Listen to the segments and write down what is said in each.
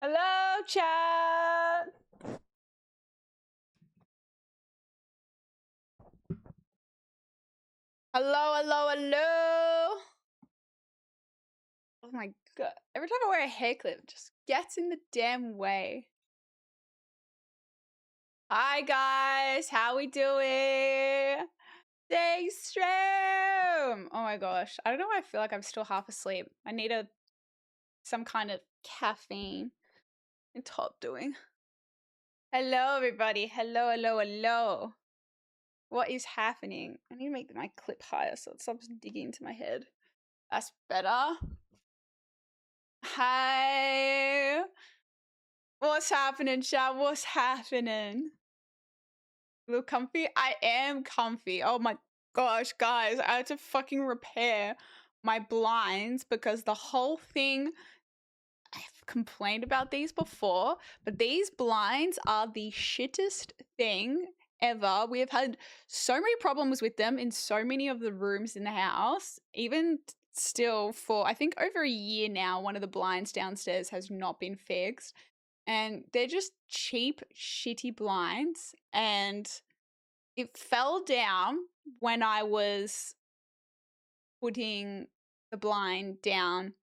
Hello, chat. Hello, hello, hello. Oh my god. Every time I wear a hair clip, it just gets in the damn way. Hi, guys. How we doing? Stay stream. Oh my gosh. I don't know why I feel like I'm still half asleep. I need some kind of caffeine. And top doing. Hello, everybody. Hello, hello, hello. What is happening? I need to make my clip higher so it stops digging into my head. That's better. Hi. What's happening, chat? What's happening? A little comfy? I am comfy. Oh my gosh, guys. I had to fucking repair my blinds because the whole thing, I've complained about these before, but these blinds are the shittest thing ever. We have had so many problems with them in so many of the rooms in the house. Even still, for I think over a year now, one of the blinds downstairs has not been fixed. And they're just cheap, shitty blinds. And it fell down when I was putting the blind down.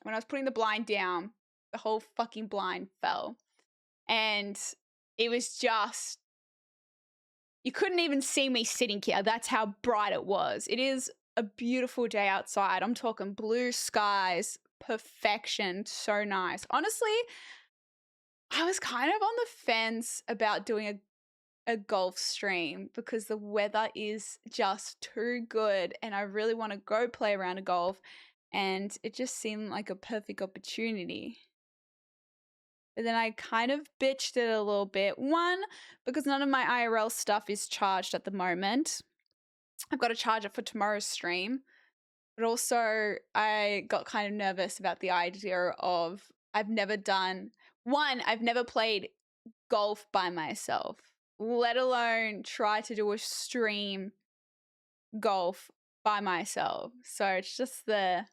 When I was putting the blind down, the whole fucking blind fell. And it was just, you couldn't even see me sitting here. That's how bright it was. It is a beautiful day outside. I'm talking blue skies, perfection, so nice. Honestly, I was kind of on the fence about doing a golf stream because the weather is just too good and I really want to go play around a golf, and it just seemed like a perfect opportunity. But then I kind of bitched it a little bit. One, because none of my IRL stuff is charged at the moment. I've got to charge it for tomorrow's stream. But also I got kind of nervous about the idea of I've never played golf by myself, let alone try to do a stream golf by myself. So it's just the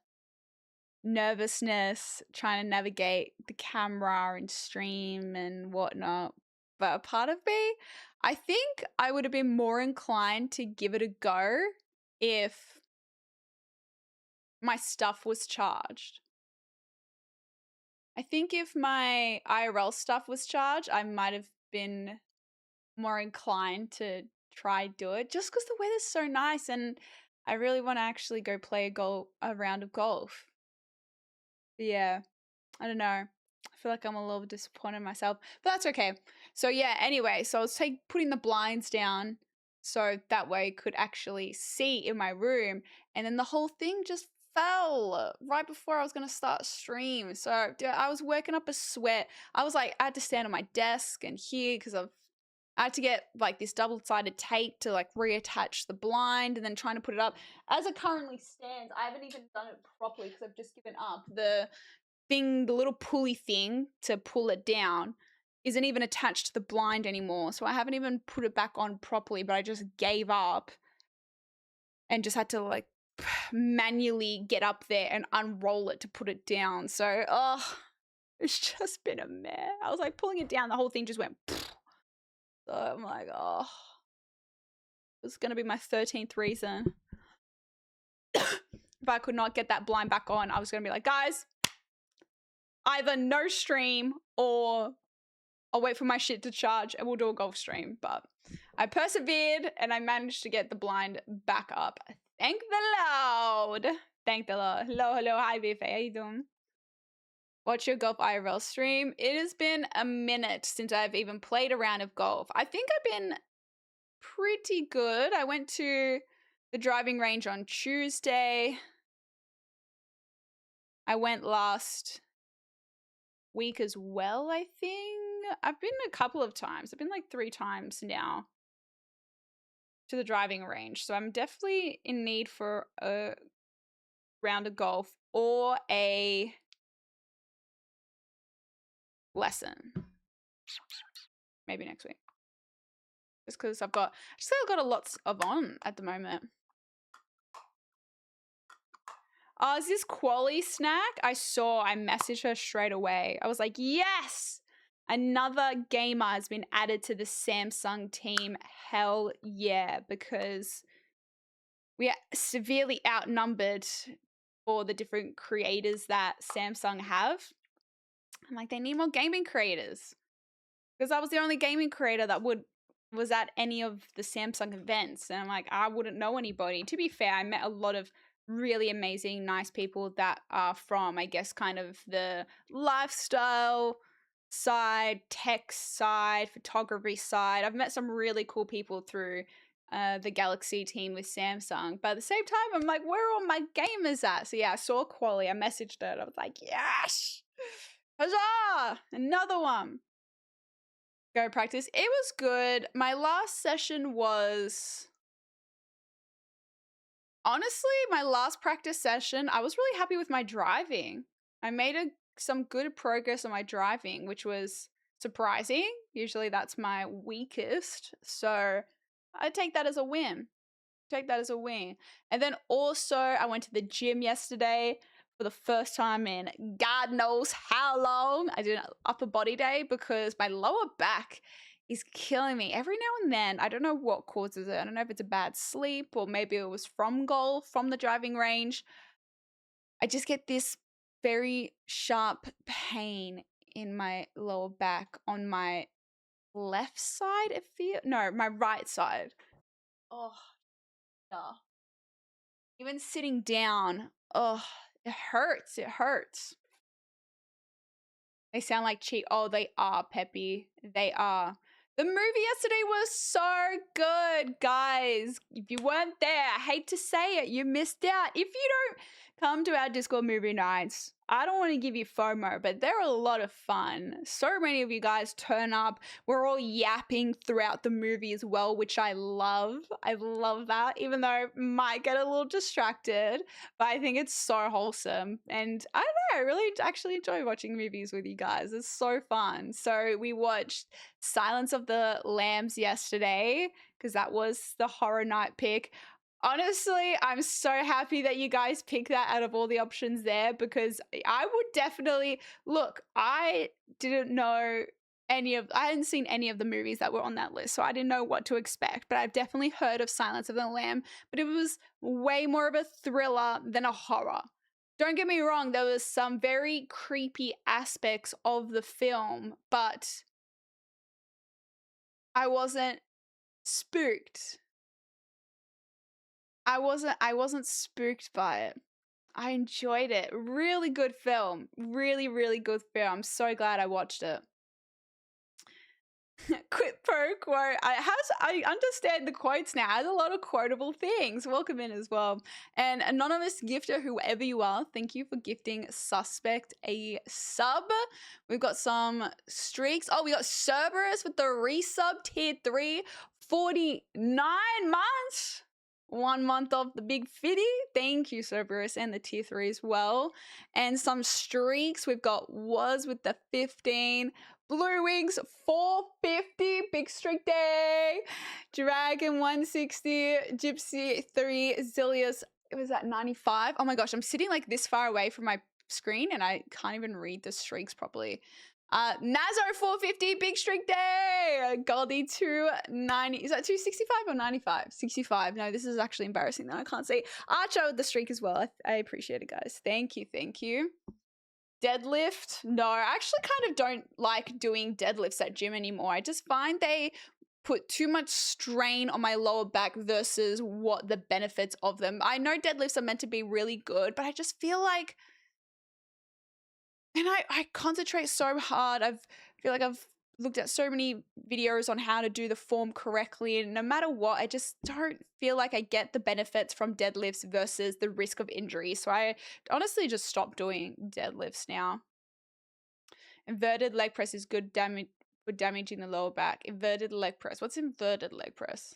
nervousness trying to navigate the camera and stream and whatnot. But a part of me, I think I would have been more inclined to give it a go if my stuff was charged. I think if my IRL stuff was charged, I might have been more inclined to try do it just because the weather's so nice and I really want to actually go play a round of golf. But yeah, I don't know. I feel like I'm a little disappointed in myself, but that's okay. So yeah, anyway, so I was putting the blinds down so that way I could actually see in my room, and then the whole thing just fell right before I was going to start stream. So dude, I was working up a sweat. I was like, I had to stand on my desk and here because I had to get like this double-sided tape to like reattach the blind and then trying to put it up. As it currently stands, I haven't even done it properly because I've just given up. The little pulley thing to pull it down isn't even attached to the blind anymore. So I haven't even put it back on properly, but I just gave up and just had to like manually get up there and unroll it to put it down. So, it's just been a mess. I was like pulling it down, the whole thing just went. So I'm like, oh, it's going to be my 13th reason. If I could not get that blind back on, I was going to be like, guys, either no stream or I'll wait for my shit to charge and we'll do a golf stream. But I persevered and I managed to get the blind back up. Thank the Lord. Thank the Lord. Hello, hello. Hi, BFA. How you doing? Watch your golf IRL stream. It has been a minute since I've even played a round of golf. I think I've been pretty good. I went to the driving range on Tuesday. I went last week as well, I think. I've been a couple of times. I've been like 3 times now to the driving range. So I'm definitely in need for a round of golf or a lesson. Maybe next week. Just because I've got a lot of on at the moment. Oh, is this Quali snack? I messaged her straight away. I was like, yes! Another gamer has been added to the Samsung team. Hell yeah, because we are severely outnumbered for the different creators that Samsung have. I'm like, they need more gaming creators. Because I was the only gaming creator that was at any of the Samsung events. And I'm like, I wouldn't know anybody. To be fair, I met a lot of really amazing, nice people that are from, I guess, kind of the lifestyle side, tech side, photography side. I've met some really cool people through the Galaxy team with Samsung. But at the same time, I'm like, where are all my gamers at? So yeah, I saw Quali. I messaged her. I was like, yes! Huzzah! Another one. Go practice. It was good. My last session was... Honestly, my last practice session, I was really happy with my driving. I made some good progress on my driving, which was surprising. Usually that's my weakest. So I take that as a win. Take that as a win. And then also, I went to the gym yesterday for the first time in God knows how long. I did an upper body day because my lower back is killing me every now and then. I don't know what causes it. I don't know if it's a bad sleep or maybe it was from golf, from the driving range. I just get this very sharp pain in my lower back on my left side. No, my right side. Oh, yeah. Even sitting down, oh, it hurts. It hurts. They sound like cheat. Oh, they are, Peppy. They are. The movie yesterday was so good, guys. If you weren't there, I hate to say it, you missed out. If you don't come to our Discord movie nights, I don't want to give you FOMO, but they're a lot of fun. So many of you guys turn up. We're all yapping throughout the movie as well, which I love. I love that, even though I might get a little distracted, but I think it's so wholesome. And I don't know, I really actually enjoy watching movies with you guys. It's so fun. So we watched Silence of the Lambs yesterday because that was the horror night pick. Honestly, I'm so happy that you guys picked that out of all the options there because I would definitely look. I hadn't seen any of the movies that were on that list, so I didn't know what to expect. But I've definitely heard of Silence of the Lamb, but it was way more of a thriller than a horror. Don't get me wrong, there was some very creepy aspects of the film, but I wasn't spooked. I wasn't spooked by it. I enjoyed it. Really good film. Really, really good film. I'm so glad I watched it. Quid pro quo. I understand the quotes now. It has a lot of quotable things. Welcome in as well. And anonymous gifter, whoever you are, thank you for gifting Suspect a sub. We've got some streaks. Oh, we got Cerberus with the resub tier 3, 49 months. 1 month off the big 50. Thank you, Cerberus, and the tier 3 as well. And some streaks. We've got Was with the 15. Blue Wings 450, big streak day. Dragon 160, Gypsy 3, Zilius, it was at 95. Oh my gosh, I'm sitting like this far away from my screen and I can't even read the streaks properly. Nazo 450, big streak day. Goldie 290, is that 265 or 95? 65. No, this is actually embarrassing that I can't see. Archer with the streak as well. I appreciate it, guys. Thank you, thank you. Deadlift? No, I actually kind of don't like doing deadlifts at gym anymore. I just find they put too much strain on my lower back versus what the benefits of them. I know deadlifts are meant to be really good, but I just feel like, and I concentrate so hard. I feel like I've looked at so many videos on how to do the form correctly, and no matter what, I just don't feel like I get the benefits from deadlifts versus the risk of injury. So I honestly just stopped doing deadlifts now. Inverted leg press is good for damaging the lower back. Inverted leg press. What's inverted leg press?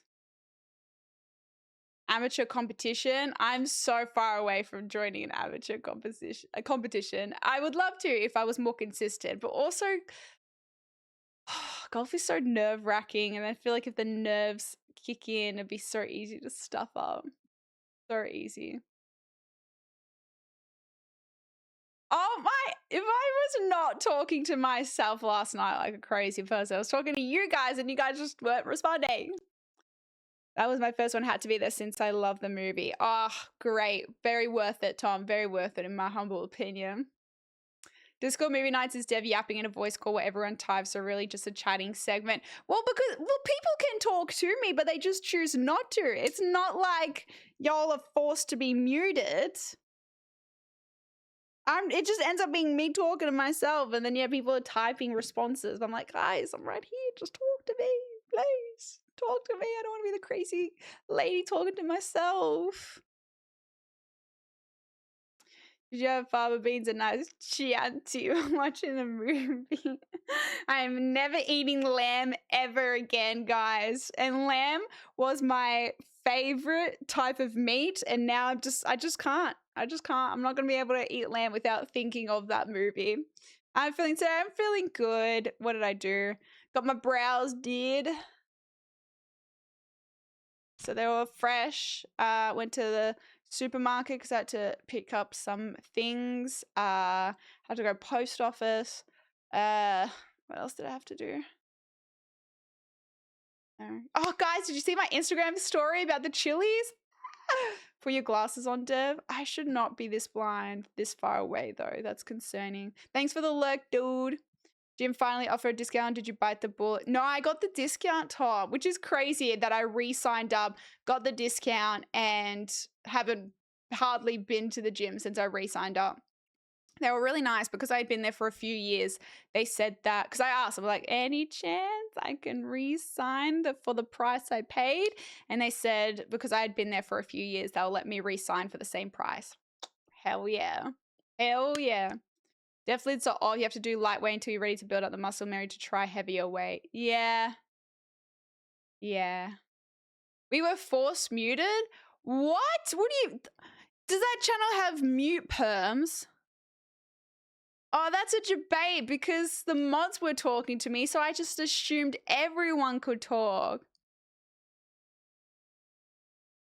Amateur competition. I'm so far away from joining an amateur competition. I would love to if I was more consistent, but also golf is so nerve-wracking, and I feel like if the nerves kick in, it'd be so easy to stuff up. So easy. Oh my, if I was not talking to myself last night like a crazy person, I was talking to you guys and you guys just weren't responding. That was my first one, had to be there since I love the movie. Oh, great. Very worth it, Tom. Very worth it in my humble opinion. Discord movie nights is Dev yapping in a voice call where everyone types, so really just a chatting segment. Well, because people can talk to me, but they just choose not to. It's not like y'all are forced to be muted. It just ends up being me talking to myself, and then yeah, people are typing responses. I'm like, guys, I'm right here. Just talk to me, please. Talk to me. I don't want to be the crazy lady talking to myself. Did you have fava beans and nice Chianti watching the movie? I'm never eating lamb ever again, guys. And lamb was my favorite type of meat, and now I just can't. I'm not gonna be able to eat lamb without thinking of that movie. I'm feeling good. What did I do? Got my brows did. So they were fresh. Went to the supermarket because I had to pick up some things. Had to go post office. What else did I have to do? Oh, guys, did you see my Instagram story about the chilies? Put your glasses on, Dev. I should not be this blind this far away, though. That's concerning. Thanks for the lurk, dude. Jim finally offered a discount. Did you bite the bullet? No, I got the discount, Tom, which is crazy that I re-signed up, got the discount, and haven't hardly been to the gym since I re-signed up. They were really nice because I had been there for a few years. They said that, because I asked, I'm like, any chance I can re-sign for the price I paid? And they said, because I had been there for a few years, they'll let me re-sign for the same price. Hell yeah. Hell yeah. Definitely, it's not all. You have to do lightweight until you're ready to build up the muscle memory to try heavier weight. Yeah. Yeah. We were force muted? What? What do you... Does that channel have mute perms? Oh, that's a debate because the mods were talking to me, so I just assumed everyone could talk.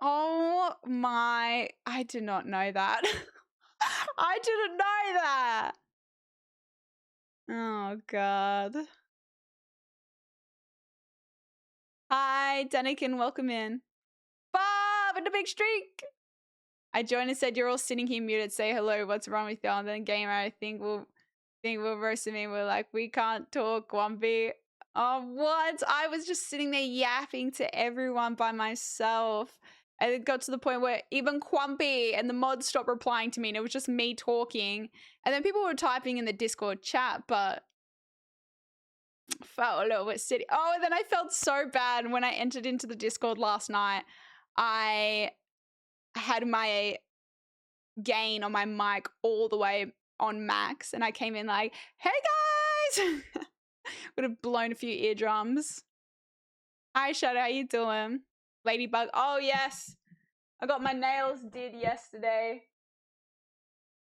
Oh my... I did not know that. I didn't know that. Oh, God. Hi, Danikin, welcome in. Bob and the big streak. I joined and said, you're all sitting here muted. Say hello. What's wrong with y'all? And then gamer, I think will roast me. We're like, we can't talk, Wumpy. Oh, what? I was just sitting there yapping to everyone by myself. And it got to the point where even Quampy and the mods stopped replying to me, and it was just me talking. And then people were typing in the Discord chat, but felt a little bit silly. Oh, and then I felt so bad when I entered into the Discord last night. I had my gain on my mic all the way on max, and I came in like, hey guys! Would have blown a few eardrums. Hi Shadow, how you doing? Ladybug, oh yes. I got my nails did yesterday.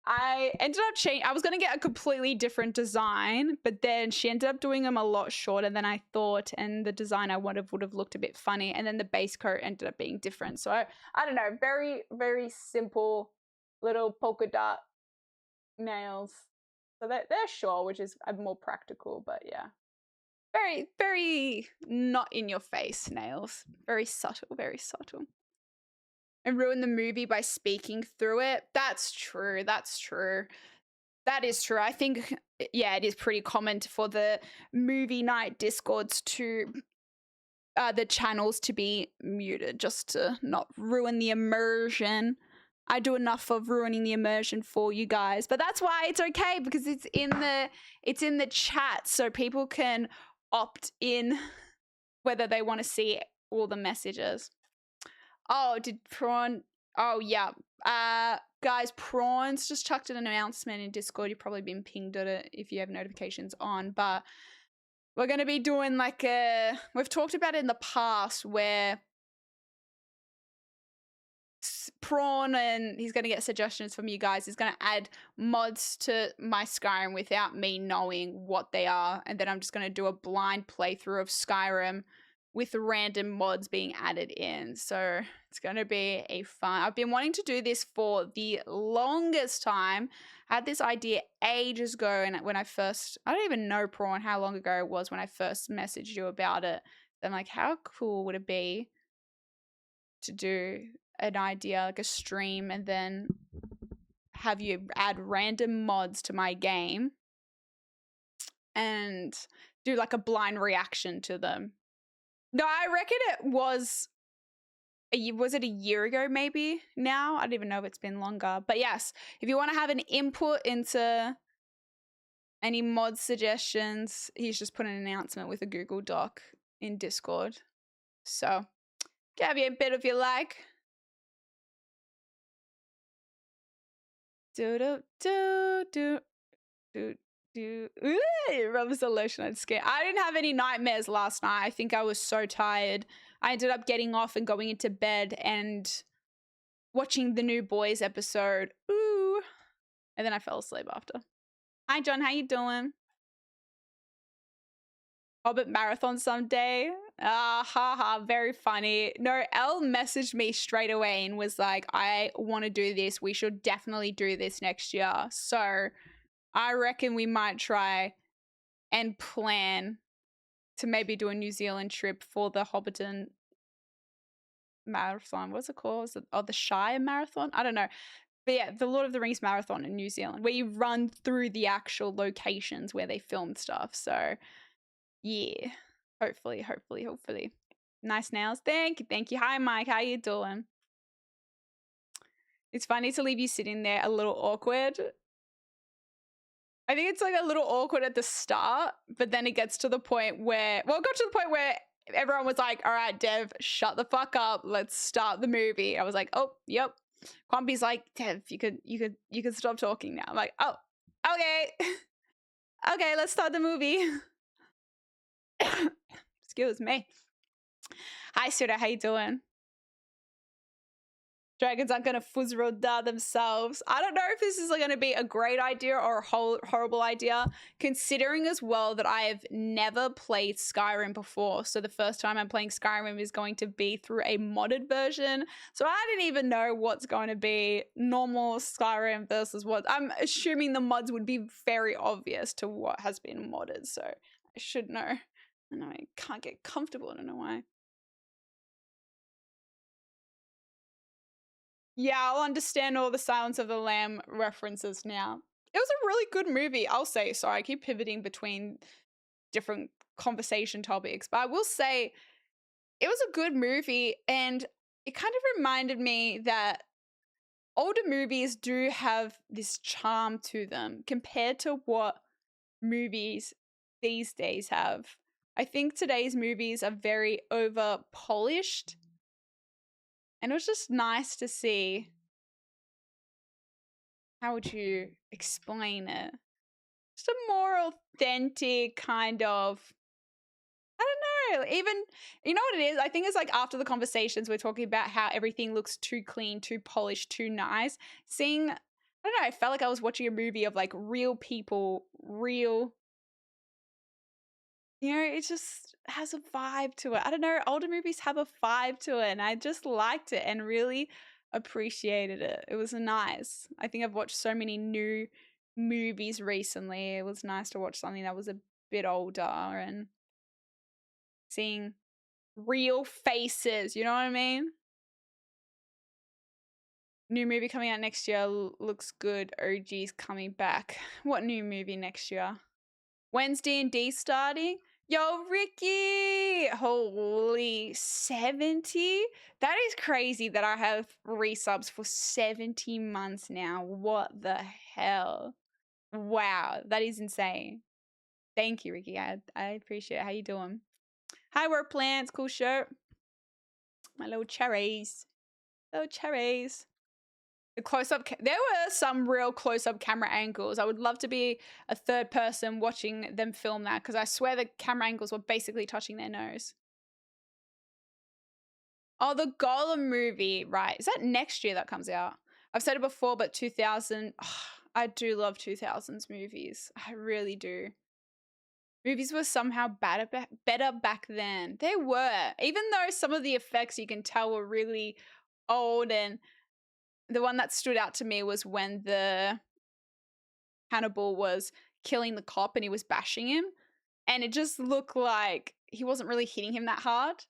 I ended up I was going to get a completely different design, but then she ended up doing them a lot shorter than I thought, and the design I would have looked a bit funny, and then the base coat ended up being different. So I don't know, very, very simple little polka dot nails. So they're short, which is more practical, but yeah. Very, very not in your face nails. Very subtle, very subtle. And ruin the movie by speaking through it. That's true. That's true. That is true. I think, yeah, it is pretty common for the movie night discords to the channels to be muted just to not ruin the immersion. I do enough of ruining the immersion for you guys, but that's why it's okay, because it's in the chat, so people can opt in whether they want to see all the messages. Oh, did Prawn? Oh, yeah. Guys, Prawns just chucked an announcement in Discord. You've probably been pinged at it if you have notifications on, but we're going to be doing like we've talked about it in the past where Prawn, and he's going to get suggestions from you guys, he's going to add mods to my Skyrim without me knowing what they are, and then I'm just going to do a blind playthrough of Skyrim with random mods being added in. So it's going to be a fun. I've been wanting to do this for the longest time. I had this idea ages ago, and when I don't even know, Prawn, how long ago it was when I first messaged you about it. I'm like, how cool would it be to do an idea, like a stream, and then have you add random mods to my game and do like a blind reaction to them. No, I reckon it was it a year ago maybe now? I don't even know if it's been longer. But yes, if you want to have an input into any mod suggestions, he's just put an announcement with a Google Doc in Discord. So, give you a bit if you like. Do do do do do. Ooh, rubs the lotion. I'm scared. I didn't have any nightmares last night. I think I was so tired. I ended up getting off and going into bed and watching the new Boys episode. Ooh. And then I fell asleep after. Hi, John. How you doing? Hobbit marathon someday. Ah, haha, very funny. No, Elle messaged me straight away and was like, I want to do this. We should definitely do this next year. So I reckon we might try and plan to maybe do a New Zealand trip for the Hobbiton marathon. What's it called? The Shire marathon? I don't know. But yeah, the Lord of the Rings marathon in New Zealand, where you run through the actual locations where they filmed stuff. So yeah, hopefully. Nice nails. Thank you. Hi, Mike. How you doing? It's funny to leave you sitting there a little awkward. I think it's like a little awkward at the start, but then it gets to the point where, it got to the point where everyone was like, all right, Dev, shut the fuck up. Let's start the movie. I was like, oh, yep. Quampi's like, Dev, you could stop talking now. I'm like, oh, okay. Okay, let's start the movie. Excuse me. Hi, Suda, how you doing? Dragons aren't going to Fuzroda themselves. I don't know if this is going to be a great idea or a horrible idea, considering as well that I have never played Skyrim before. So the first time I'm playing Skyrim is going to be through a modded version. So I didn't even know what's going to be normal Skyrim versus what. I'm assuming the mods would be very obvious to what has been modded. So I should know. I know I can't get comfortable. I don't know why. Yeah, I'll understand all the Silence of the Lamb references now. It was a really good movie, I'll say. Sorry, I keep pivoting between different conversation topics, but I will say it was a good movie, and it kind of reminded me that older movies do have this charm to them compared to what movies these days have. I think today's movies are very over polished, and it was just nice to see. How would you explain it? Just a more authentic kind of, I don't know, even, you know what it is? I think it's like after the conversations we're talking about how everything looks too clean, too polished, too nice. Seeing, I don't know, I felt like I was watching a movie of like real people, it just has a vibe to it. I don't know, older movies have a vibe to it, and I just liked it and really appreciated it. It was nice. I think I've watched so many new movies recently. It was nice to watch something that was a bit older and seeing real faces, you know what I mean? New movie coming out next year looks good. OG's coming back. What new movie next year? Wednesday and D starting? Yo, Ricky! Holy 70? That is crazy that I have resubs for 70 months now. What the hell? Wow, that is insane. Thank you, Ricky. I appreciate it. How you doing? Hi, work plants. Cool shirt. My little cherries. Little cherries. The close-up, there were some real close-up camera angles. I would love to be a third person watching them film that, because I swear the camera angles were basically touching their nose. Oh, the Gollum movie, right. Is that next year that comes out? I've said it before, but 2000, I do love 2000s movies. I really do. Movies were somehow better back then. They were. Even though some of the effects you can tell were really old, and the one that stood out to me was when the Hannibal was killing the cop and he was bashing him, and it just looked like he wasn't really hitting him that hard.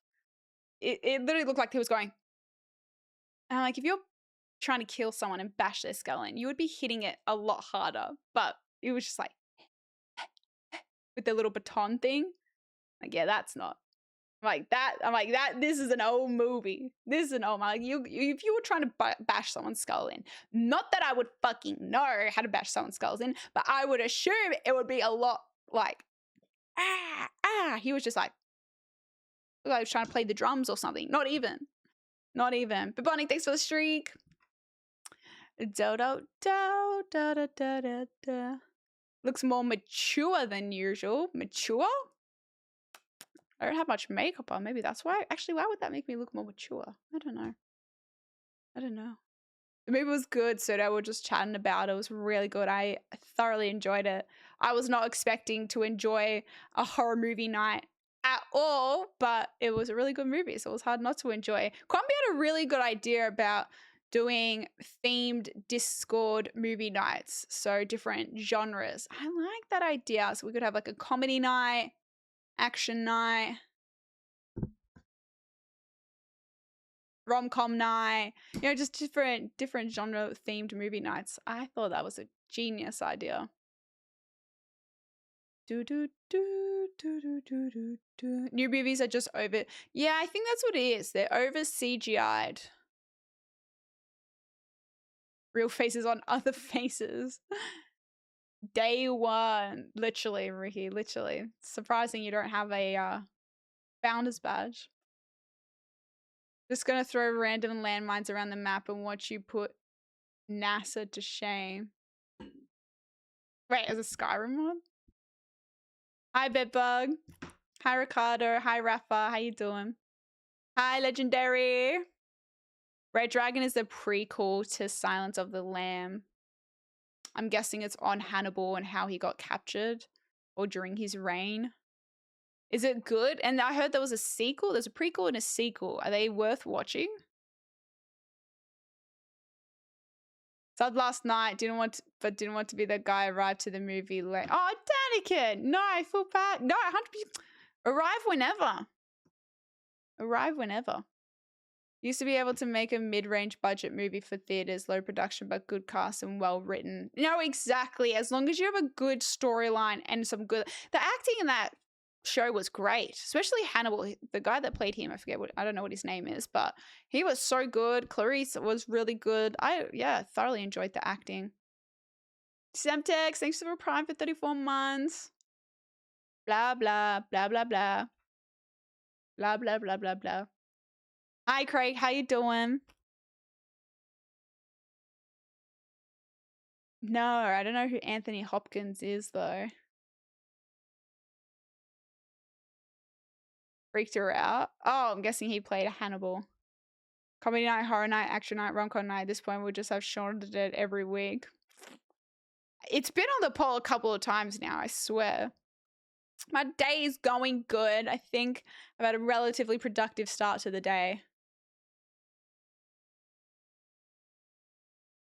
It literally looked like he was going. And I'm like, if you're trying to kill someone and bash their skull in, you would be hitting it a lot harder. But it was just like with the little baton thing. Like, yeah, that's not like that. I'm like that. This is an old movie. This is an old like if you were trying to bash someone's skull in, not that I would fucking know how to bash someone's skulls in, but I would assume it would be a lot like He was just like I was trying to play the drums or something. Not even. But Bonnie, thanks for the streak. Do do do do do do do. Looks more mature than usual. Mature? I don't have much makeup on. Maybe that's why. Actually, why would that make me look more mature? I don't know. The movie was good, so they were just chatting about it. It was really good. I thoroughly enjoyed it. I was not expecting to enjoy a horror movie night at all, but it was a really good movie, so it was hard not to enjoy. Kwame had a really good idea about doing themed Discord movie nights, so different genres. I like that idea. So we could have like a comedy night, action night, rom-com night, just different genre themed movie nights. I thought that was a genius idea. New movies are just over. Yeah, I think that's what it is. They're over CGI'd. Real faces on other faces. Day one. Literally, Ricky. Literally. Surprising you don't have a founder's badge. Just gonna throw random landmines around the map and watch you put NASA to shame. Wait, as a Skyrim mod? Hi, Bedbug. Hi, Ricardo. Hi, Rafa. How you doing? Hi, Legendary. Red Dragon is the prequel to Silence of the Lamb. I'm guessing it's on Hannibal and how he got captured or during his reign. Is it good? And I heard there was a sequel. There's a prequel and a sequel. Are they worth watching? Subbed last night, didn't want to be the guy arrived to the movie late. Oh, Danica! No, I feel bad. No, 100%. Arrive whenever. Used to be able to make a mid-range budget movie for theaters, low production but good cast and well written. No, exactly. As long as you have a good storyline and some good. The acting in that show was great, especially Hannibal. The guy that played him, I don't know what his name is, but he was so good. Clarice was really good. I thoroughly enjoyed the acting. Semtex, thanks for Prime for 34 months. Blah blah blah blah blah. Blah blah blah blah blah. Hi Craig, how you doing? No, I don't know who Anthony Hopkins is though. Freaked her out. Oh, I'm guessing he played a Hannibal. Comedy night, horror night, action night, rom-com night. At this point, we'll just have Shaun of the Dead every week. It's been on the poll a couple of times now, I swear. My day is going good. I think I've had a relatively productive start to the day.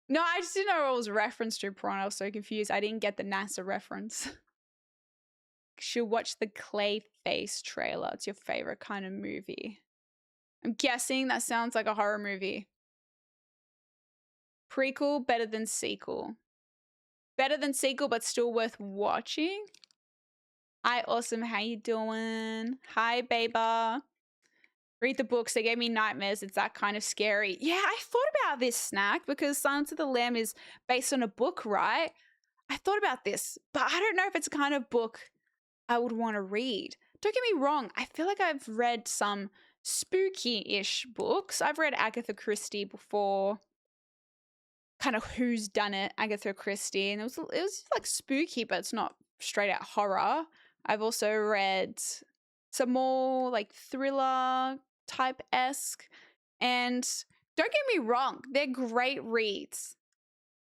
No, I just didn't know what it was referenced to, Prawn. I was so confused. I didn't get the NASA reference. Should watch the Clayface trailer. It's your favorite kind of movie. I'm guessing that sounds like a horror movie. Prequel, better than sequel. Better than sequel, but still worth watching. Hi, awesome. How you doing? Hi, baby. Read the books. They gave me nightmares. It's that kind of scary. Yeah, I thought about this, Snack, because Silence of the Lamb is based on a book, right? I thought about this, but I don't know if it's the kind of book I would want to read. Don't get me wrong. I feel like I've read some spooky-ish books. I've read Agatha Christie before. Kind of Who's Done It, Agatha Christie. And it was like spooky, but it's not straight out horror. I've also read some more like thriller type-esque. And don't get me wrong, they're great reads.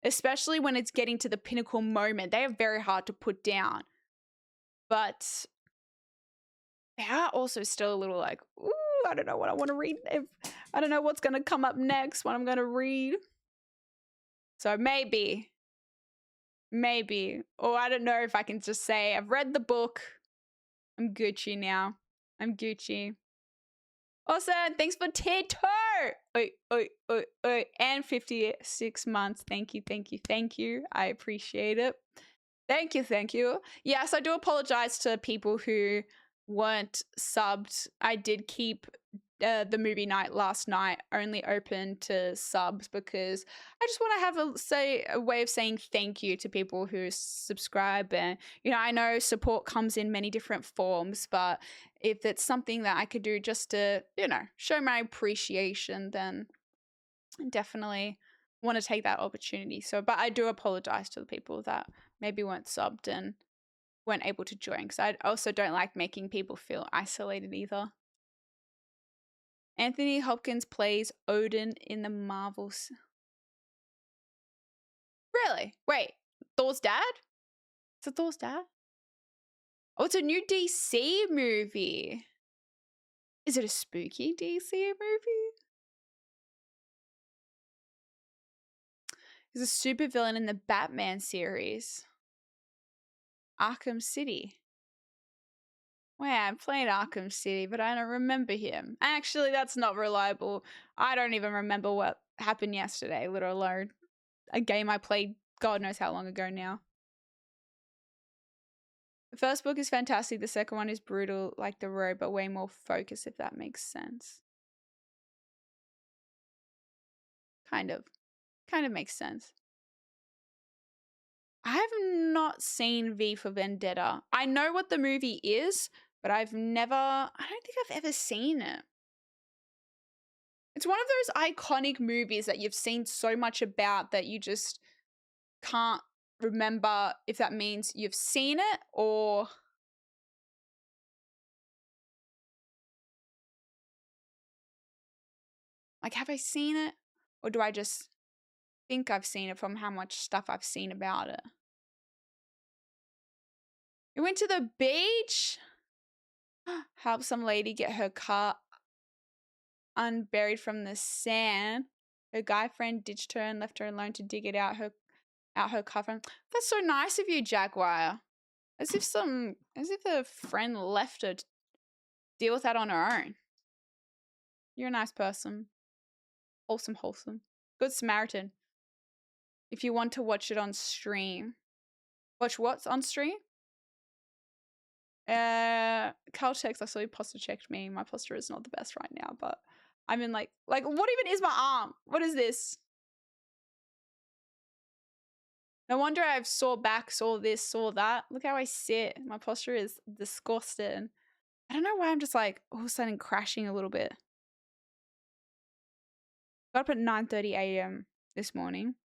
Especially when it's getting to the pinnacle moment. They are very hard to put down. But they are also still a little like, ooh, I don't know what I want to read. I don't know what's going to come up next, what I'm going to read. So maybe, or I don't know if I can just say I've read the book. I'm Gucci now. I'm Gucci. Also, thanks for Tito. And 56 months. Thank you. I appreciate it. Thank you. Yes, I do apologize to people who weren't subbed. I did keep the movie night last night only open to subs because I just want to have a way of saying thank you to people who subscribe. And I know support comes in many different forms, but if it's something that I could do just to show my appreciation, then definitely want to take that opportunity. So, but I do apologize to the people that maybe weren't subbed and weren't able to join, because I also don't like making people feel isolated either. Anthony Hopkins plays Odin in the Marvels. Really? Wait, Thor's dad? Is it Thor's dad? Oh, it's a new DC movie. Is it a spooky DC movie? He's a supervillain in the Batman series. Arkham City. Wow, I played Arkham City, but I don't remember him. Actually, that's not reliable. I don't even remember what happened yesterday, let alone a game I played God knows how long ago now. The first book is fantastic. The second one is brutal, like The Road, but way more focused, if that makes sense. Kind of makes sense. I have not seen V for Vendetta. I know what the movie is, but I don't think I've ever seen it. It's one of those iconic movies that you've seen so much about that you just can't remember if that means you've seen it or like, have I seen it? Or do I just think I've seen it from how much stuff I've seen about it? We went to the beach. Help some lady get her car unburied from the sand. Her guy friend ditched her and left her alone to dig it out her coffin. That's so nice of you, Jaguar. As if a friend left her to deal with that on her own. You're a nice person. Wholesome. Good Samaritan. If you want to watch it on stream. Watch what's on stream? Caltex, I saw you posture checked me. My posture is not the best right now, but I'm in like what even is my arm? What is this? No wonder I have sore back, sore this, sore that. Look how I sit. My posture is disgusting. I don't know why I'm just like all of a sudden crashing a little bit. Got up at 9:30 a.m. this morning.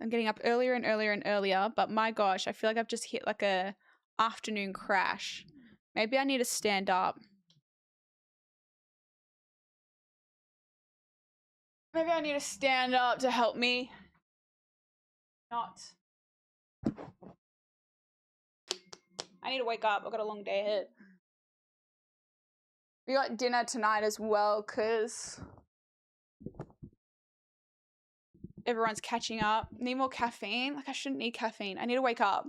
I'm getting up earlier and earlier, but my gosh, I feel like I've just hit like a afternoon crash. Maybe I need to stand up. Maybe I need to stand up to help me not. I need to wake up. I've got a long day ahead. We got dinner tonight as well because everyone's catching up. Need more caffeine? Like, I shouldn't need caffeine. I need to wake up.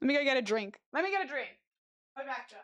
Let me go get a drink. I'll be back, Jeff.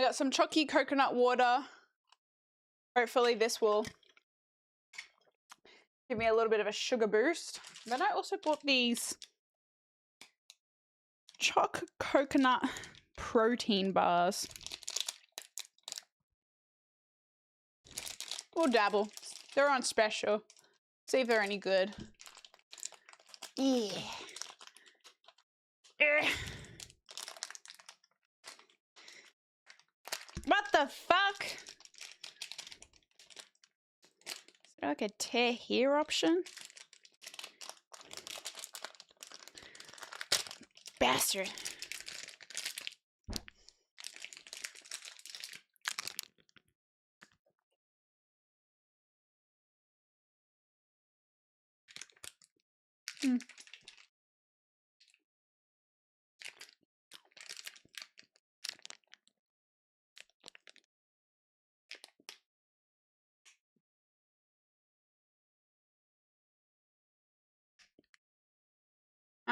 I got some chalky coconut water. Hopefully this will give me a little bit of a sugar boost. Then I also bought these choc coconut protein bars. We'll dabble. They're on special. See if they're any good. Yeah. What the fuck? Is there like a tear here option? Bastard.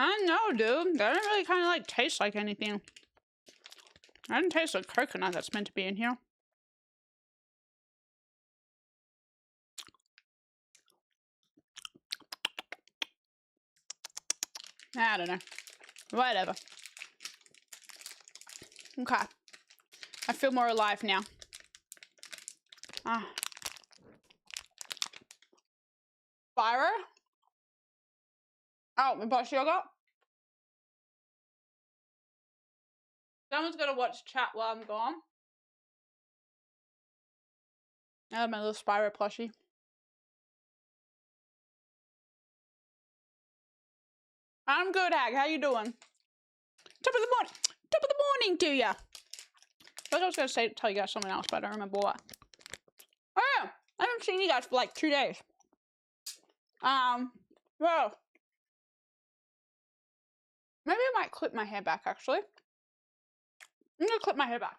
I know, dude. That doesn't really kind of like taste like anything. I didn't taste like coconut that's meant to be in here. I don't know. Whatever. Okay. I feel more alive now. Ah. Spyro? Oh, we bought yogurt? Someone's got to watch chat while I'm gone. I have my little Spyro plushie. I'm good, Hag. How you doing? Top of the morning. Top of the morning to ya. I was going to tell you guys something else, but I don't remember what. Oh, yeah. I haven't seen you guys for like 2 days. Well. Maybe I might clip my hair back, actually. I'm going to clip my hair back.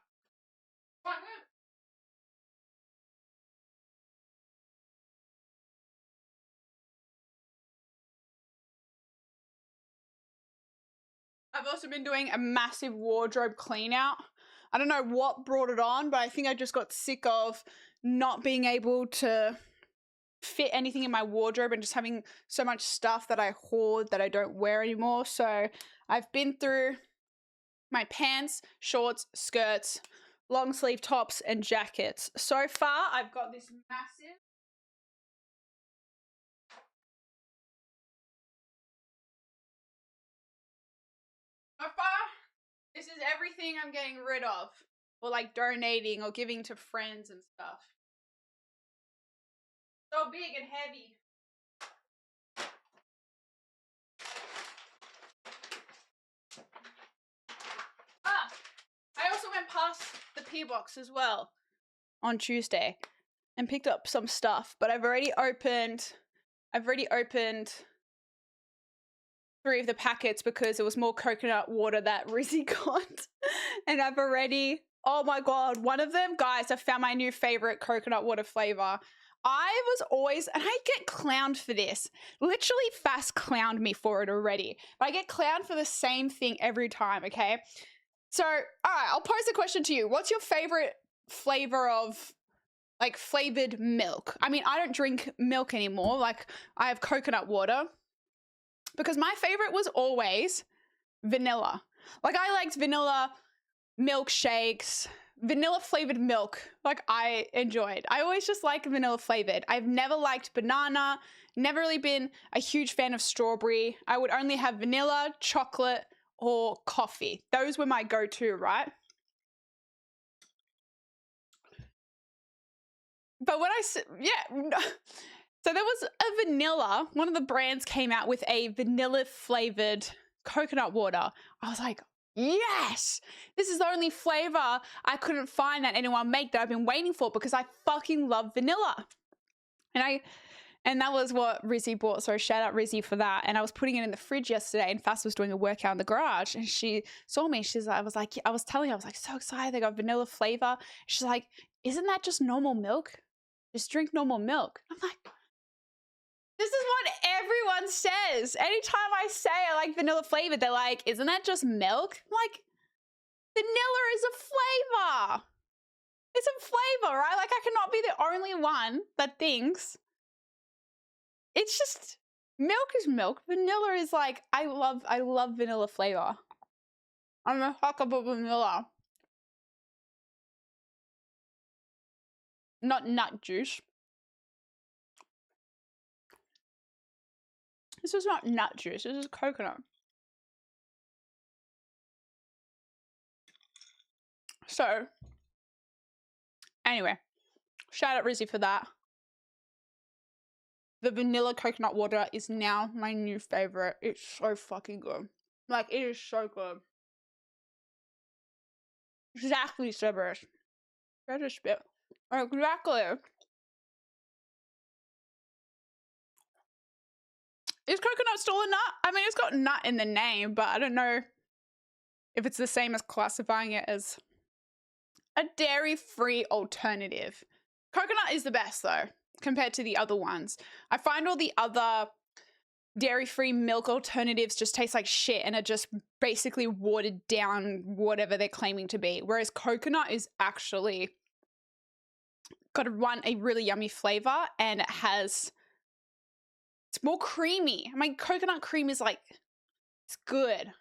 I've also been doing a massive wardrobe clean out. I don't know what brought it on, but I think I just got sick of not being able to fit anything in my wardrobe and just having so much stuff that I hoard that I don't wear anymore. So I've been through my pants, shorts, skirts, long sleeve tops, and jackets. So far, I've got this massive this is everything I'm getting rid of, or like donating or giving to friends and stuff. So big and heavy. I also went past the P box as well on Tuesday and picked up some stuff, but I've already opened 3 of the packets because there was more coconut water that Rizzy got. And I've already, oh my God, one of them, guys, I found my new favorite coconut water flavor. I was always, and I get clowned for this, literally fast clowned me for it already, but I get clowned for the same thing every time, okay? So, all right, I'll pose a question to you. What's your favorite flavor of, like, flavored milk? I mean, I don't drink milk anymore. Like, I have coconut water because my favorite was always vanilla. Like, I liked vanilla milkshakes, vanilla flavored milk. Like, I enjoyed. I always just like vanilla flavored. I've never liked banana, never really been a huge fan of strawberry. I would only have vanilla, chocolate, or coffee. Those were my go-to, right? But when so there was a vanilla, one of the brands came out with a vanilla flavored coconut water. I was like, yes, this is the only flavor I couldn't find that anyone make that I've been waiting for because I fucking love vanilla. And that was what Rizzy bought. So shout out Rizzy for that. And I was putting it in the fridge yesterday and Fass was doing a workout in the garage and she saw me. I was like, so excited. They got vanilla flavor. She's like, isn't that just normal milk? Just drink normal milk. I'm like, this is what everyone says. Anytime I say I like vanilla flavor, they're like, isn't that just milk? I'm like, vanilla is a flavor. It's a flavor, right? Like, I cannot be the only one that thinks it's just milk is milk. Vanilla is like, I love vanilla flavor. I'm a sucker for vanilla. Not nut juice. This is not nut juice. This is coconut. So, anyway, shout out Rizzy for that. The vanilla coconut water is now my new favorite. It's so fucking good. Like, it is so good. Exactly, Cerberus. That is spit. Exactly. Is coconut still a nut? I mean, it's got nut in the name, but I don't know if it's the same as classifying it as a dairy-free alternative. Coconut is the best, though, compared to the other ones. I find all the other dairy-free milk alternatives just taste like shit and are just basically watered down whatever they're claiming to be. Whereas coconut is actually got a really yummy flavor, and it has, it's more creamy. I mean, coconut cream is like, it's good.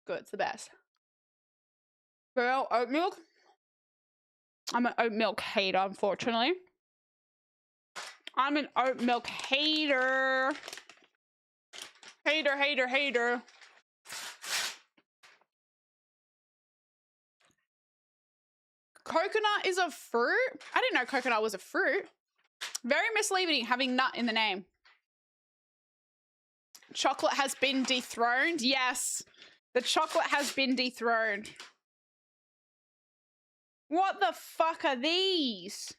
Good, it's the best. Girl, oat milk. I'm an oat milk hater, unfortunately. I'm an oat milk hater. Hater, hater, hater. Coconut is a fruit? I didn't know coconut was a fruit. Very misleading having nut in the name. Chocolate has been dethroned. Yes, the chocolate has been dethroned. What the fuck are these?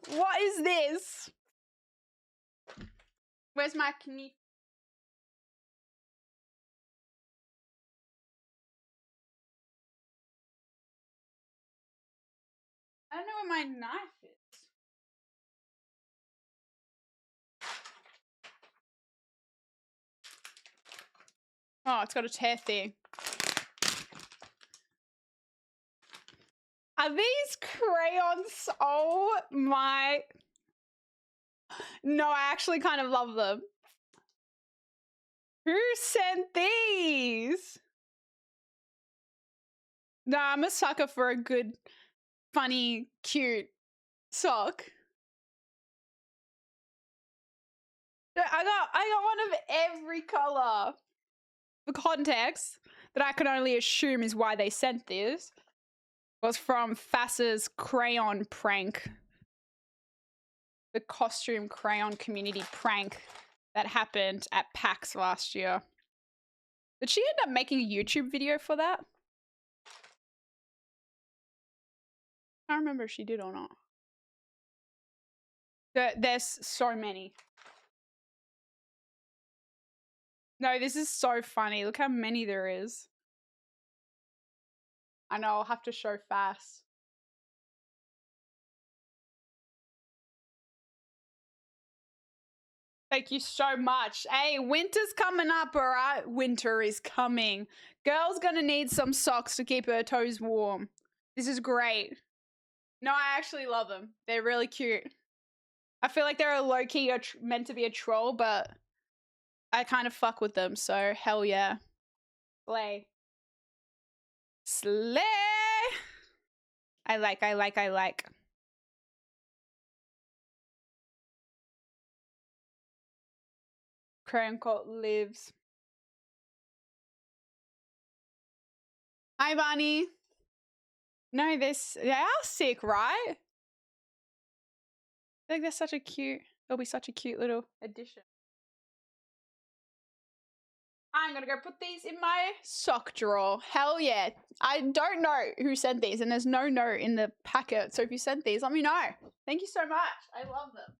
What is this? Where's my knife? I don't know where my knife is. Oh, it's got a tear thing. Are these crayons? Oh my. No, I actually kind of love them. Who sent these? No, I'm a sucker for a good, funny, cute sock. I got one of every color. The context that I can only assume is why they sent this was from Fass's crayon prank. The costume crayon community prank that happened at PAX last year. Did she end up making a YouTube video for that? I don't remember if she did or not. There's so many. No, this is so funny. Look how many there is. I know, I'll have to show Fass. Thank you so much. Hey, winter's coming up, all right? Winter is coming. Girl's gonna need some socks to keep her toes warm. This is great. No, I actually love them. They're really cute. I feel like they're a low-key meant to be a troll, but I kind of fuck with them, so hell yeah. Slay. Slay! I like. Crayon Cult lives. Hi, Bunny. No, they are sick, right? I think they're such a cute, they'll be such a cute little addition. I'm gonna go put these in my sock drawer. Hell yeah. I don't know who sent these, and there's no note in the packet, so if you sent these, let me know. Thank you so much. I love them.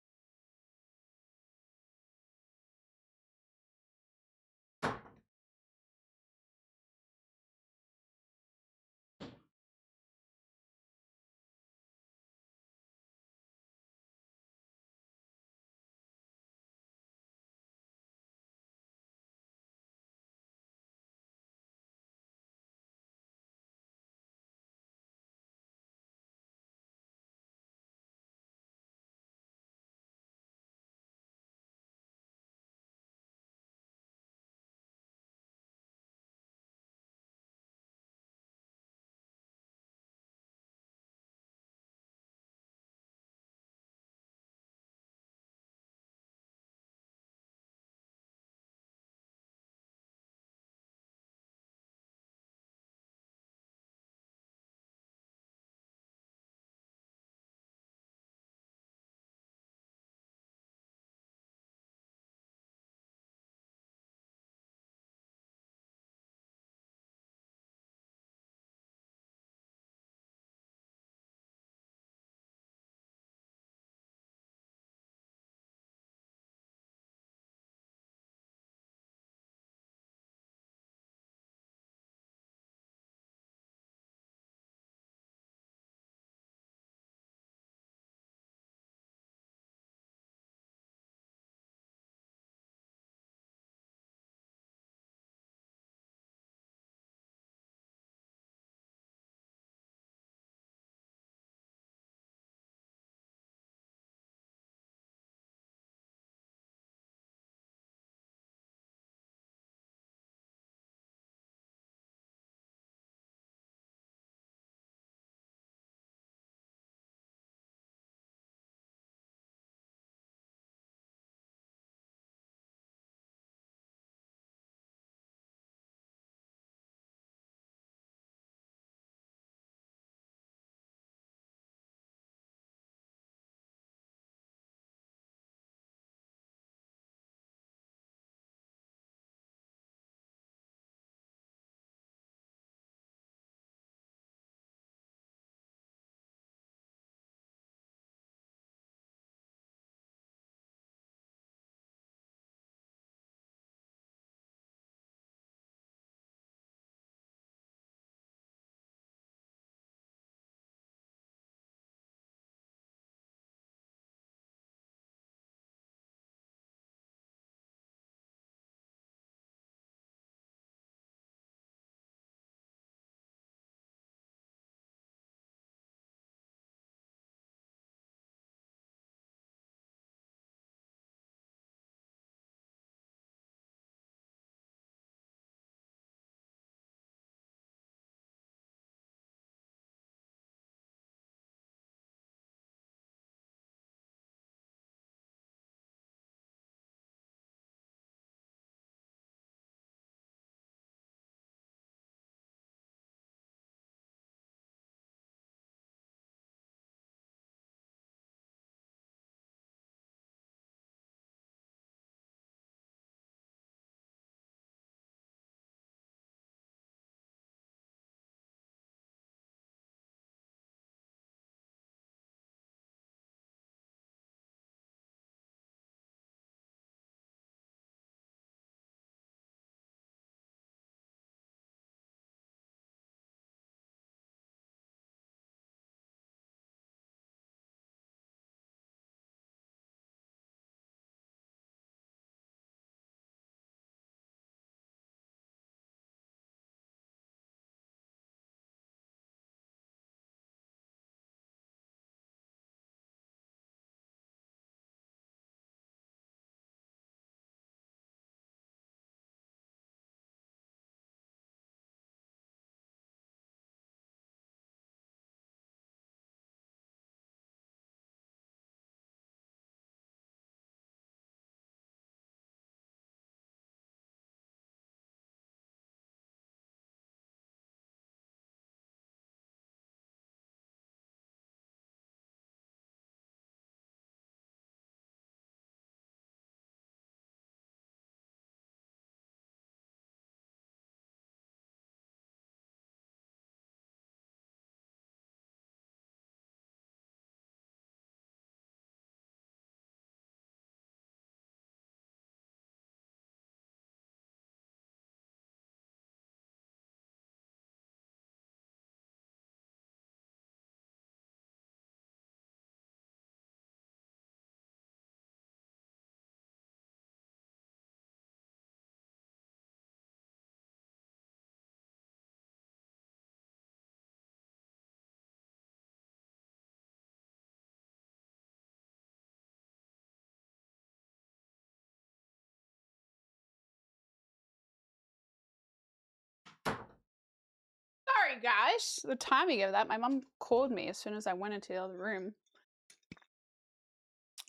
Sorry, guys. The timing of that, my mum called me as soon as I went into the other room.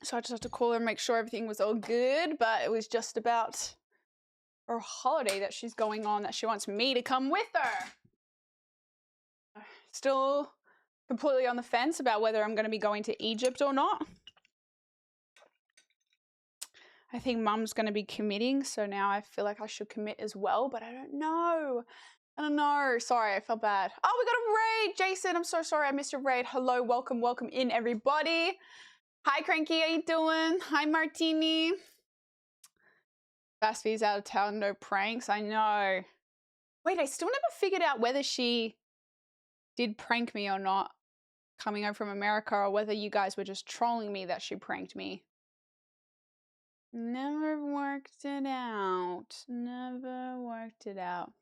So I just had to call her and make sure everything was all good, but it was just about her holiday that she's going on that she wants me to come with her. Still completely on the fence about whether I'm going to be going to Egypt or not. I think mum's going to be committing, so now I feel like I should commit as well, but I don't know. I don't know. Sorry, I felt bad. Oh, we got a raid. Jason, I'm so sorry I missed your raid. Hello, welcome in, everybody. Hi, Cranky, how you doing? Hi, Martini. Basty's out of town, no pranks. I know. Wait, I still never figured out whether she did prank me or not coming home from America, or whether you guys were just trolling me that she pranked me. Never worked it out. Never worked it out.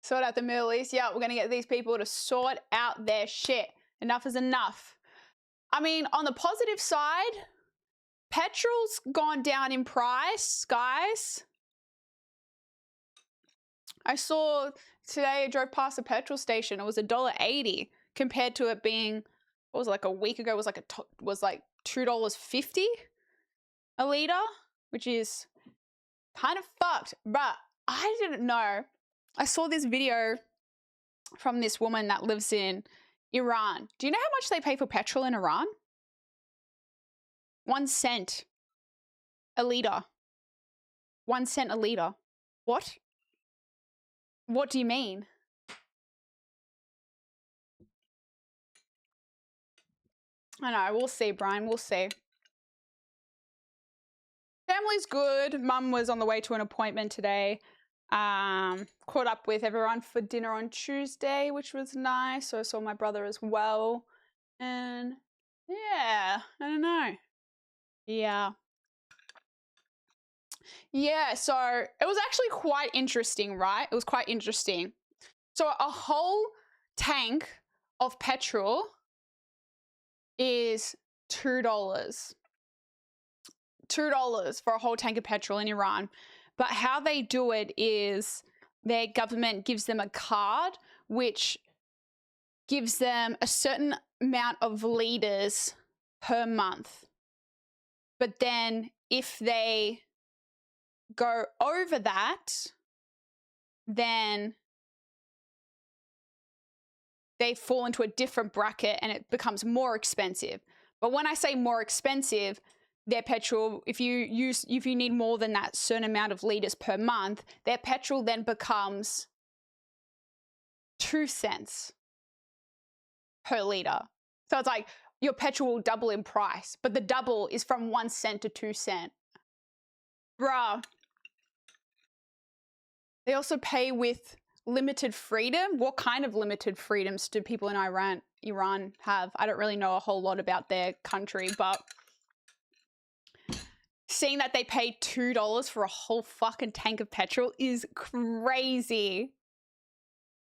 Sort out the Middle East. Yeah, we're going to get these people to sort out their shit. Enough is enough. I mean, on the positive side, petrol's gone down in price, guys. I saw today, I drove past a petrol station. It was $1.80 compared to it being, what was it, like a week ago, was like $2.50 a litre, which is kind of fucked. But I didn't know. I saw this video from this woman that lives in Iran. Do you know how much they pay for petrol in Iran? 1 cent a litre. 1 cent a litre. What? What do you mean? I know, we'll see, Brian, we'll see. Family's good. Mum was on the way to an appointment today. Caught up with everyone for dinner on Tuesday, which was nice. So I saw my brother as well. And yeah, I don't know. Yeah. Yeah, so it was actually quite interesting, right? It was quite interesting. So a whole tank of petrol is $2. $2 for a whole tank of petrol in Iran. But how they do it is their government gives them a card which gives them a certain amount of liters per month. But then if they go over that, then they fall into a different bracket and it becomes more expensive. But when I say more expensive, their petrol, if you need more than that certain amount of liters per month, their petrol then becomes 2 cents per liter. So it's like your petrol will double in price, but the double is from 1 cent to 2 cents. Bruh. They also pay with limited freedom. What kind of limited freedoms do people in Iran have? I don't really know a whole lot about their country, but seeing that they pay $2 for a whole fucking tank of petrol is crazy.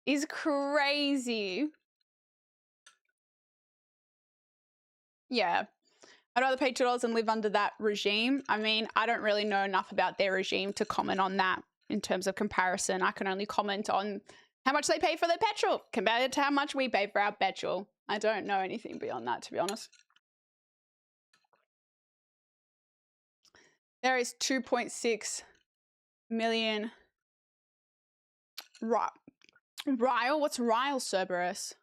Is crazy. Yeah. I'd rather pay $2 and live under that regime. I mean, I don't really know enough about their regime to comment on that in terms of comparison. I can only comment on how much they pay for their petrol compared to how much we pay for our petrol. I don't know anything beyond that, to be honest. There is 2.6 million Ryle? What's Ryle, Cerberus?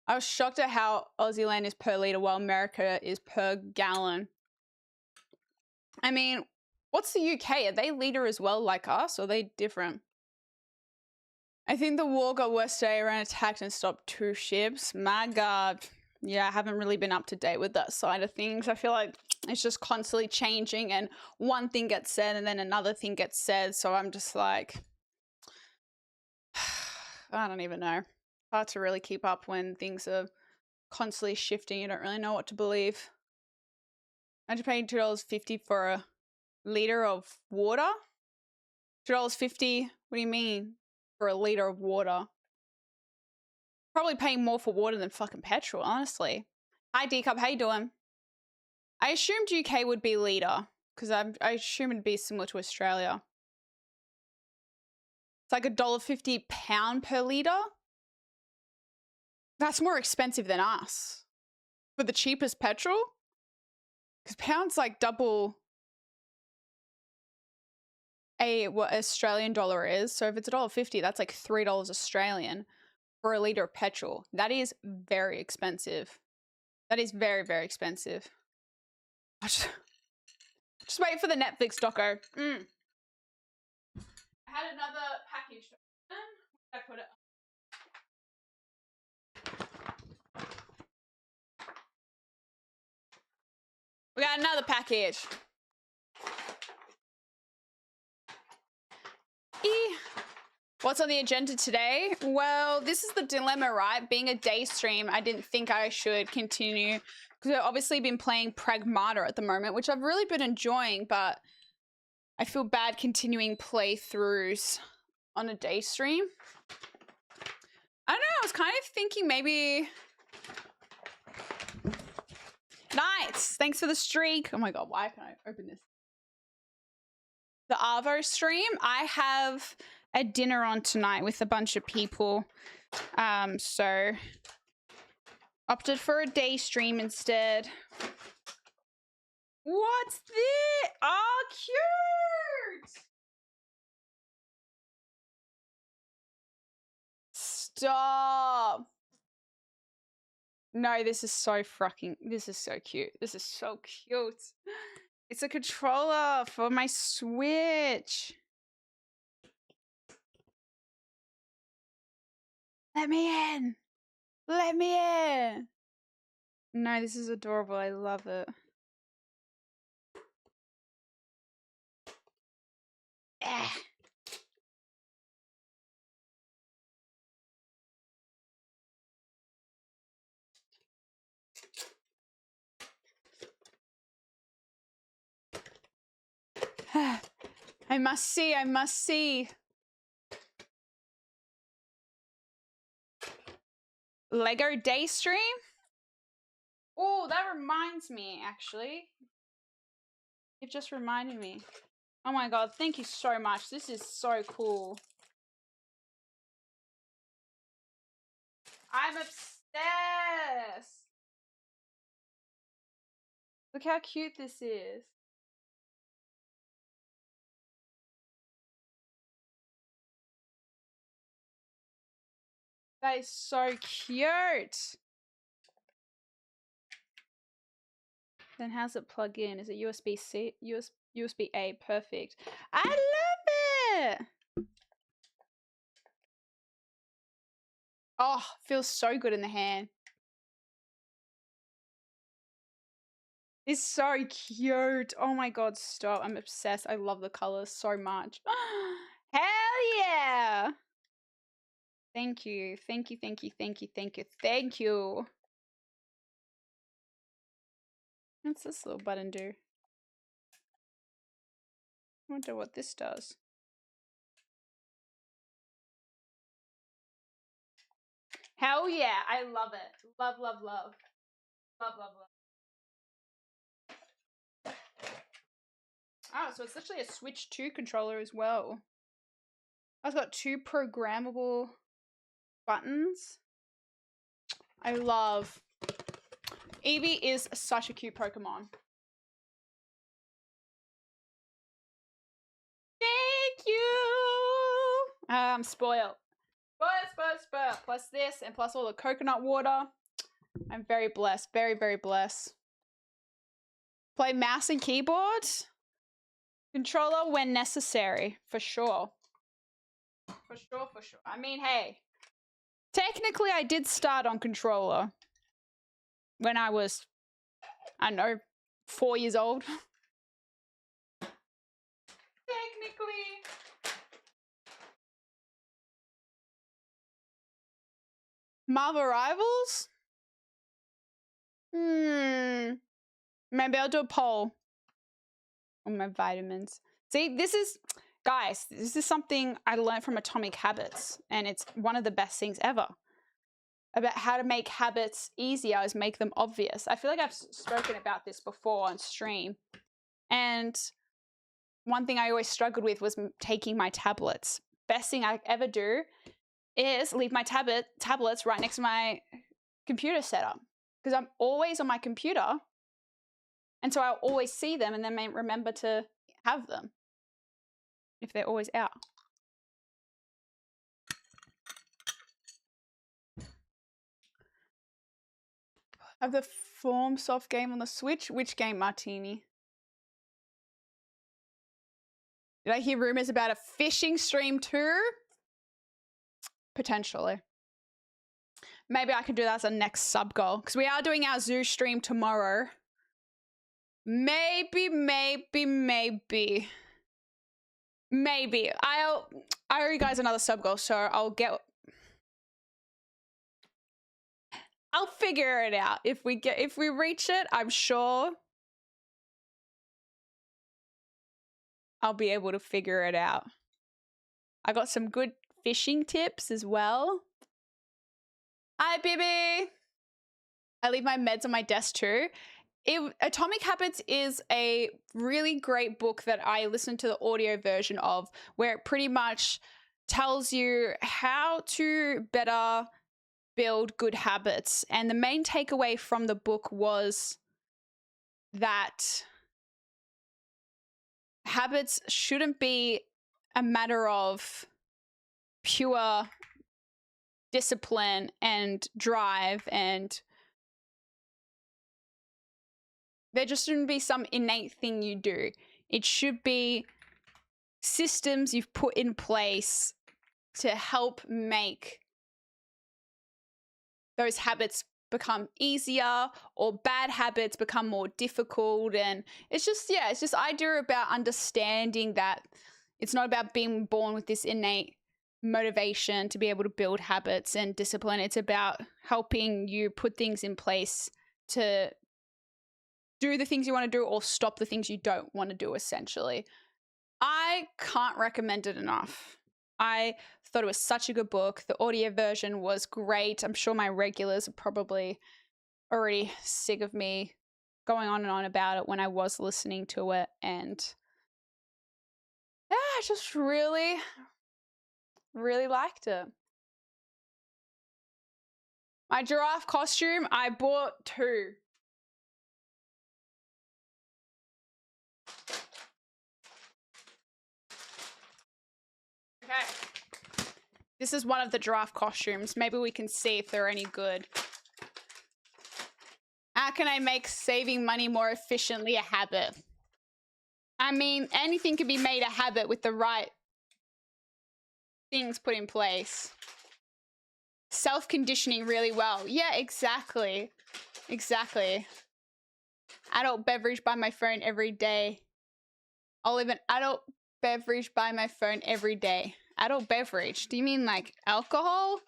I was shocked at how Aussie land is per litre while America is per gallon. I mean, what's the UK? Are they litre as well like us, or are they different? I think the war got worse today. Iran attacked and stopped 2 ships. My God. Yeah, I haven't really been up to date with that side of things. I feel like it's just constantly changing and one thing gets said and then another thing gets said. So I'm just like, I don't even know. Hard to really keep up when things are constantly shifting. You don't really know what to believe. Imagine paying $2.50 for a litre of water? $2.50? What do you mean for a litre of water? Probably paying more for water than fucking petrol, honestly. Hi, D-Cup. How you doing? I assumed UK would be litre because I assume it'd be similar to Australia. It's like $1.50 pound per litre. That's more expensive than us for the cheapest petrol. Because pound's like double what Australian dollar is. So if it's $1.50, that's like $3 Australian for a litre of petrol. That is very expensive. That is very, very expensive. Just wait for the Netflix doco. I had another package. I put it. We got another package. What's on the agenda today? Well, this is the dilemma, right? Being a day stream, I didn't think I should continue because I've obviously been playing Pragmata at the moment, which I've really been enjoying, but I feel bad continuing playthroughs on a day stream. I don't know, I was kind of thinking maybe... Nice! Thanks for the streak. Oh my god, why can I open this? The Arvo stream, I have a dinner on tonight with a bunch of people. So opted for a day stream instead. What's this? Oh, cute! Stop. No, this is so fucking, this is so cute. This is so cute. It's a controller for my Switch. Let me in. Let me in. No, this is adorable. I love it. I must see, I must see. Lego day stream? Oh, that reminds me, actually. It just reminded me. Oh my god, thank you so much. This is so cool. I'm obsessed. Look how cute this is. That is so cute. Then how's it plug in? Is it USB-C? USB-A, perfect. I love it. Oh, feels so good in the hand. It's so cute. Oh my god, stop. I'm obsessed. I love the colors so much. Hell yeah. Thank you. Thank you, thank you, thank you, thank you, thank you. What's this little button do? I wonder what this does. Hell yeah. I love it. Love, love, love. Love, love, love. Oh, so it's literally a Switch 2 controller as well. I've got 2 programmable buttons. I love. Eevee is such a cute Pokemon. Thank you. I'm spoiled. Spoiled. Plus this and plus all the coconut water. I'm very blessed. Very, very blessed. Play mouse and keyboard. Controller when necessary. For sure. For sure, for sure. I mean, hey. Technically, I did start on controller. When I was, I don't know, 4 years old. Technically. Marvel Rivals? Maybe I'll do a poll on my vitamins. See, this is, guys, this is something I learned from Atomic Habits, and it's one of the best things ever. About how to make habits easier is make them obvious. I feel like I've spoken about this before on stream. And one thing I always struggled with was taking my tablets. best thing I ever do is leave my tablets right next to my computer setup, because I'm always on my computer, and so I'll always see them and then may remember to have them if they're always out. I have the Form Soft game on the Switch. Which game, Martini? Did I hear rumors about a fishing stream too? Potentially. Maybe I could do that as a next sub goal, because we are doing our zoo stream tomorrow. Maybe. I owe you guys another sub goal, so I'll figure it out. If we reach it, I'm sure I'll be able to figure it out. I got some good fishing tips as well. Hi, Bibi. I leave my meds on my desk too. Atomic Habits is a really great book that I listened to the audio version of, where it pretty much tells you how to better build good habits. And the main takeaway from the book was that habits shouldn't be a matter of pure discipline and drive, and there just shouldn't be some innate thing you do. It should be systems you've put in place to help make those habits become easier, or bad habits become more difficult. And it's just idea about understanding that it's not about being born with this innate motivation to be able to build habits and discipline. It's about helping you put things in place to do the things you want to do or stop the things you don't want to do, essentially. I can't recommend it enough. I thought it was such a good book. The audio version was great. I'm sure my regulars are probably already sick of me going on and on about it when I was listening to it. And yeah, I just really, really liked it. My giraffe costume, I bought 2. Okay. This is one of the giraffe costumes. Maybe we can see if they're any good. How can I make saving money more efficiently a habit? I mean, anything can be made a habit with the right things put in place. Self-conditioning really well. Yeah, exactly. Exactly. Adult beverage by my phone every day. I'll live an adult beverage by my phone every day. Adult beverage? Do you mean like alcohol?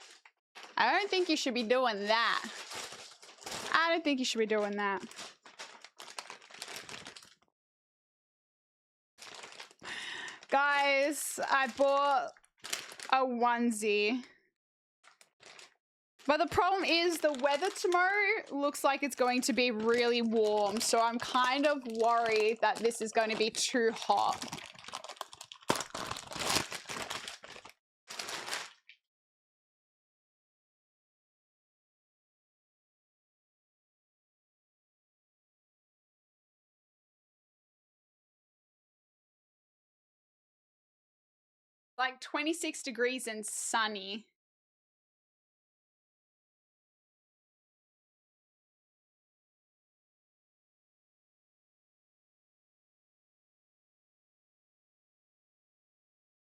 I don't think you should be doing that. I don't think you should be doing that. Guys, I bought a onesie. But the problem is the weather tomorrow looks like it's going to be really warm. So I'm kind of worried that this is going to be too hot. Like 26 degrees and sunny.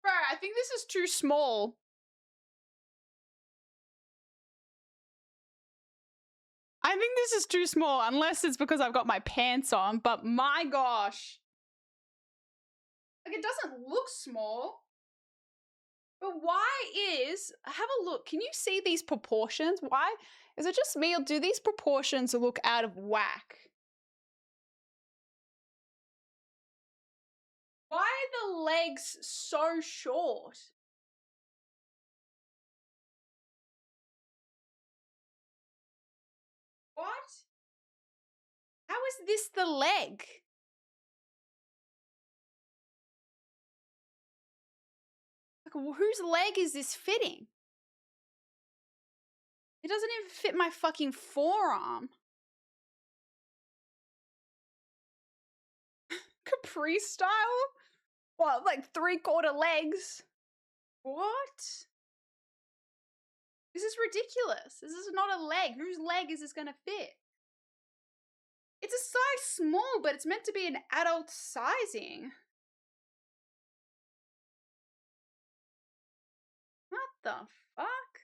Bro, I think this is too small. I think this is too small, unless it's because I've got my pants on, but my gosh. Like, it doesn't look small. But why have a look, can you see these proportions? Why? Is it just me, or do these proportions look out of whack? Why are the legs so short? What? How is this the leg? Like, Whose leg is this fitting? It doesn't even fit my fucking forearm. Capri style? What, like 3/4 legs? What? This is ridiculous. This is not a leg. Whose leg is this gonna fit? It's a size small, but it's meant to be an adult sizing. What the fuck?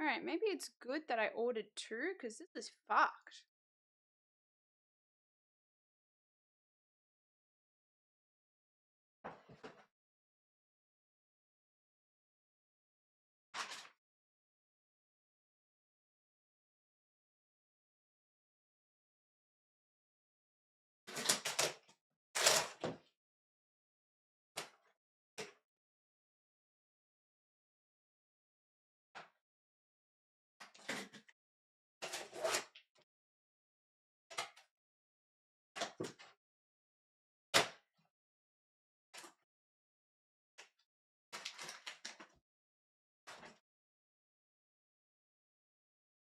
Alright, maybe it's good that I ordered two, because this is fucked.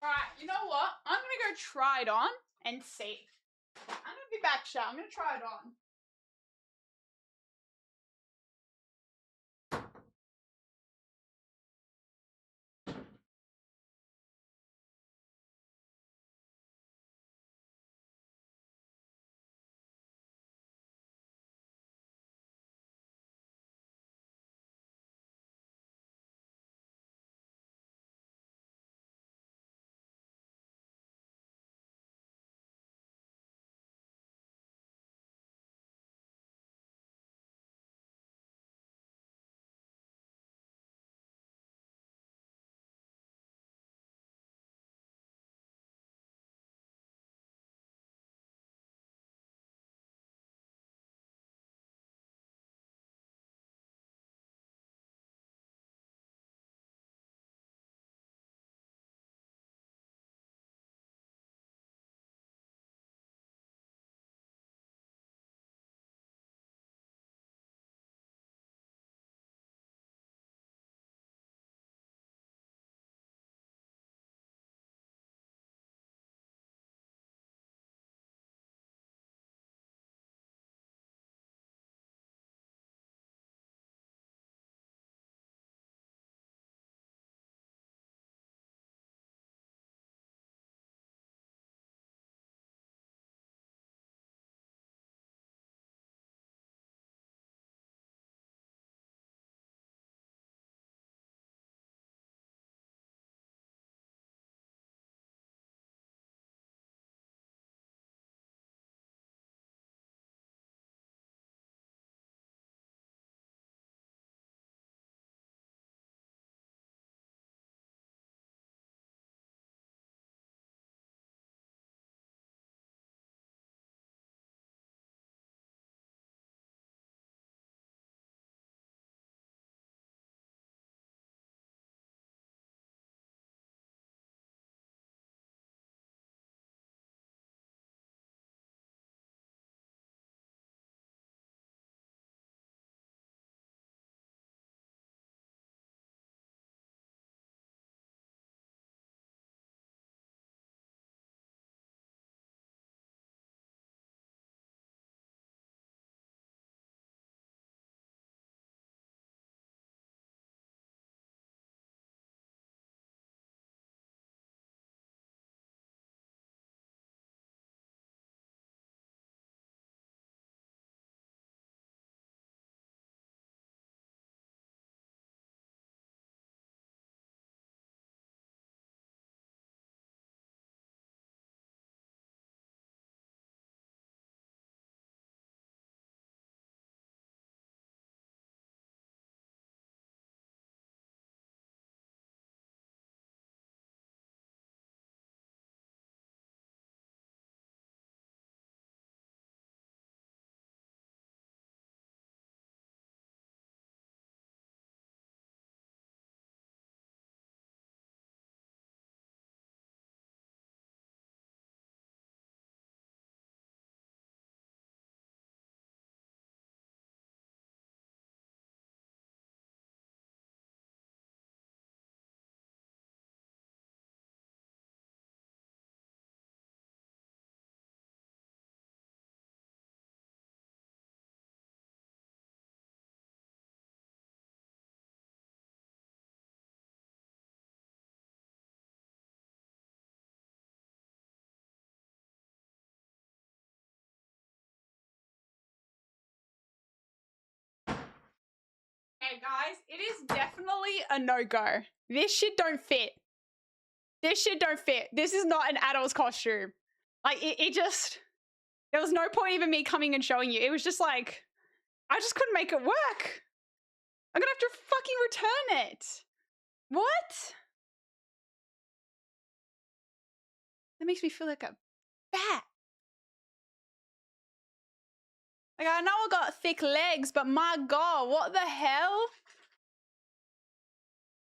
Alright, you know what? I'm gonna go try it on and see. I'm gonna be back, chat. I'm gonna try it on. Okay, guys, it is definitely a no-go. This shit don't fit. This shit don't fit. This is not an adult's costume. Like, it just... There was no point even me coming and showing you. It was just like... I just couldn't make it work. I'm gonna have to fucking return it. What? That makes me feel like a bat. Like, I know I got thick legs, but my God, what the hell?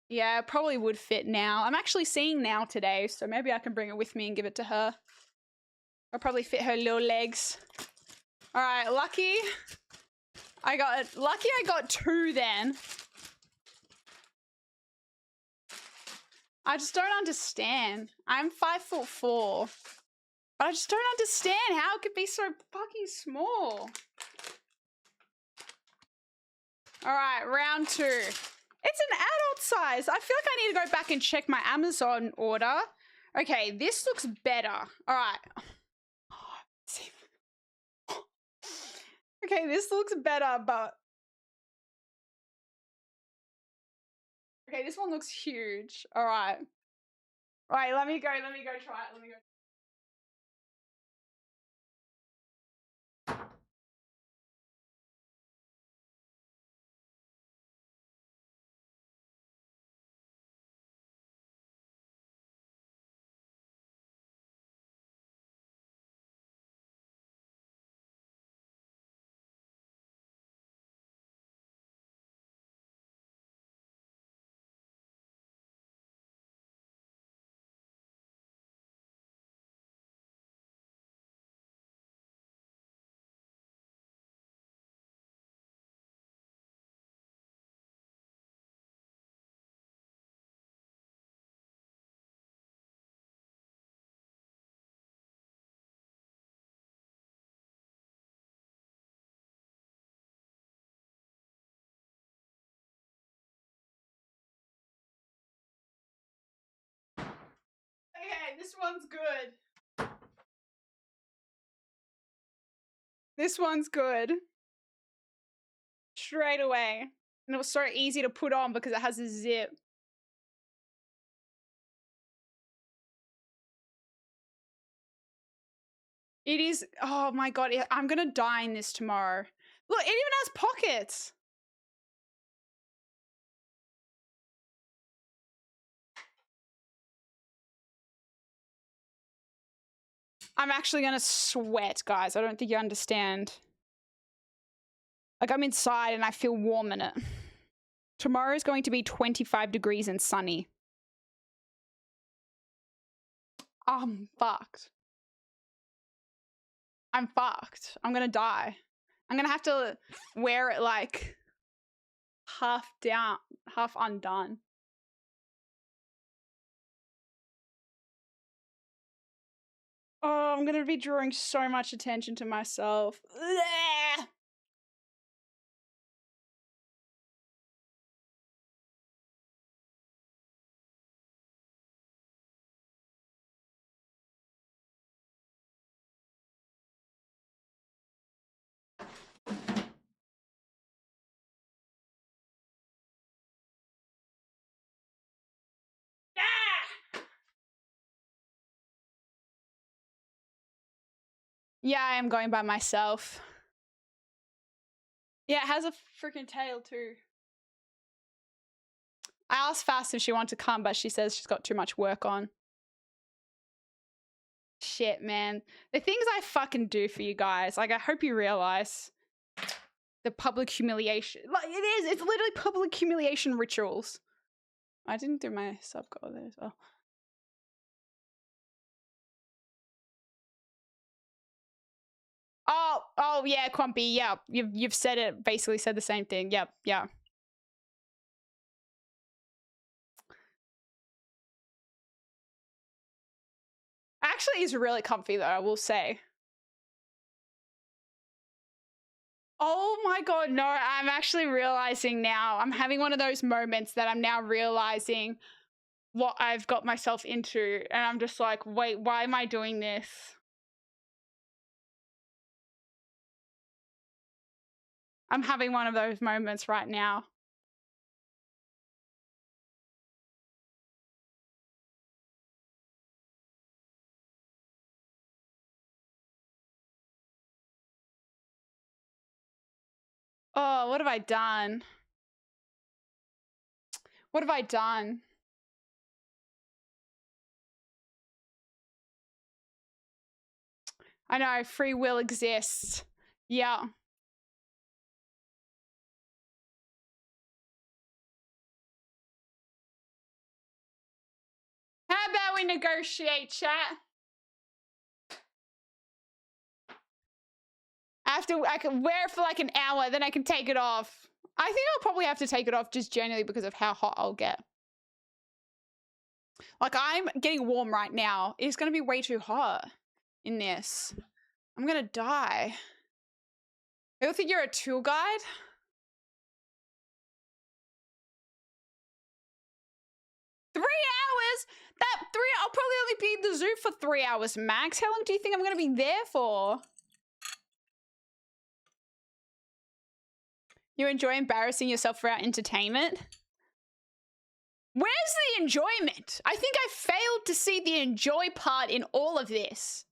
Yeah, it probably would fit now. I'm actually seeing now today, so maybe I can bring it with me and give it to her. I'll probably fit her little legs. All right, lucky I got 2 then. I just don't understand. I'm 5'4", but I just don't understand how it could be so fucking small. All right, round 2. It's an adult size. I feel like I need to go back and check my Amazon order. Okay, this looks better. All right. Okay, this looks better, but... Okay, this one looks huge. All right. All right, let me go try it. Let me go. Okay, this one's good. This one's good. Straight away. And it was so easy to put on because it has a zip. It is... Oh my God, I'm gonna die in this tomorrow. Look, it even has pockets. I'm actually gonna sweat, guys. I don't think you understand. Like, I'm inside and I feel warm in it. Tomorrow is going to be 25 degrees and sunny. I'm fucked. I'm fucked. I'm gonna die. I'm gonna have to wear it like half down, half undone. Oh, I'm gonna be drawing so much attention to myself. Blech! Yeah, I am going by myself. Yeah, it has a freaking tail too. I asked Fast if she wanted to come, but she says she's got too much work on. Shit, man. The things I fucking do for you guys. Like, I hope you realize the public humiliation. Like, it is. It's literally public humiliation rituals. I didn't do my subgoal there as well. Oh yeah, Quampy. Yeah, you've said it. Basically said the same thing. Yep, yeah. Actually, is really comfy though. I will say. Oh my God, no! I'm actually realizing now. I'm having one of those moments that I'm now realizing what I've got myself into, and I'm just like, wait, why am I doing this? I'm having one of those moments right now. Oh, what have I done? What have I done? I know, free will exists. Yeah. How about we negotiate, chat? I can wear it for like an hour, then I can take it off. I think I'll probably have to take it off just generally because of how hot I'll get. Like, I'm getting warm right now. It's going to be way too hot in this. I'm going to die. People think you're a tour guide? I'll probably only be in the zoo for 3 hours max. How long do you think I'm going to be there for? You enjoy embarrassing yourself for our entertainment? Where's the enjoyment? I think I failed to see the enjoy part in all of this.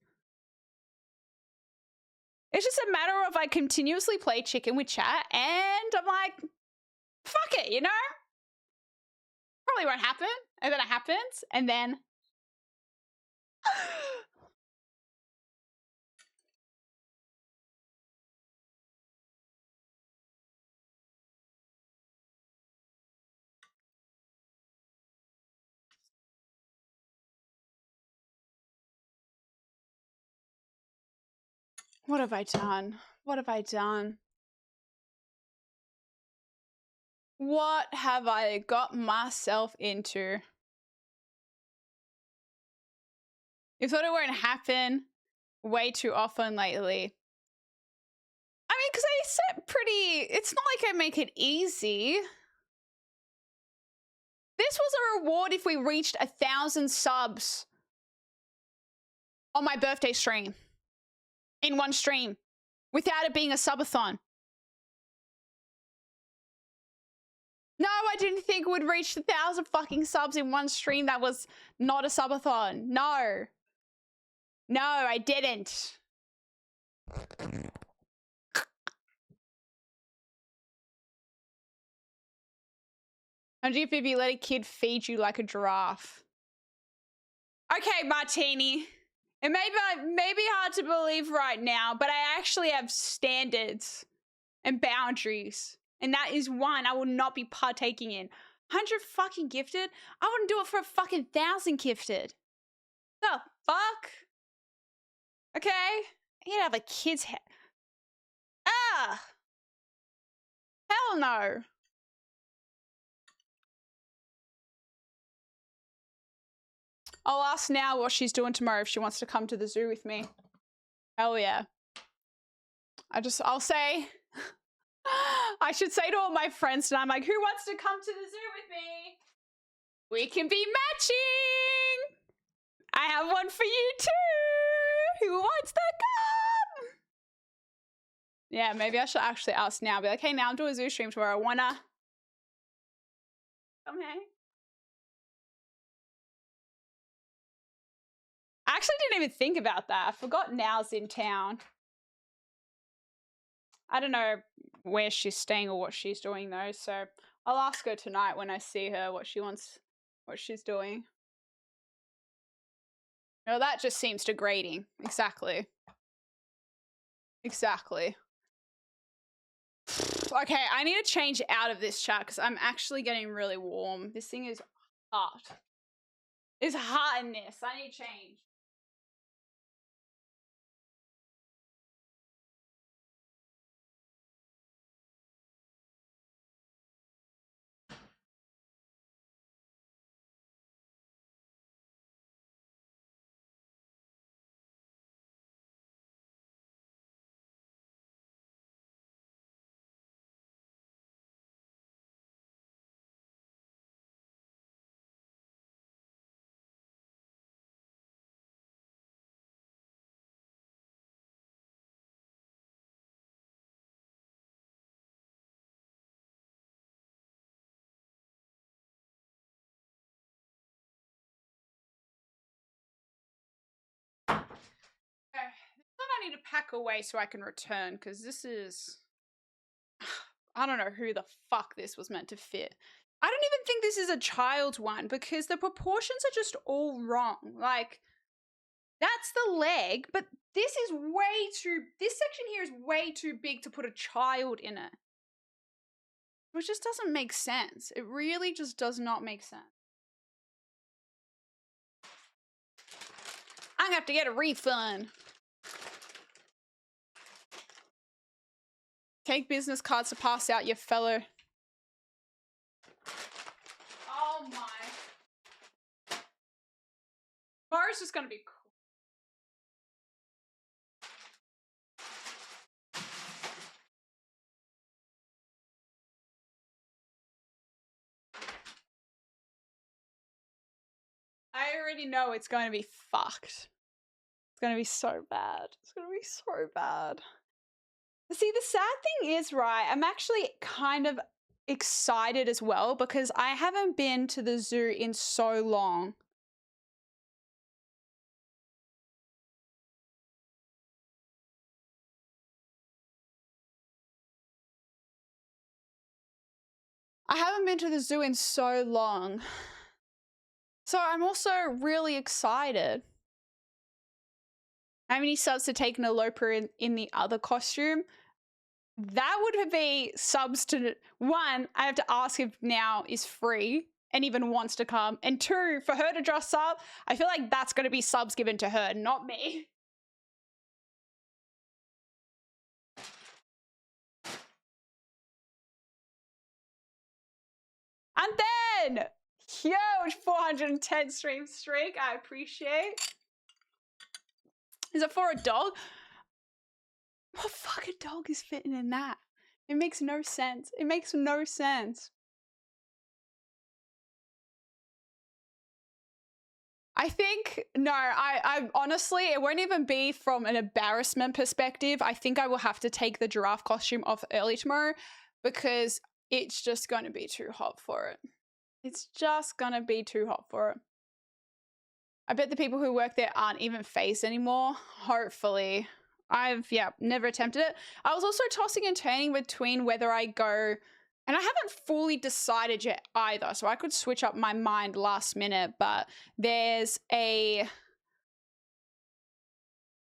It's just a matter of I continuously play chicken with chat and I'm like, fuck it, you know? Probably won't happen. And then it happens. And then... What have I done? What have I done? What have I got myself into? You thought it won't happen way too often lately. I mean, because I set pretty... It's not like I make it easy. This was a reward if we reached 1,000 subs on my birthday stream. In one stream. Without it being a subathon. No, I didn't think it would reach 1,000 fucking subs in one stream that was not a subathon. No. No, I didn't. $150, let a kid feed you like a giraffe. Okay, Martini. It may be hard to believe right now, but I actually have standards and boundaries. And that is one I will not be partaking in. 100 fucking gifted? I wouldn't do it for a fucking 1,000 gifted. The fuck? Okay? You'd have a kid's head. Ah! Hell no. I'll ask now what she's doing tomorrow if she wants to come to the zoo with me. Hell yeah. I'll say, I should say to all my friends tonight, I'm like, who wants to come to the zoo with me? We can be matching. I have one for you too. Who wants to come? Yeah, maybe I should actually ask now. Be like, hey, now I'm doing a zoo stream tomorrow. Wanna come hang? I actually didn't even think about that. I forgot Now's in town. I don't know where she's staying or what she's doing though, so I'll ask her tonight when I see her what she's doing. No, that just seems degrading. Exactly. Exactly. Okay, I need to change out of this chat because I'm actually getting really warm. This thing is hot. It's hot in this. I need to change. Okay, this one I need to pack away so I can return because this is I don't know who the fuck this was meant to fit. I don't even think this is a child's one because the proportions are just all wrong. Like, that's the leg, but this section here is way too big to put a child in it. Which just doesn't make sense. It really just does not make sense. I'm gonna have to get a refund. Take business cards to pass out your fellow. Oh my. Tomorrow's just gonna be cool. I already know it's going to be fucked. It's going to be so bad. It's going to be so bad. See, the sad thing is, right, I'm actually kind of excited as well because I haven't been to the zoo in so long. I haven't been to the zoo in so long. So I'm also really excited. How many subs to take an eloper in the other costume? That would be subs to one. I have to ask if now is free and even wants to come. And two, for her to dress up, I feel like that's going to be subs given to her, not me. And then, huge 410 stream streak. I appreciate. Is it for a dog? What fucking dog is fitting in that? It makes no sense. It makes no sense. I think, no, I honestly, it won't even be from an embarrassment perspective. I think I will have to take the giraffe costume off early tomorrow because it's just going to be too hot for it. It's just going to be too hot for it. I bet the people who work there aren't even phased anymore. Hopefully. I've never attempted it. I was also tossing and turning between whether I go, and I haven't fully decided yet either, so I could switch up my mind last minute, but there's a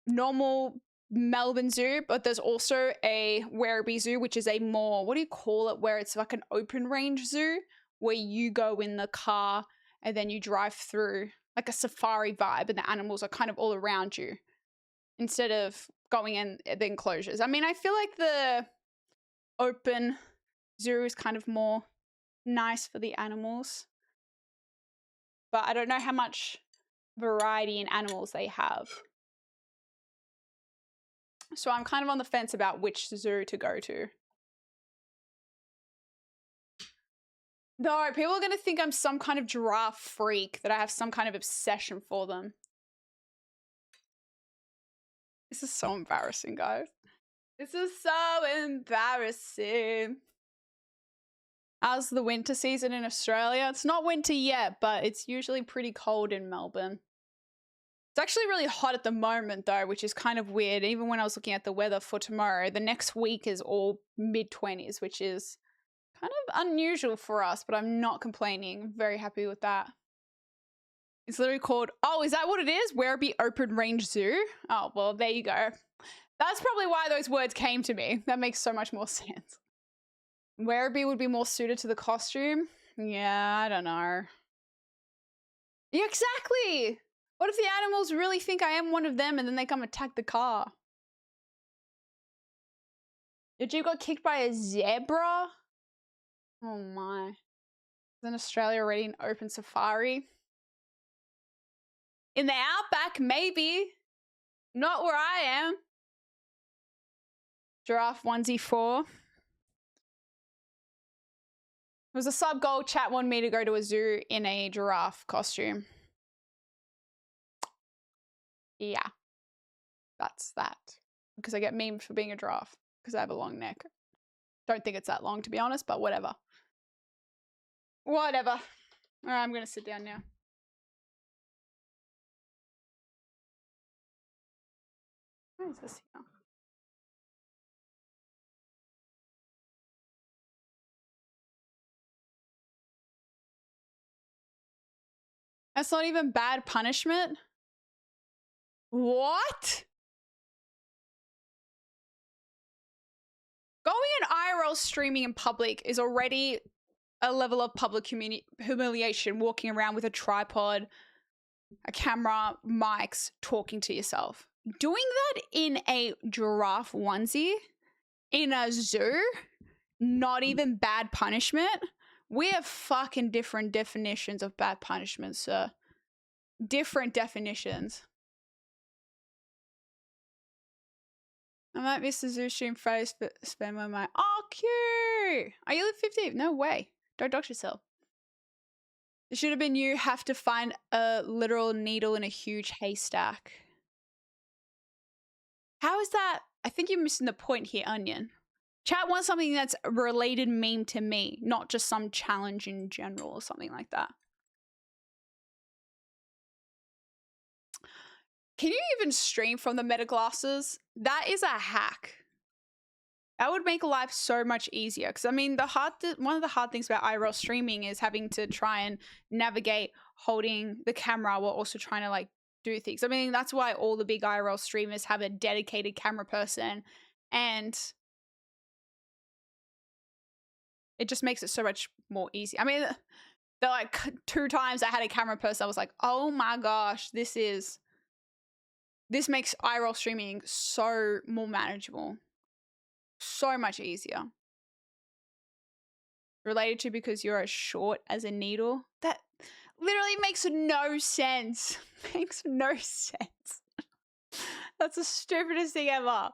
normal Melbourne Zoo, but there's also a Werribee Zoo, which is a more, what do you call it, where it's like an open range zoo, where you go in the car and then you drive through, like a safari vibe, and the animals are kind of all around you instead of going in the enclosures. I mean, I feel like the open zoo is kind of more nice for the animals, but I don't know how much variety in animals they have. So I'm kind of on the fence about which zoo to go to. No, people are going to think I'm some kind of giraffe freak, that I have some kind of obsession for them. This is so embarrassing, guys. This is so embarrassing. How's the winter season in Australia? It's not winter yet, but it's usually pretty cold in Melbourne. It's actually really hot at the moment, though, which is kind of weird. Even when I was looking at the weather for tomorrow, the next week is all mid-20s, which is kind of unusual for us, but I'm not complaining. I'm very happy with that. It's literally called, oh, is that what it is? Werribee Open Range Zoo? Oh, well, there you go. That's probably why those words came to me. That makes so much more sense. Werribee would be more suited to the costume? Yeah, I don't know. Yeah, exactly. What if the animals really think I am one of them and then they come attack the car? Your Jeep got kicked by a zebra? Oh my. Is in Australia already an open safari? In the outback, maybe. Not where I am. Giraffe 1Z4. It was a sub goal. Chat wanted me to go to a zoo in a giraffe costume. Yeah. That's that. Because I get memed for being a giraffe. Because I have a long neck. Don't think it's that long, to be honest, but whatever. Whatever. All right, I'm going to sit down now. What is this here? That's not even bad punishment? What? Going in IRL streaming in public is already a level of public humiliation, walking around with a tripod, a camera, mics, talking to yourself. Doing that in a giraffe onesie, in a zoo, not even bad punishment. We have fucking different definitions of bad punishment, sir. Different definitions. I might miss the zoo stream Friday spend my mind. Oh, cute. Are you 15? No way. Don't dox yourself. It should have been you have to find a literal needle in a huge haystack. How is that? I think you're missing the point here, Onion. Chat wants something that's a related meme to me, not just some challenge in general or something like that. Can you even stream from the meta glasses? That is a hack. That would make life so much easier. Because I mean, one of the hard things about IRL streaming is having to try and navigate holding the camera while also trying to like do things. I mean, that's why all the big IRL streamers have a dedicated camera person, and it just makes it so much more easy. I mean, the like 2 times I had a camera person, I was like, oh my gosh, this makes IRL streaming so more manageable. So much easier. Related to because you're as short as a needle? That literally makes no sense. Makes no sense. That's the stupidest thing ever.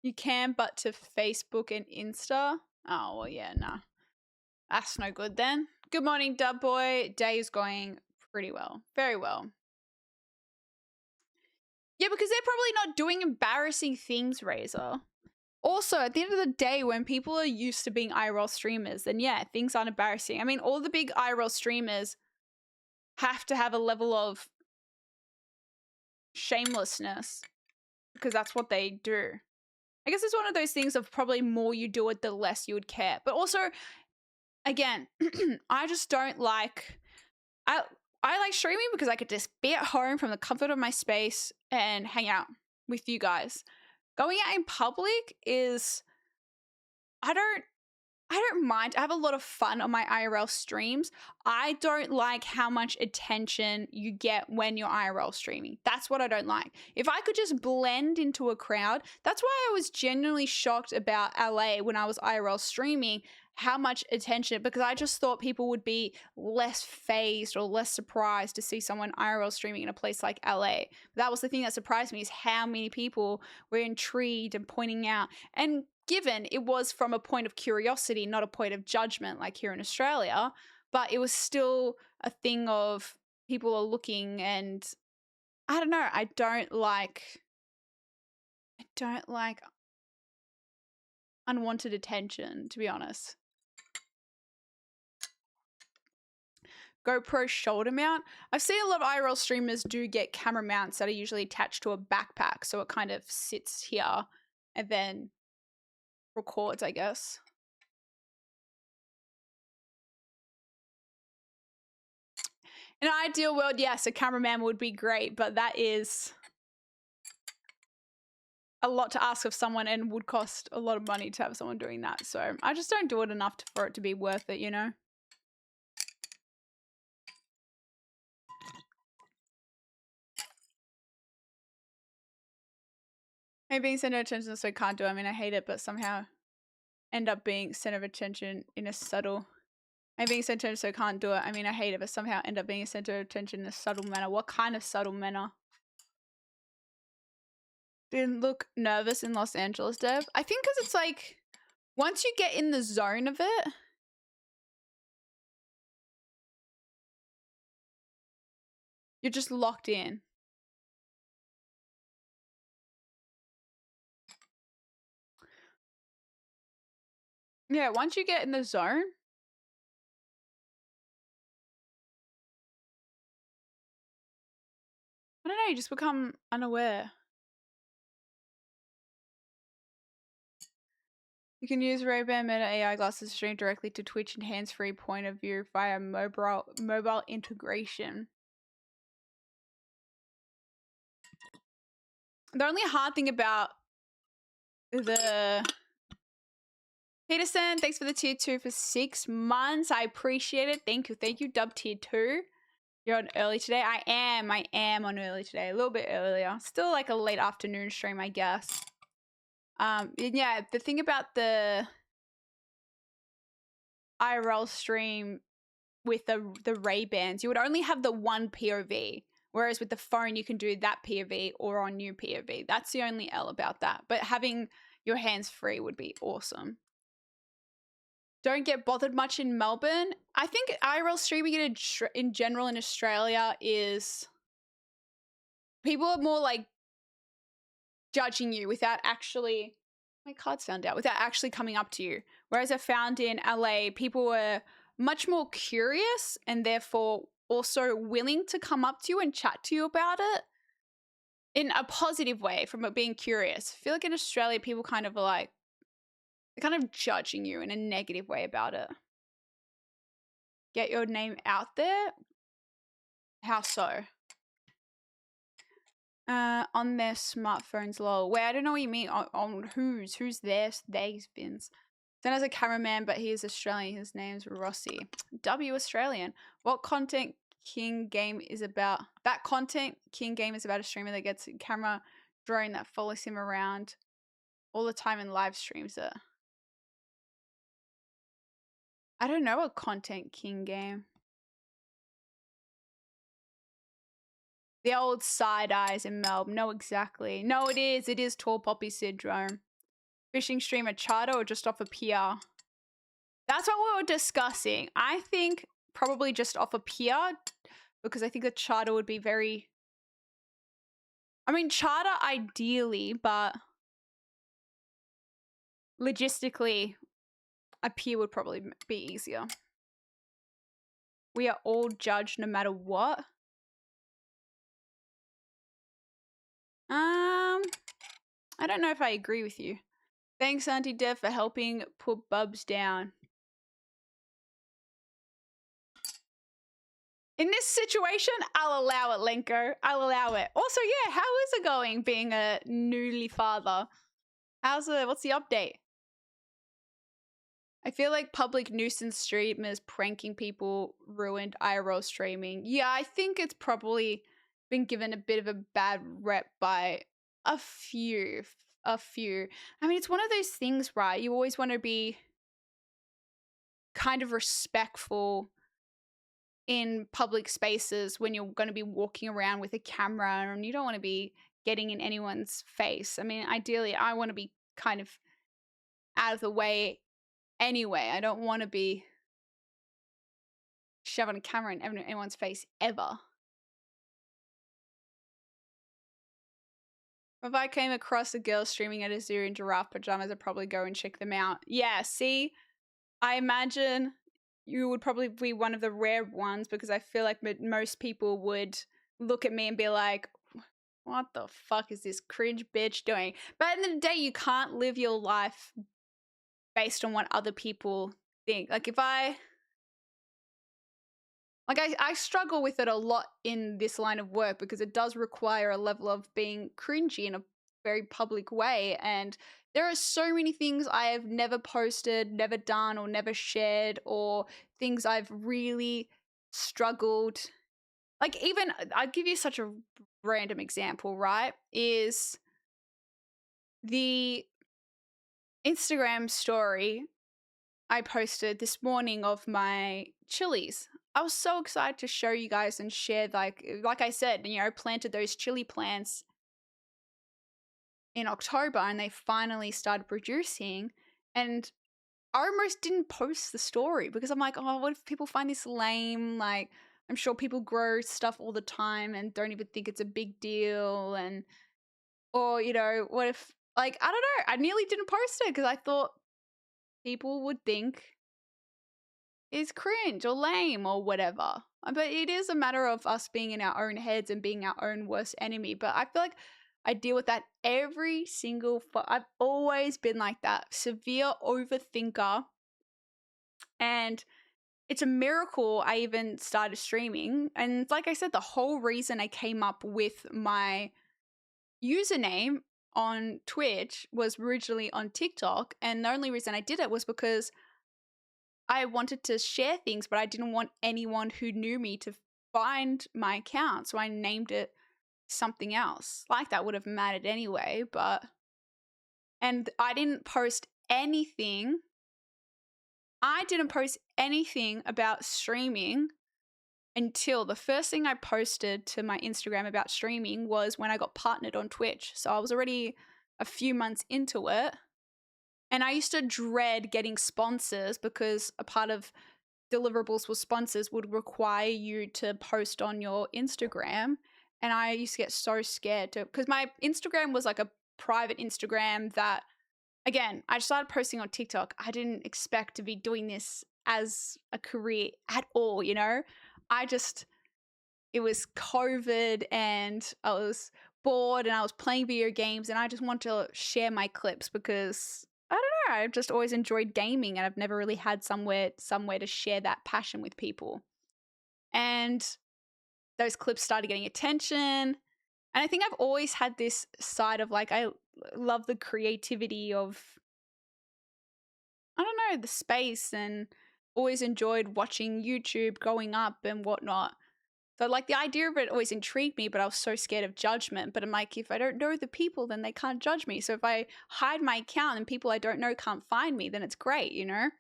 You can, but to Facebook and Insta? Oh, well, yeah, nah. That's no good then. Good morning, Dub Boy. Day is going pretty well. Very well. Yeah, because they're probably not doing embarrassing things, Razor. Also, at the end of the day, when people are used to being IRL streamers, then yeah, things aren't embarrassing. I mean, all the big IRL streamers have to have a level of shamelessness because that's what they do. I guess it's one of those things of probably more you do it, the less you would care. But also, again, I just don't like... I like streaming because I could just be at home from the comfort of my space and hang out with you guys. Going out in public is... I don't mind. I have a lot of fun on my IRL streams. I don't like how much attention you get when you're IRL streaming. That's what I don't like. If I could just blend into a crowd, that's why I was genuinely shocked about LA when I was IRL streaming, how much attention, because I just thought people would be less phased or less surprised to see someone IRL streaming in a place like LA. That was the thing that surprised me, is how many people were intrigued and pointing out. And given it was from a point of curiosity, not a point of judgment like here in Australia, but it was still a thing of people are looking, and I don't know, I don't like unwanted attention, to be honest. GoPro shoulder mount. I've seen a lot of IRL streamers do get camera mounts that are usually attached to a backpack, so it kind of sits here and then records, I guess. In an ideal world, yes, a cameraman would be great, but that is a lot to ask of someone and would cost a lot of money to have someone doing that. So I just don't do it enough for it to be worth it, you know? Maybe being center of attention, so I can't do it. I mean, I hate it, but somehow end up being center of attention in a subtle... Maybe being center of attention, so I can't do it. I mean, I hate it, but somehow end up being a center of attention in a subtle manner. What kind of subtle manner? Didn't look nervous in Los Angeles, Dev. I think because it's like, once you get in the zone of it, you're just locked in. Yeah, once you get in the zone, I don't know, you just become unaware. You can use Ray-Ban Meta AI glasses to stream directly to Twitch and hands-free point of view via mobile integration. The only hard thing about the Peterson, thanks for the tier 2 for 6 months. I appreciate it. Thank you. Thank you, Dub tier 2. You're on early today. I am on early today. A little bit earlier. Still like a late afternoon stream, I guess. Yeah, the thing about the IRL stream with the Ray-Bans, you would only have the one POV. Whereas with the phone, you can do that POV or on new POV. That's the only L about that. But having your hands free would be awesome. Don't get bothered much in Melbourne. I think IRL streaming in general in Australia is... people are more like judging you without actually... my card's found out. Without actually coming up to you. Whereas I found in LA, people were much more curious and therefore also willing to come up to you and chat to you about it in a positive way from it being curious. I feel like in Australia, people kind of are like, they're kind of judging you in a negative way about it. Get your name out there? How so? On their smartphones, lol. Wait, I don't know what you mean. On whose? Who's theirs? They's bins. Then as a cameraman, but he is Australian. His name's Rossi. W Australian. What content King game is about? That content King game is about a streamer that gets a camera drone that follows him around all the time and live streams it. I don't know a content King game. The old side eyes in Melbourne. No, exactly. No, it is. It is Tall Poppy Syndrome. Fishing streamer charter or just off a PR? That's what we were discussing. I think probably just off a PR because I think a charter would be very... I mean, charter ideally, but logistically, a PR would probably be easier. We are all judged no matter what. I don't know if I agree with you. Thanks, Auntie Dev, for helping put Bubs down. In this situation, I'll allow it, Lenko. I'll allow it. Also, yeah, how is it going being a newly father? What's the update? I feel like public nuisance streamers pranking people ruined IRL streaming. Yeah, I think it's probably been given a bit of a bad rep by a few. I mean, it's one of those things, right? You always want to be kind of respectful in public spaces when you're going to be walking around with a camera and you don't want to be getting in anyone's face. I mean, ideally, I want to be kind of out of the way anyway. I don't want to be shoving a camera in anyone's face ever. If I came across a girl streaming at a zoo in giraffe pajamas, I'd probably go and check them out. Yeah, see, I imagine you would probably be one of the rare ones because I feel like most people would look at me and be like, what the fuck is this cringe bitch doing? But at the end of the day, you can't live your life based on what other people think. Like if I struggle with it a lot in this line of work because it does require a level of being cringy in a very public way. And there are so many things I have never posted, never done, or never shared, or things I've really struggled. Like even, I'll give you such a random example, right? Is the Instagram story I posted this morning of my chilies. I was so excited to show you guys and share, like I said, you know, planted those chili plants in October and they finally started producing. And I almost didn't post the story because I'm like, oh, what if people find this lame? Like, I'm sure people grow stuff all the time and don't even think it's a big deal. And, or, you know, what if, like, I don't know. I nearly didn't post it because I thought people would think is cringe or lame or whatever. But it is a matter of us being in our own heads and being our own worst enemy. But I feel like I deal with that every single. I've always been like that, severe overthinker, and it's a miracle I even started streaming. And like I said, the whole reason I came up with my username on Twitch was originally on TikTok, and the only reason I did it was because I wanted to share things, but I didn't want anyone who knew me to find my account, so I named it something else. Like that would have mattered anyway, but and I didn't post anything. I didn't post anything about streaming until the first thing I posted to my Instagram about streaming was when I got partnered on Twitch. So I was already a few months into it. And I used to dread getting sponsors because a part of deliverables for sponsors would require you to post on your Instagram. And I used to get so scared to, because my Instagram was like a private Instagram that, again, I started posting on TikTok. I didn't expect to be doing this as a career at all, you know? It was COVID and I was bored and I was playing video games and I just wanted to share my clips because I don't know, I've just always enjoyed gaming and I've never really had somewhere to share that passion with people. And those clips started getting attention. And I think I've always had this side of like, I love the creativity of, I don't know, the space, and always enjoyed watching YouTube growing up and whatnot. So like the idea of it always intrigued me, but I was so scared of judgment. But I'm like, if I don't know the people, then they can't judge me. So if I hide my account and people I don't know can't find me, then it's great, you know?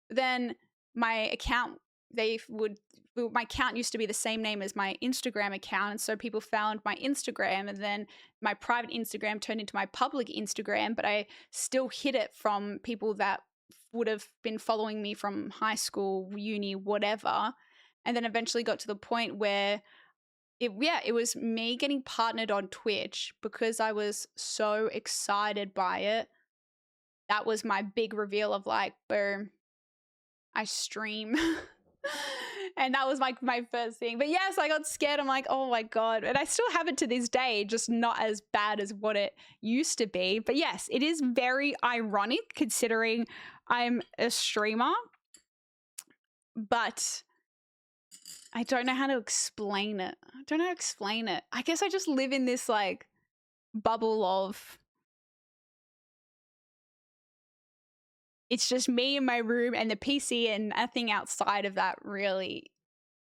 Then my account, my account used to be the same name as my Instagram account. And so people found my Instagram, and then my private Instagram turned into my public Instagram, but I still hid it from people that would have been following me from high school, uni, whatever. And then eventually got to the point where it was me getting partnered on Twitch because I was so excited by it. That was my big reveal of like, boom, I stream. And that was like my first thing. But yes, I got scared. I'm like, oh my God. And I still have it to this day, just not as bad as what it used to be. But yes, it is very ironic considering I'm a streamer. But I don't know how to explain it. I guess I just live in this like bubble of it's just me in my room and the PC, and nothing outside of that really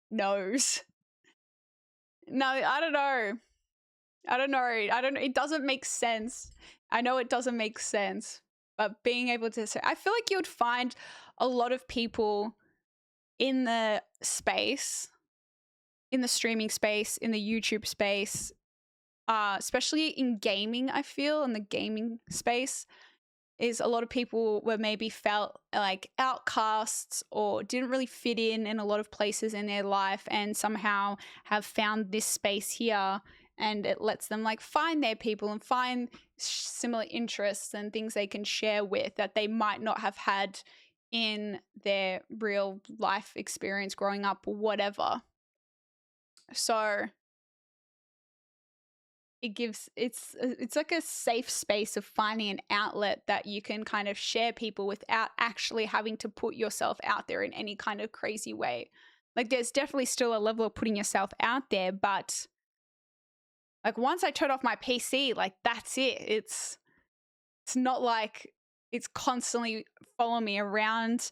knows. No, I don't know. It doesn't make sense. I know it doesn't make sense, but being able to say, I feel like you would find a lot of people in the space, in the streaming space, in the YouTube space, especially in gaming, I feel in the gaming space, is a lot of people were maybe felt like outcasts or didn't really fit in a lot of places in their life, and somehow have found this space here, and it lets them like find their people and find similar interests and things they can share with that they might not have had in their real life experience growing up or whatever. So it's like a safe space of finding an outlet that you can kind of share people without actually having to put yourself out there in any kind of crazy way. Like there's definitely still a level of putting yourself out there, but like once I turn off my PC, like that's it. It's not like it's constantly following me around.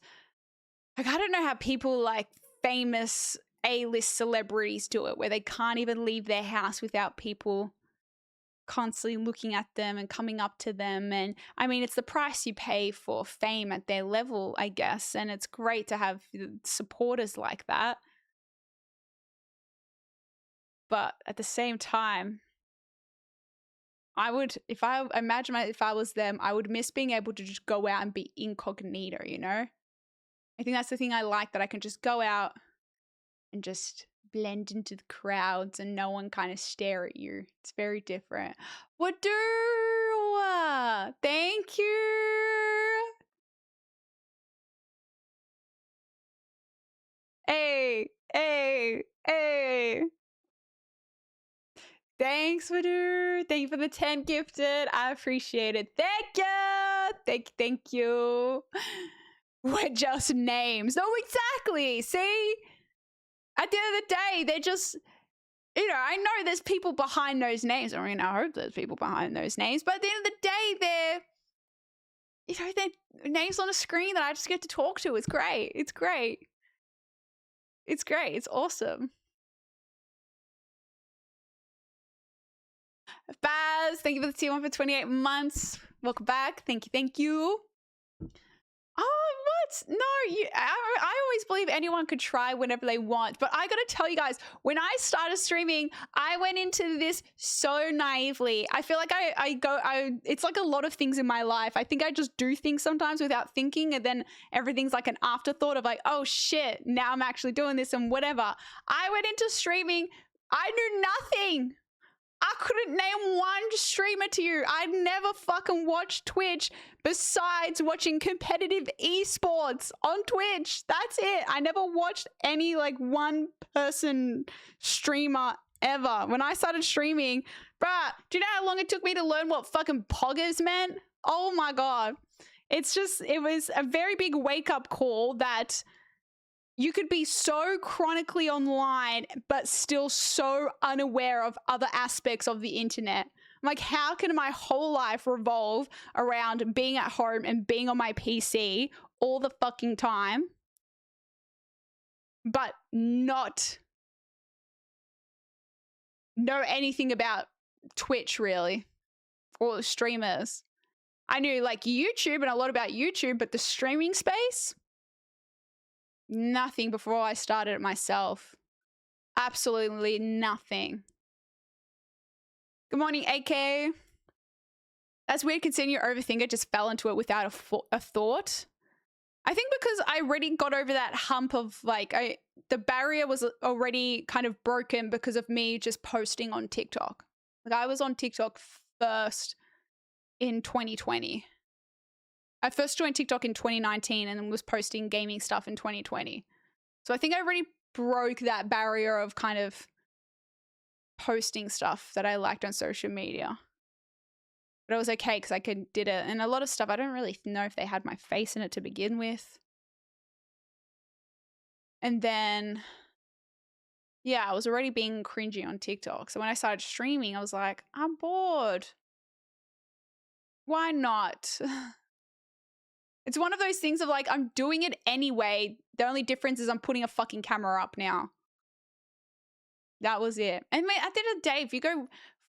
Like I don't know how people like famous A-list celebrities do it, where they can't even leave their house without people constantly looking at them and coming up to them. And I mean, it's the price you pay for fame at their level, I guess, and it's great to have supporters like that. But at the same time, I would, if I imagine if I was them, I would miss being able to just go out and be incognito, you know? I think that's the thing I like, that I can just go out and just blend into the crowds and no one kind of stare at you. It's very different. What do? Thank you. Hey, hey, hey. Thanks, Vadu. Thank you for the 10 gifted. I appreciate it. Thank you. Thank you. We're just names. No, exactly. See? At the end of the day, they're just, you know, I know there's people behind those names. I mean, I hope there's people behind those names. But at the end of the day, they're, you know, they're names on a screen that I just get to talk to. It's great. It's great. It's great. It's awesome. Baz, thank you for the T1 for 28 months. Welcome back. Thank you. Thank you. Oh, what? No, I always believe anyone could try whenever they want. But I got to tell you guys, when I started streaming, I went into this so naively. I feel like it's like a lot of things in my life. I think I just do things sometimes without thinking. And then everything's like an afterthought of like, oh shit, now I'm actually doing this and whatever. I went into streaming. I knew nothing. I couldn't name one streamer to you. I'd never fucking watched Twitch besides watching competitive esports on Twitch. That's it. I never watched any like one person streamer ever. When I started streaming, bruh, do you know how long it took me to learn what fucking poggers meant? Oh my God. It's just, it was a very big wake up call that you could be so chronically online, but still so unaware of other aspects of the internet. I'm like, how can my whole life revolve around being at home and being on my PC all the fucking time, but not know anything about Twitch really, or the streamers? I knew like YouTube and a lot about YouTube, but the streaming space, nothing before I started it myself. Absolutely nothing. Good morning, AK. That's weird considering your overthinker just fell into it without a thought. I think because I already got over that hump of like, the barrier was already kind of broken because of me just posting on TikTok. Like I was on TikTok first in 2020. I first joined TikTok in 2019 and then was posting gaming stuff in 2020. So I think I already broke that barrier of kind of posting stuff that I liked on social media. But it was okay because I did it. And a lot of stuff, I don't really know if they had my face in it to begin with. And then, yeah, I was already being cringy on TikTok. So when I started streaming, I was like, I'm bored. Why not? It's one of those things of like, I'm doing it anyway. The only difference is I'm putting a fucking camera up now. That was it. And at the end of the day, if you go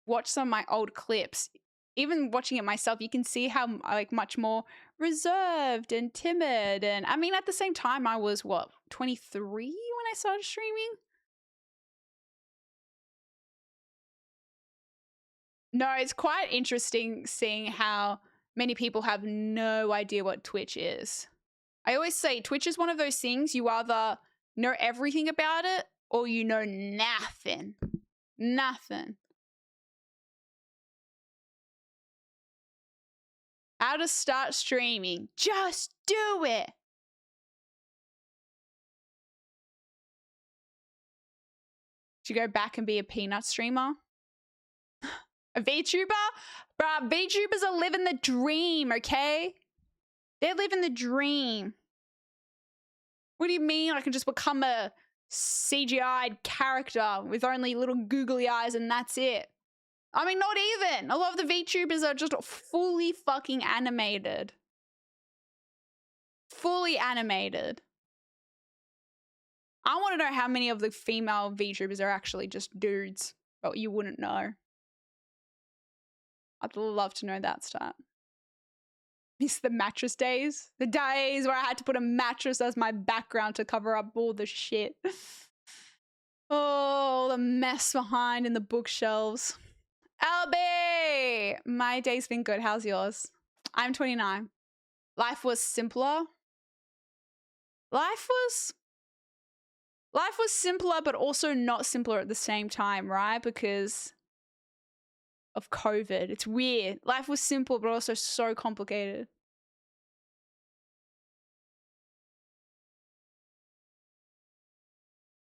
watch some of my old clips, even watching it myself, you can see how like much more reserved and timid. And I mean, at the same time, I was what, 23 when I started streaming? No, it's quite interesting seeing how many people have no idea what Twitch is. I always say Twitch is one of those things you either know everything about it or you know nothing. Nothing. How to start streaming. Just do it. Should you go back and be a peanut streamer? A VTuber? Bruh, VTubers are living the dream, okay? They're living the dream. What do you mean I can just become a CGI'd character with only little googly eyes and that's it? I mean, not even. A lot of the VTubers are just fully fucking animated. Fully animated. I want to know how many of the female VTubers are actually just dudes, but you wouldn't know. I'd love to know that stat. Miss the mattress days. The days where I had to put a mattress as my background to cover up all the shit. Oh, the mess behind in the bookshelves. LB! My day's been good. How's yours? I'm 29. Life was simpler. Life was simpler, but also not simpler at the same time, right? Because of COVID. It's weird. Life was simple, but also so complicated.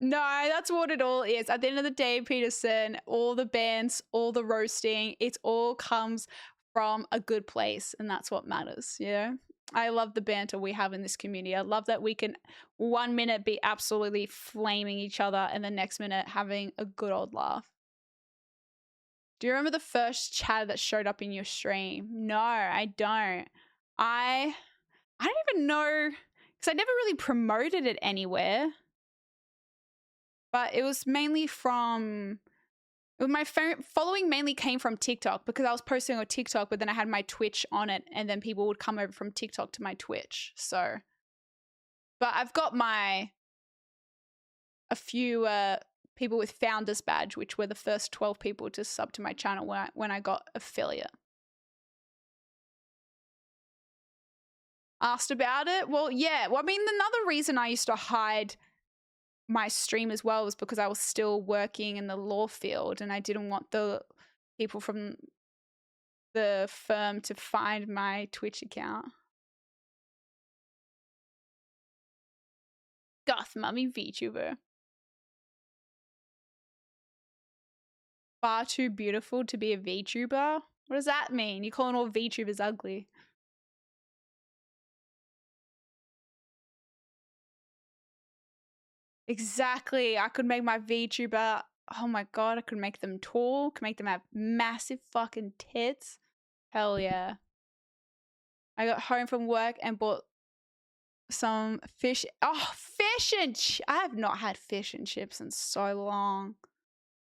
No, that's what it all is. At the end of the day, Peterson, all the bands, all the roasting, it all comes from a good place, and that's what matters. Yeah. I love the banter we have in this community. I love that we can 1 minute be absolutely flaming each other and the next minute having a good old laugh. Do you remember the first chat that showed up in your stream? No, I don't. I don't even know, because I never really promoted it anywhere. But it was mainly from, my following mainly came from TikTok, because I was posting on TikTok, but then I had my Twitch on it, and then people would come over from TikTok to my Twitch. So, but I've got a few people with founders badge, which were the first 12 people to sub to my channel when I got affiliate. Asked about it? Well, yeah. Well, I mean, another reason I used to hide my stream as well was because I was still working in the law field, and I didn't want the people from the firm to find my Twitch account. Goth mummy VTuber. Far too beautiful to be a VTuber? What does that mean? You're calling all VTubers ugly? Exactly. I could make my VTuber, oh my god, I could make them tall, could make them have massive fucking tits. Hell yeah. I got home from work and bought some fish. Oh, fish and I have not had fish and chips in so long.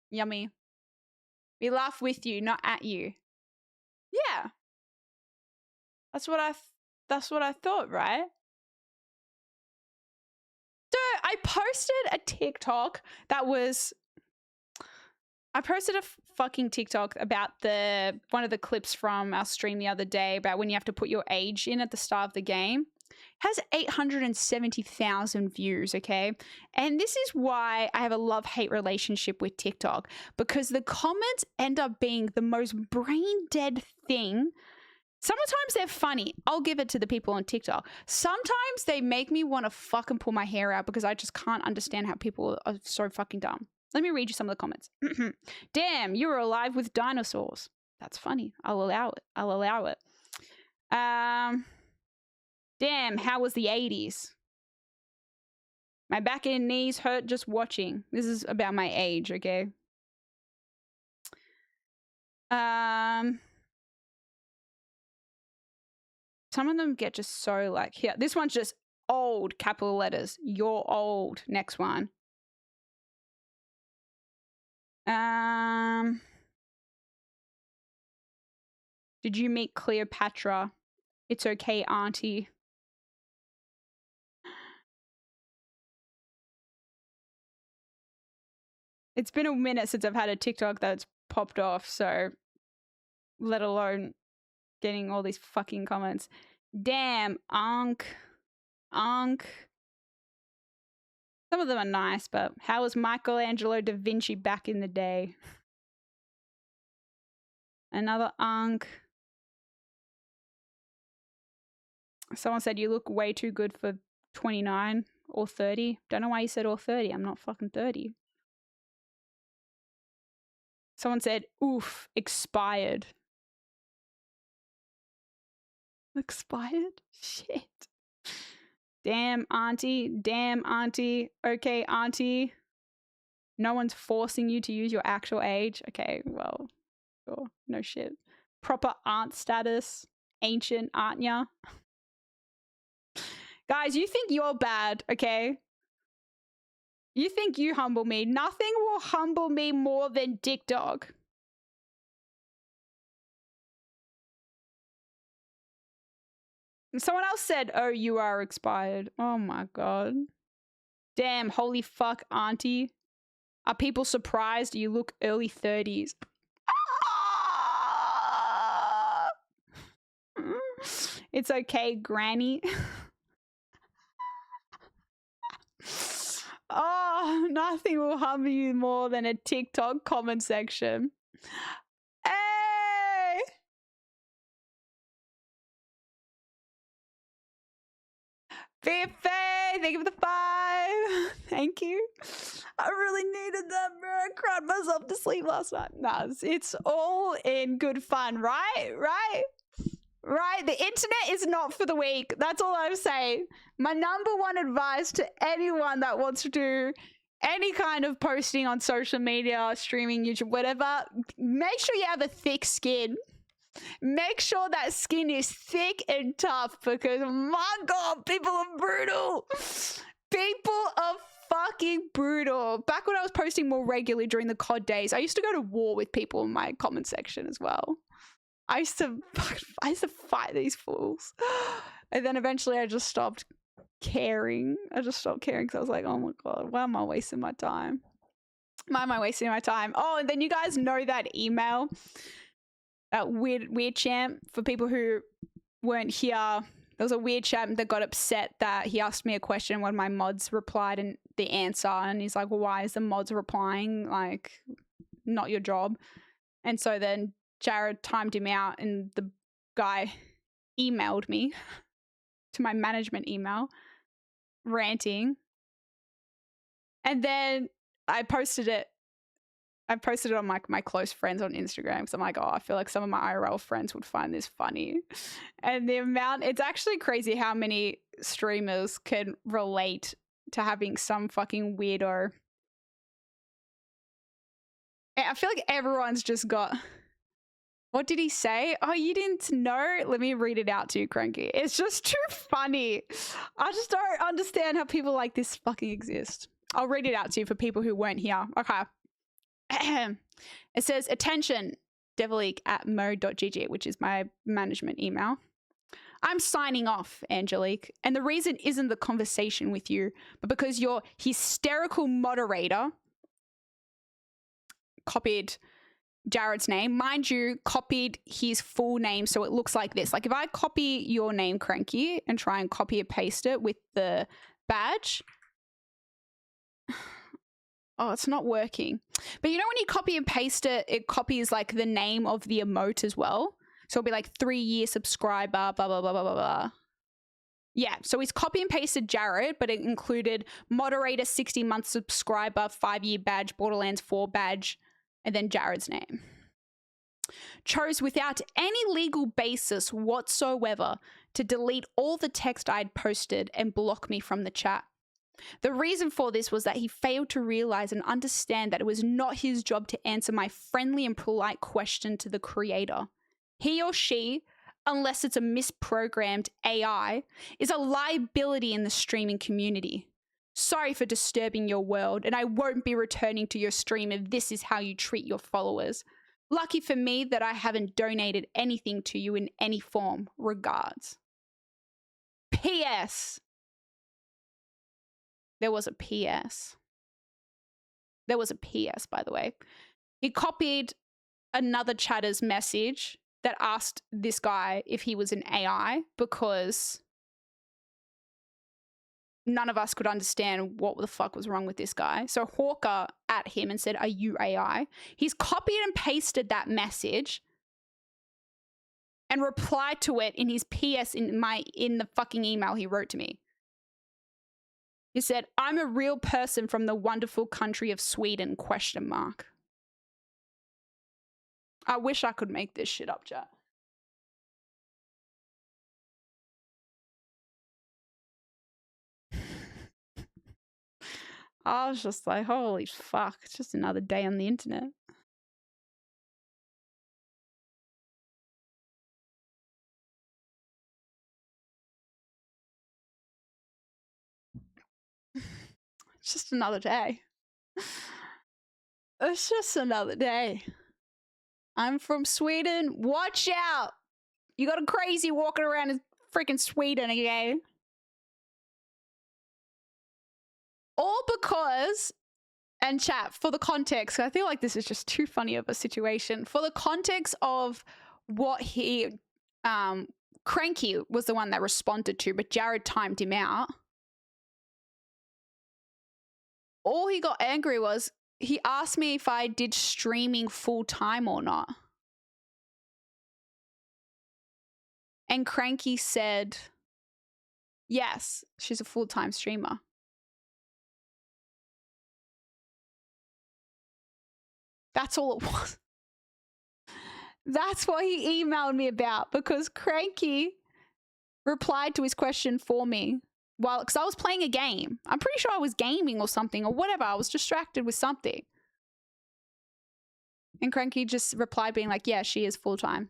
Yummy. We laugh with you, not at you. Yeah. That's what I thought, right? So I posted a TikTok that was, I posted a fucking TikTok about one of the clips from our stream the other day about when you have to put your age in at the start of the game. It has 870,000 views, okay? And this is why I have a love-hate relationship with TikTok, because the comments end up being the most brain-dead thing. Sometimes they're funny. I'll give it to the people on TikTok. Sometimes they make me want to fucking pull my hair out, because I just can't understand how people are so fucking dumb. Let me read you some of the comments. Damn, you were alive with dinosaurs. That's funny. I'll allow it. I'll allow it. Damn, how was the 80s? My back and knees hurt just watching. This is about my age, okay? Some of them get just so like, here. This one's just old, capital letters. You're old. Next one. Did you meet Cleopatra? It's okay, auntie. It's been a minute since I've had a TikTok that's popped off, so let alone getting all these fucking comments. Damn, Ankh. Some of them are nice, but how was Michelangelo da Vinci back in the day? Another Ankh. Someone said you look way too good for 29 or 30. Don't know why you said or 30. I'm not fucking 30. Someone said, oof, expired. Expired? Shit. Damn, auntie. Damn, auntie. Okay, auntie. No one's forcing you to use your actual age. Okay, well, sure. No shit. Proper aunt status. Ancient, aren't ya? Guys, you think you're bad, okay? You think you humble me. Nothing will humble me more than Dick Dog. And someone else said, oh, you are expired. Oh my god. Damn, holy fuck, auntie. Are people surprised you look early 30s? It's okay, granny. Oh, nothing will humble you more than a TikTok comment section. Hey! Biffy, thank you for the 5. Thank you. I really needed that, bro. I cried myself to sleep last night. Nah, it's all in good fun, right? Right? The internet is not for the weak. That's all I'm saying. My number one advice to anyone that wants to do any kind of posting on social media, streaming, YouTube, whatever, make sure you have a thick skin. Make sure that skin is thick and tough because, my God, people are brutal. People are fucking brutal. Back when I was posting more regularly during the COD days, I used to go to war with people in my comment section as well. I used to fight these fools. And then eventually I just stopped caring. I just stopped caring because I was like, oh my God, why am I wasting my time? Why am I wasting my time? Oh, and then you guys know that email, that weird champ, for people who weren't here. There was a weird champ that got upset that he asked me a question when my mods replied and the answer, and he's like, well, why is the mods replying? Like, not your job. And so then Jared timed him out and the guy emailed me to my management email ranting. And then I posted it on my close friends on Instagram because I'm like, oh, I feel like some of my IRL friends would find this funny. And the amount, it's actually crazy how many streamers can relate to having some fucking weirdo. I feel like everyone's just got, what did he say? Oh, you didn't know? Let me read it out to you, Cranky. It's just too funny. I just don't understand how people like this fucking exist. I'll read it out to you for people who weren't here. Okay. It says, attention, Develique at mo.gg, which is my management email. I'm signing off, Angelique, and the reason isn't the conversation with you, but because your hysterical moderator copied Jared's name. Mind you, copied his full name so it looks like this. Like if I copy your name, Cranky, and try and copy and paste it with the badge. Oh, it's not working. But you know when you copy and paste it, it copies like the name of the emote as well. So it'll be like 3-year subscriber, blah, blah, blah, blah, blah, blah. Yeah, so he's copy and pasted Jared, but it included moderator, 60-month subscriber, 5-year badge, Borderlands 4 badge, and then Jared's name. Chose without any legal basis whatsoever to delete all the text I'd posted and block me from the chat. The reason for this was that he failed to realize and understand that it was not his job to answer my friendly and polite question to the creator. He or she, unless it's a misprogrammed AI, is a liability in the streaming community. Sorry for disturbing your world, and I won't be returning to your stream if this is how you treat your followers. Lucky for me that I haven't donated anything to you in any form. Regards. P.S. There was a P.S. There was a P.S., by the way. He copied another chatter's message that asked this guy if he was an AI because none of us could understand what the fuck was wrong with this guy. So Hawker at him and said, are you AI? He's copied and pasted that message and replied to it in his PS in the fucking email he wrote to me. He said, I'm a real person from the wonderful country of Sweden, ? I wish I could make this shit up, chat. I was just like, holy fuck, it's just another day on the internet. It's just another day. It's just another day. I'm from Sweden. Watch out! You got a crazy walking around in freaking Sweden, okay? All because, and chat, for the context, I feel like this is just too funny of a situation. For the context of what he, Cranky was the one that responded to, but Jared timed him out. All he got angry was, he asked me if I did streaming full time or not. And Cranky said, Yes, she's a full-time streamer. That's all it was. That's what he emailed me about, because Cranky replied to his question for me. Well, because I was playing a game. I'm pretty sure I was gaming or something or whatever. I was distracted with something. And Cranky just replied being like, yeah, she is full-time.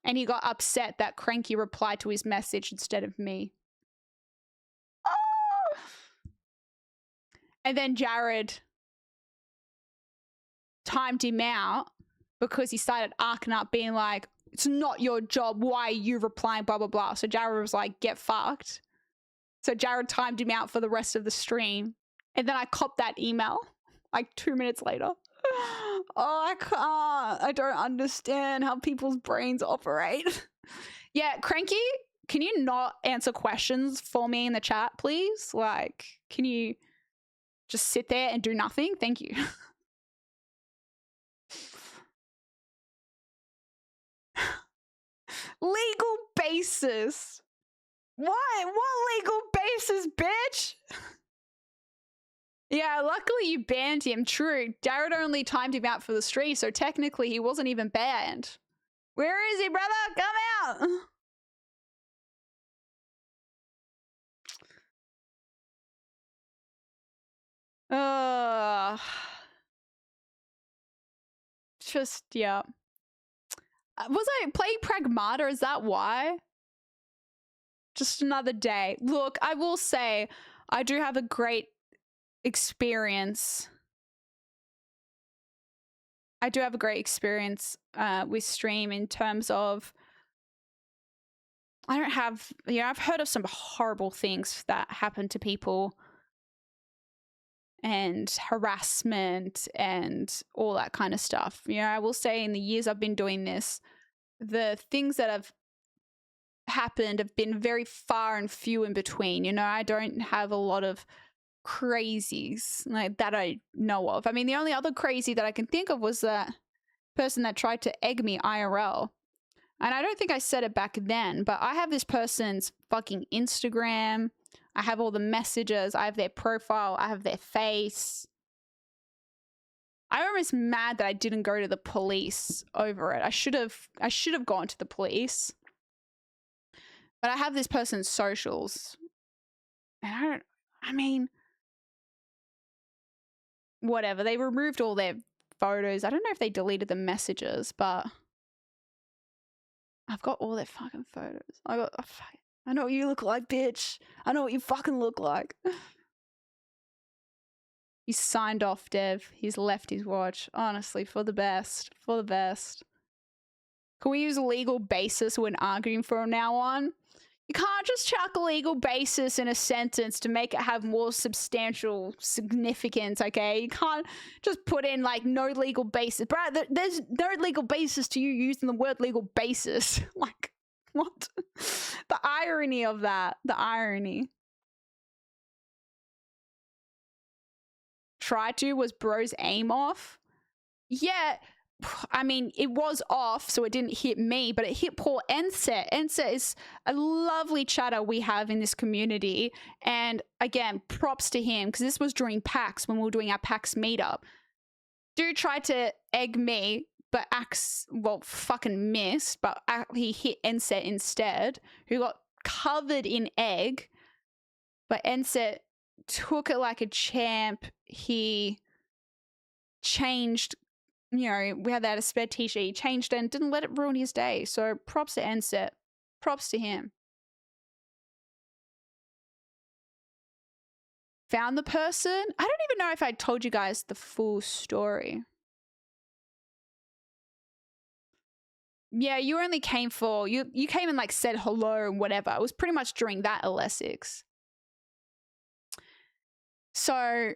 And he got upset that Cranky replied to his message instead of me. Oh! And then Jared timed him out because he started arcing up being like, it's not your job. Why are you replying? Blah, blah, blah. So Jared was like, get fucked. So Jared timed him out for the rest of the stream. And then I copped that email like 2 minutes later. Oh, I can't. I don't understand how people's brains operate. Yeah, Cranky, can you not answer questions for me in the chat, please? Like, can you just sit there and do nothing? Thank you. Legal basis. What legal basis, bitch? Yeah, luckily you banned him. True. Jared only timed him out for the stream, so technically he wasn't even banned. Where is he, brother? Come out. Just, yeah. Was I playing Pragmata? Is that why? Just another day. Look, I will say, I do have a great experience. I do have a great experience with stream in terms of, I don't have, you know, I've heard of some horrible things that happen to people and harassment and all that kind of stuff. You know, I will say in the years I've been doing this, the things that have happened have been very far and few in between. You know, I don't have a lot of crazies like that I know of. I mean, the only other crazy that I can think of was that person that tried to egg me IRL. And I don't think I said it back then, but I have this person's fucking Instagram. I have all the messages. I have their profile. I have their face. I'm almost mad that I didn't go to the police over it. I should have gone to the police. But I have this person's socials. And I mean, whatever. They removed all their photos. I don't know if they deleted the messages, but I've got all their fucking photos. I know what you look like, bitch. I know what you fucking look like. He's signed off, Dev. He's left his watch. Honestly, for the best. For the best. Can we use a legal basis when arguing from now on? You can't just chuck a legal basis in a sentence to make it have more substantial significance, okay? You can't just put in, like, no legal basis. Bro, there's no legal basis to you using the word legal basis. Like, what? The irony of that. The irony. Try to was bro's aim off. Yeah, I mean, it was off, so it didn't hit me, but it hit poor Enset. Enset is a lovely chatter we have in this community. And again, props to him, because this was during PAX, when we were doing our PAX meetup. Dude tried to egg me, but fucking missed, but he hit Enset instead, who got covered in egg. But Enset took it like a champ. He changed, you know, we had that a spare t-shirt. He changed it and didn't let it ruin his day. So props to Enset. Props to him. Found the person. I don't even know if I told you guys the full story. Yeah, you only came for, you came and like said hello and whatever. It was pretty much during that L6. So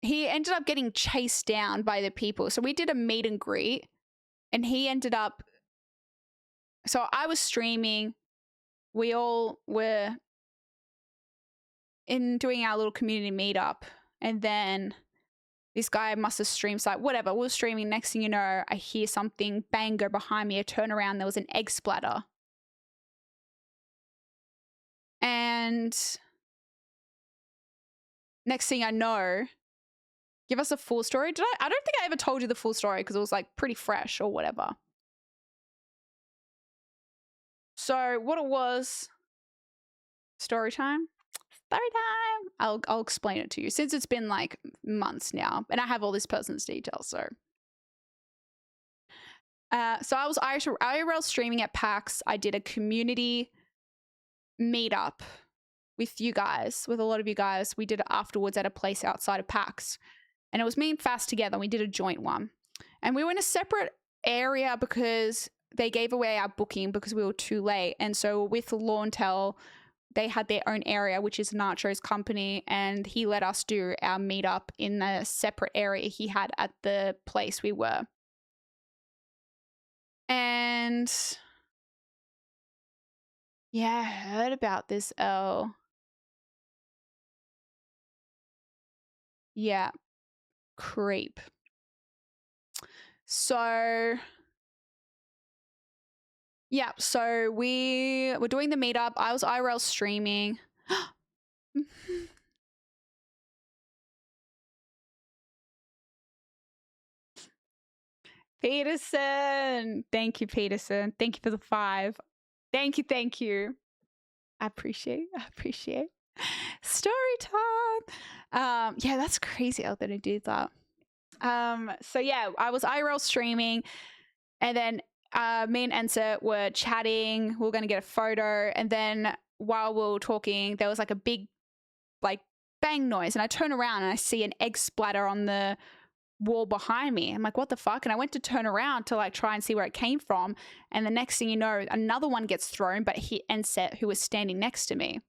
he ended up getting chased down by the people. So we did a meet and greet, and he ended up, so I was streaming. We all were in doing our little community meetup, and then this guy must have streamed, like whatever, we were streaming. Next thing you know, I hear something bang go behind me. I turn around, there was an egg splatter. And next thing I know, give us a full story. I don't think I ever told you the full story because it was like pretty fresh or whatever. So what it was, story time. I'll explain it to you since it's been like months now and I have all this person's details. So I was IRL streaming at PAX. I did a community meetup with you guys, with a lot of you guys. We did it afterwards at a place outside of PAX. And it was me and Fast together. We did a joint one. And we were in a separate area because they gave away our booking because we were too late. And so with Launtel, they had their own area, which is Nacho's company, and he let us do our meetup in the separate area he had at the place we were. And yeah, I heard about this, Elle. Yeah, creep. So yeah, so we were doing the meetup. I was IRL streaming. Peterson. Thank you, Peterson. Thank you for the 5. Thank you. I appreciate. Story time. Yeah, that's crazy out there to do that. So yeah, I was IRL streaming, and then me and Ensa were chatting. We were going to get a photo, and then while we were talking, there was like a big like bang noise, and I turn around and I see an egg splatter on the wall behind me. I'm like, what the fuck? And I went to turn around to like try and see where it came from, and the next thing you know, another one gets thrown, but hit Enset, who was standing next to me.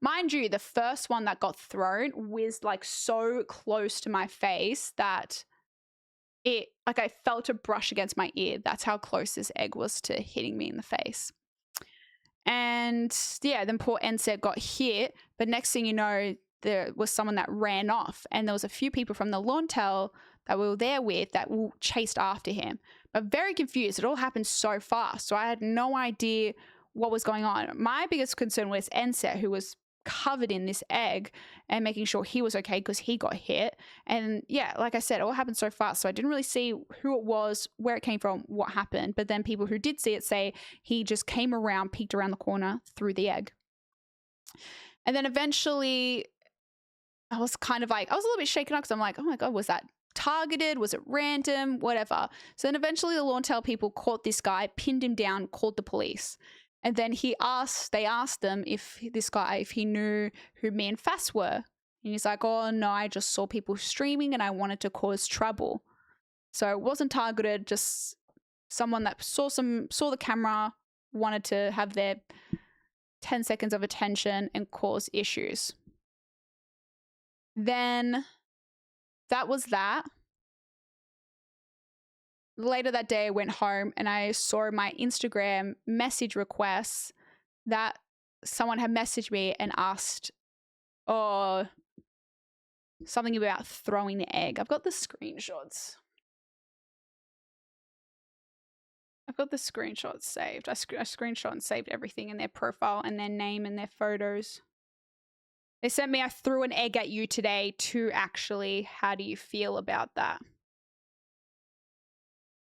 Mind you, the first one that got thrown whizzed like so close to my face that it, like, I felt a brush against my ear. That's how close this egg was to hitting me in the face. And yeah, then poor Enset got hit, but next thing you know, there was someone that ran off, and there was a few people from the Launtel that we were there with that chased after him. But very confused. It all happened so fast, so I had no idea what was going on. My biggest concern was Enset, who was covered in this egg, and making sure he was okay because he got hit. And yeah, like I said, it all happened so fast, so I didn't really see who it was, where it came from, what happened. But then people who did see it say he just came around, peeked around the corner, threw the egg. And then eventually I was kind of like, I was a little bit shaken up because I'm like, oh my God, was that targeted? Was it random? Whatever. So then eventually the Launtel people caught this guy, pinned him down, called the police. And then they asked them if he knew who me and Fass were. And he's like, oh no, I just saw people streaming and I wanted to cause trouble. So it wasn't targeted, just someone that saw the camera, wanted to have their 10 seconds of attention and cause issues. Then that was that. Later that day, I went home and I saw my Instagram message requests that someone had messaged me and asked, something about throwing the egg. I've got the screenshots. Saved. I screenshot and saved everything in their profile and their name and their photos. They sent me, I threw an egg at you today too, actually. How do you feel about that?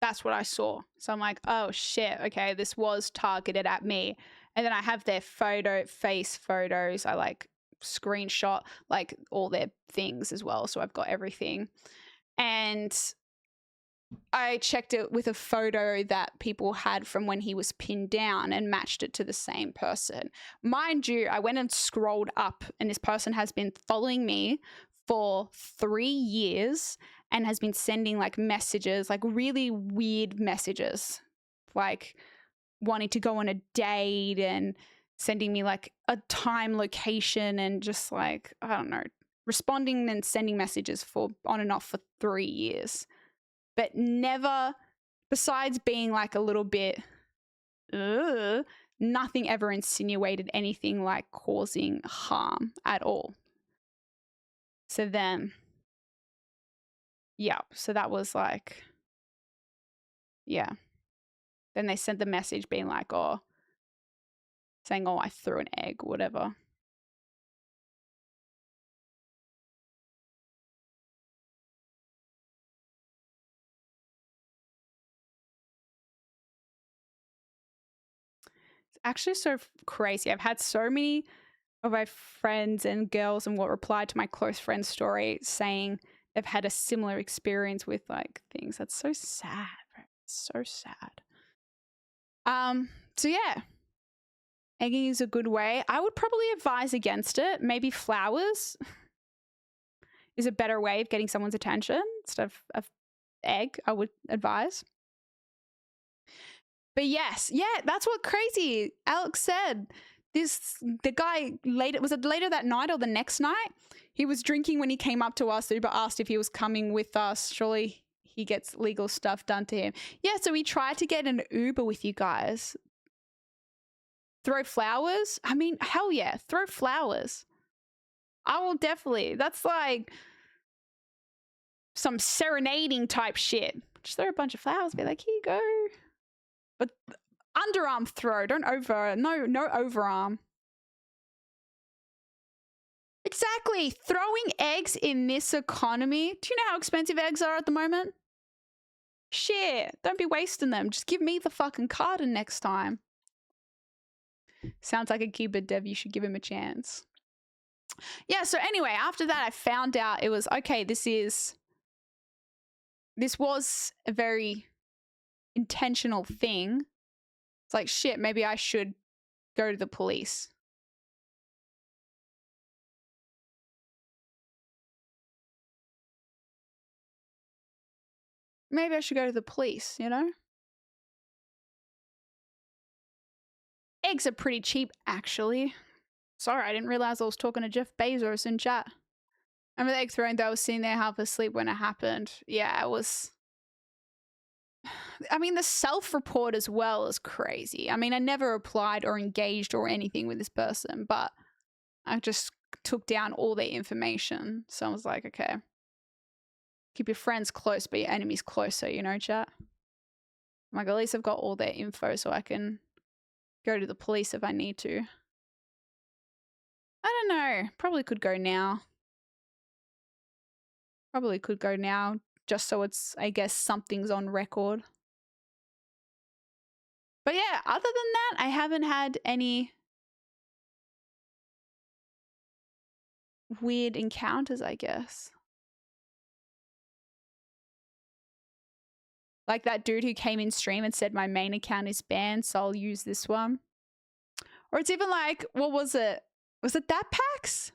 That's what I saw. So I'm like, oh shit, okay, this was targeted at me. And then I have their face photos. I like screenshot like all their things as well. So I've got everything. And I checked it with a photo that people had from when he was pinned down and matched it to the same person. Mind you, I went and scrolled up, and this person has been following me for 3 years and has been sending like messages, like really weird messages, like wanting to go on a date and sending me like a time, location, and just like, I don't know, responding and sending messages for on and off for 3 years. But never, besides being like a little bit, nothing ever insinuated anything like causing harm at all. So then, yeah, so that was like, yeah. Then they sent the message being like, saying, I threw an egg, whatever. actually so crazy. I've had so many of my friends and girls and what replied to my close friend's story saying they've had a similar experience with like things. That's so sad. So sad. So yeah. Egging is a good way. I would probably advise against it. Maybe flowers is a better way of getting someone's attention instead of egg, I would advise. But yes, yeah, that's what crazy Alex said. The guy later, was it later that night or the next night? He was drinking when he came up to us. Uber asked if he was coming with us. Surely he gets legal stuff done to him. Yeah, so we tried to get an Uber with you guys. Throw flowers? I mean, hell yeah, throw flowers. I will definitely. That's like some serenading type shit. Just throw a bunch of flowers, be like, here you go. But underarm throw, don't no overarm. Exactly. Throwing eggs in this economy. Do you know how expensive eggs are at the moment? Shit, don't be wasting them. Just give me the fucking carton next time. Sounds like a keeper, Dev. You should give him a chance. Yeah, so anyway, after that I found out it was, okay, this was a very intentional thing. It's like, shit, maybe I should go to the police. Maybe I should go to the police, you know? Eggs are pretty cheap, actually. Sorry, I didn't realize I was talking to Jeff Bezos in chat. Remember the egg throwing that I was sitting there half asleep when it happened? Yeah, it was... I mean, the self-report as well is crazy. I mean, I never applied or engaged or anything with this person, but I just took down all their information. So I was like, okay. Keep your friends close, but your enemies closer, you know, chat? I'm like, at least I've got all their info so I can go to the police if I need to. I don't know. Probably could go now. Probably could go now, just so it's, I guess, something's on record. But yeah, other than that, I haven't had any weird encounters, I guess. Like that dude who came in stream and said my main account is banned, so I'll use this one. Or it's even like, what was it? Was it that PAX?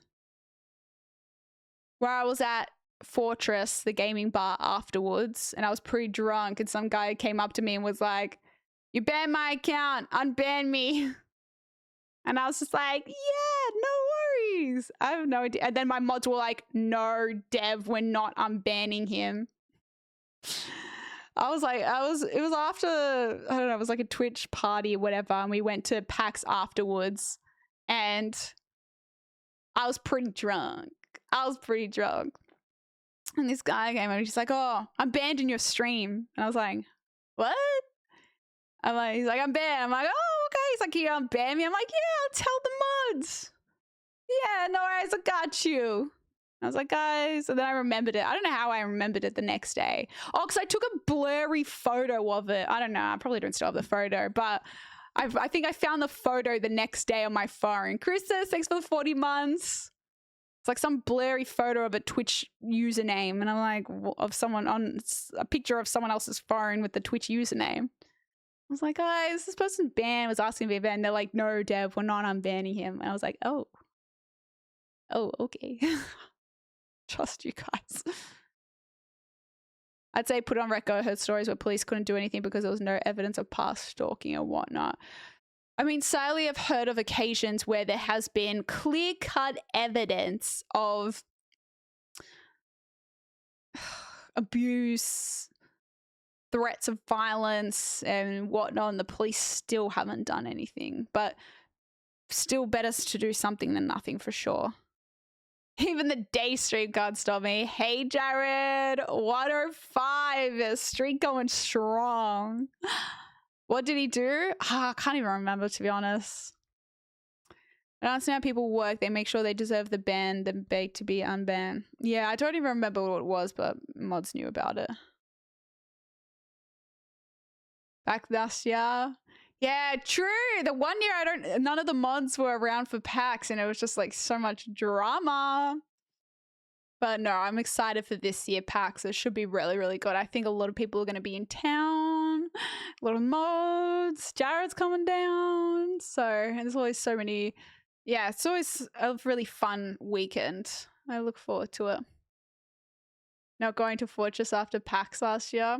Where I was at Fortress, the gaming bar, afterwards, and I was pretty drunk, and some guy came up to me and was like, you banned my account, unban me. And I was just like, yeah, no worries. I have no idea. And then my mods were like, no, Dev, we're not unbanning him. It was after, I don't know, it was like a Twitch party or whatever, and we went to PAX afterwards, and I was pretty drunk. And this guy came over, he's like, oh, I'm banned in your stream. And I was like, what? He's like, I'm banned. I'm like, oh, okay. He's like, you unban me? I'm like, yeah, I'll tell the mods. Yeah, no worries, I got you. I was like, guys, and then I remembered it. I don't know how I remembered it the next day. Oh, because I took a blurry photo of it. I don't know. I probably don't still have the photo, but I think I found the photo the next day on my phone. Chris says, thanks for the 40 months. It's like some blurry photo of a Twitch username. And I'm like, of someone on a picture of someone else's phone with the Twitch username. I was like, guys, this person's banned, was asking to be banned. They're like, no, Dev, we're not unbanning him. And I was like, oh, okay. Trust you guys. I'd say put on record. I heard stories where police couldn't do anything because there was no evidence of past stalking or whatnot. I mean, sadly, I've heard of occasions where there has been clear-cut evidence of abuse, threats of violence and whatnot, and the police still haven't done anything. But still better to do something than nothing for sure. Even the day streak can't stop me. Hey, Jared, 105, streak going strong. What did he do? I can't even remember, to be honest. I don't understand how people work. They make sure they deserve the ban, then beg to be unbanned. Yeah, I don't even remember what it was, but mods knew about it. Back last year. Yeah, true. The one year none of the mods were around for PAX and it was just like so much drama. But no, I'm excited for this year PAX. It should be really, really good. I think a lot of people are going to be in town. A lot of mods. Jared's coming down. So, and there's always so many. Yeah, it's always a really fun weekend. I look forward to it. Not going to Fortress after PAX last year.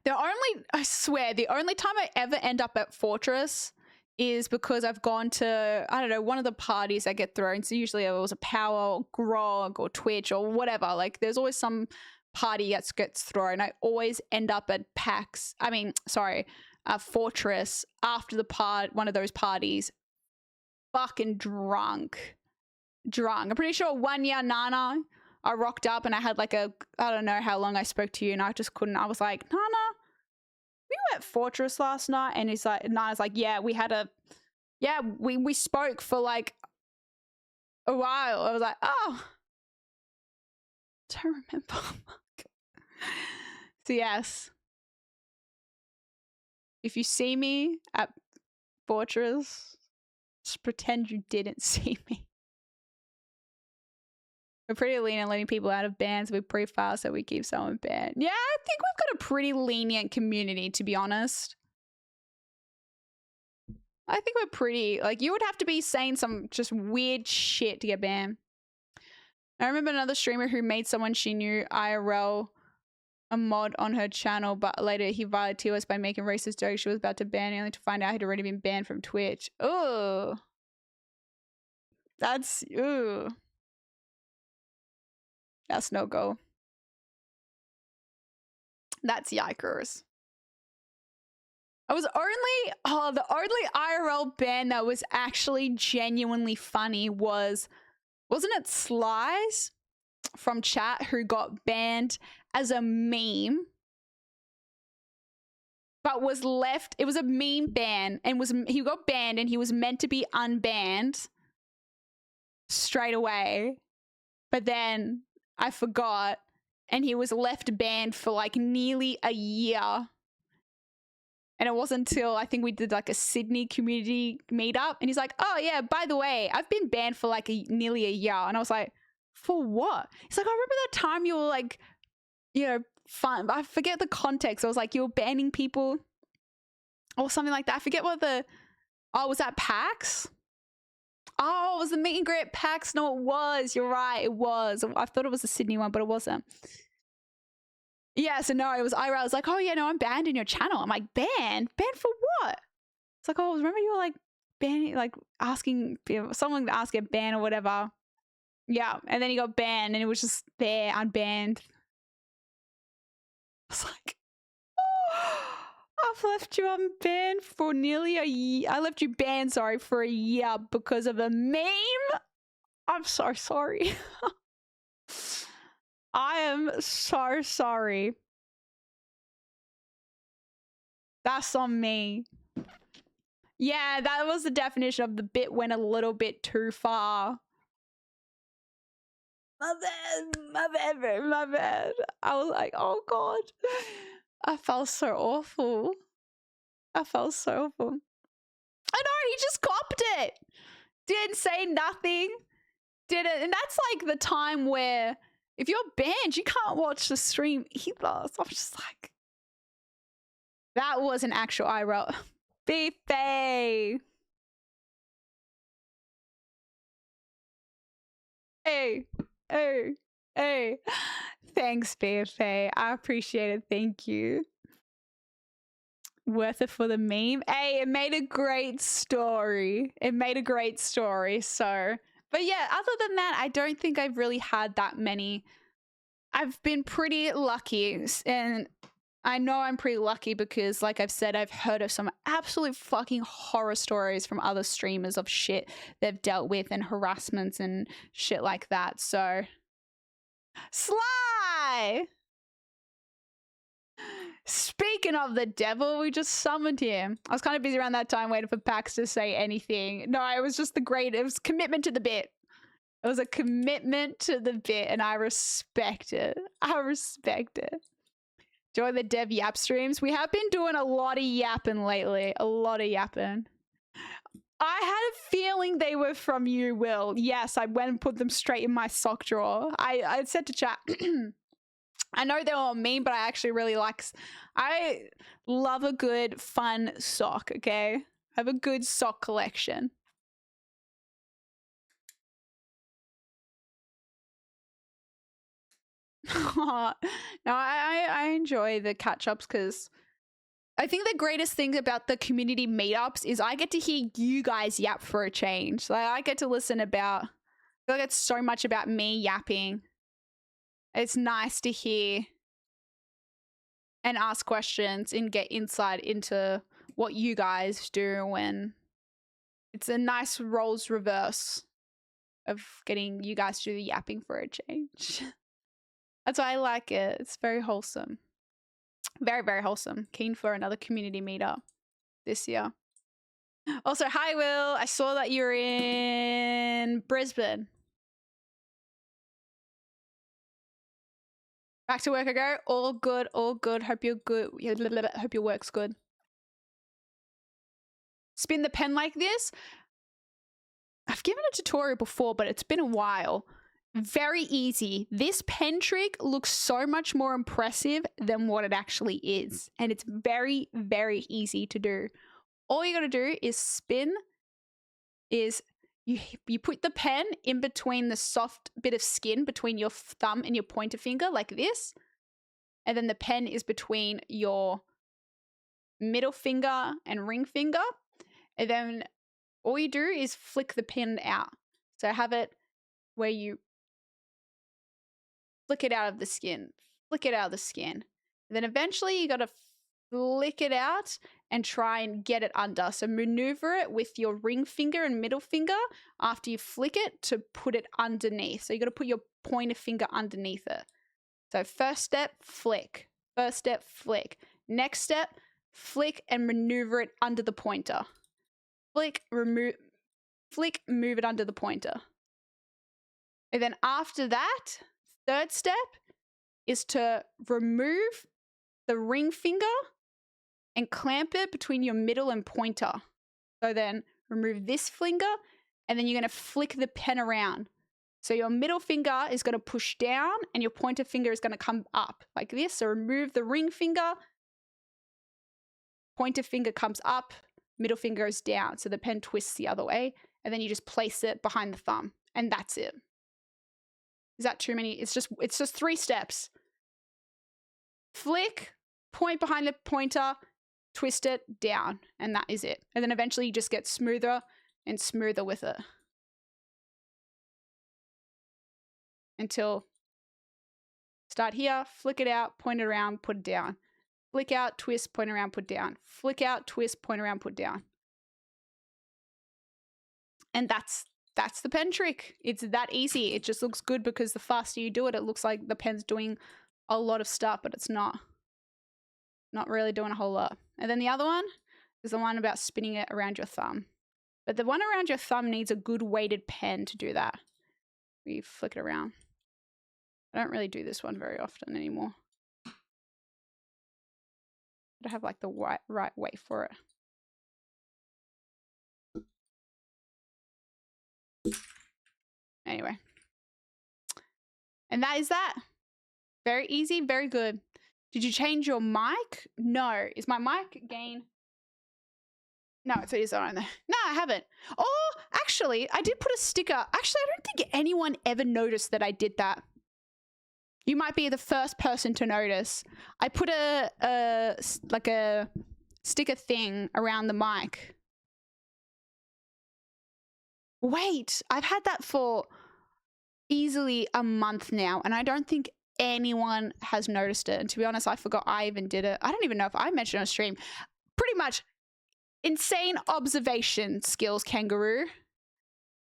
I swear, the only time I ever end up at Fortress is because I've gone to, I don't know, one of the parties that get thrown. So usually it was a Power or Grog or Twitch or whatever. Like there's always some party that gets thrown. I always end up at Fortress after one of those parties. Fucking drunk. I'm pretty sure one year, Nana, I rocked up and I had like I don't know how long I spoke to you and I just couldn't. I was like, Nana, we were at Fortress last night, and Nana's like, yeah, we spoke for like a while. I was like, oh, don't remember. So yes, if you see me at Fortress, just pretend you didn't see me. We're pretty lenient letting people out of bans with pre-file, so we keep someone banned. Yeah, I think we've got a pretty lenient community, to be honest. I think we're pretty, like, you would have to be saying some just weird shit to get banned. I remember another streamer who made someone she knew IRL a mod on her channel, but later he violated TOS by making racist jokes she was about to ban, only to find out he'd already been banned from Twitch. Ooh. Ooh. That's no go. That's yikers. The only IRL ban that was actually genuinely funny wasn't it Slice from chat who got banned as a meme, but it was a meme ban, and he got banned and he was meant to be unbanned straight away, but then I forgot and he was left banned for like nearly a year. And it wasn't until I think we did like a Sydney community meetup, and he's like, oh yeah, by the way, I've been banned for like nearly a year. And I was like, for what? He's like, I remember that time you were like, you know, fun. I forget the context. I was like, you were banning people or something like that. I forget was that PAX? Oh, it was the meet and greet at PAX. No, it was. You're right. It was. I thought it was the Sydney one, but it wasn't. Yeah, so no, it was IRL. I was like, oh yeah, no, I'm banned in your channel. I'm like, banned? Banned for what? It's like, oh, remember you were like banning, like asking someone to ask a ban or whatever. Yeah, and then he got banned and it was just there, unbanned. I was like, oh, I've left you unbanned for nearly a year. I left you banned, sorry, for a year because of a meme. I'm so sorry. I am so sorry. That's on me. Yeah, that was the definition of the bit went a little bit too far. My bad. I was like, oh God. I felt so awful. I know, he just copped it. Didn't say nothing. Didn't. And that's like the time where if you're banned, you can't watch the stream either. So I'm just like, that was an actual IRL. Beefy. Hey. Thanks, BFA. I appreciate it. Thank you. Worth it for the meme. Hey, it made a great story. So, but yeah, other than that, I don't think I've really had that many. I've been pretty lucky, and I know I'm pretty lucky because, like I've said, I've heard of some absolute fucking horror stories from other streamers of shit they've dealt with and harassments and shit like that. So, Sly! Speaking of the devil, we just summoned him. I was kind of busy around that time waiting for Pax to say anything. No, it was just it was commitment to the bit. It was a commitment to the bit, and I respect it. Enjoy the Dev Yap streams. We have been doing a lot of yapping lately. A lot of yapping. I had a feeling they were from you, Will. Yes, I went and put them straight in my sock drawer. I said to chat, I know they're all mean, but I actually really I love a good, fun sock, okay? I have a good sock collection. No, I enjoy the catch-ups because I think the greatest thing about the community meetups is I get to hear you guys yap for a change. Like I get to listen about, I feel like it's so much about me yapping. It's nice to hear and ask questions and get insight into what you guys do when it's a nice roles reverse of getting you guys to do the yapping for a change. That's why I like it. It's very wholesome. Very, very wholesome. Keen for another community meetup this year. Also, hi, Will. I saw that you're in Brisbane. Back to work I go. All good, all good. Hope you're good. Hope your work's good. Spin the pen like this. I've given a tutorial before, but it's been a while. Very easy. This pen trick looks so much more impressive than what it actually is. And it's very, very easy to do. All you got to do is spin, you put the pen in between the soft bit of skin between your thumb and your pointer finger like this. And then the pen is between your middle finger and ring finger. And then all you do is flick the pen out. So have it where you flick it out of the skin. Flick it out of the skin. And then eventually you got to flick it out and try and get it under. So maneuver it with your ring finger and middle finger after you flick it to put it underneath. So you got to put your pointer finger underneath it. So first step, flick. First step, flick. Next step, flick and maneuver it under the pointer. Flick, move it under the pointer. And then after that, third step is to remove the ring finger and clamp it between your middle and pointer. So then remove this finger and then you're going to flick the pen around. So your middle finger is going to push down and your pointer finger is going to come up like this. So remove the ring finger, pointer finger comes up, middle finger is down. So the pen twists the other way and then you just place it behind the thumb and that's it. Is that too many? It's just 3 steps. Flick, point behind the pointer, twist it down, and that is it. And then eventually you just get smoother and smoother with it. Until start here, flick it out, point it around, put it down. Flick out, twist, point around, put down. Flick out, twist, point around, put down. And that's the pen trick. It's that easy. It just looks good because the faster you do it, it looks like the pen's doing a lot of stuff, but it's not really doing a whole lot. And then the other one is the one about spinning it around your thumb. But the one around your thumb needs a good weighted pen to do that. We flick it around. I don't really do this one very often anymore. I don't have like the right weight for it. Anyway. And that is that. Very easy, very good. Did you change your mic? No. Is my mic gain? No, it is on there. No, I haven't. Oh, actually, I did put a sticker. Actually, I don't think anyone ever noticed that I did that. You might be the first person to notice. I put a sticker thing around the mic. Wait, I've had that for easily a month now, and I don't think anyone has noticed it. And to be honest, I forgot I even did it. I don't even know if I mentioned it on stream. Pretty much insane observation skills, Kangaroo.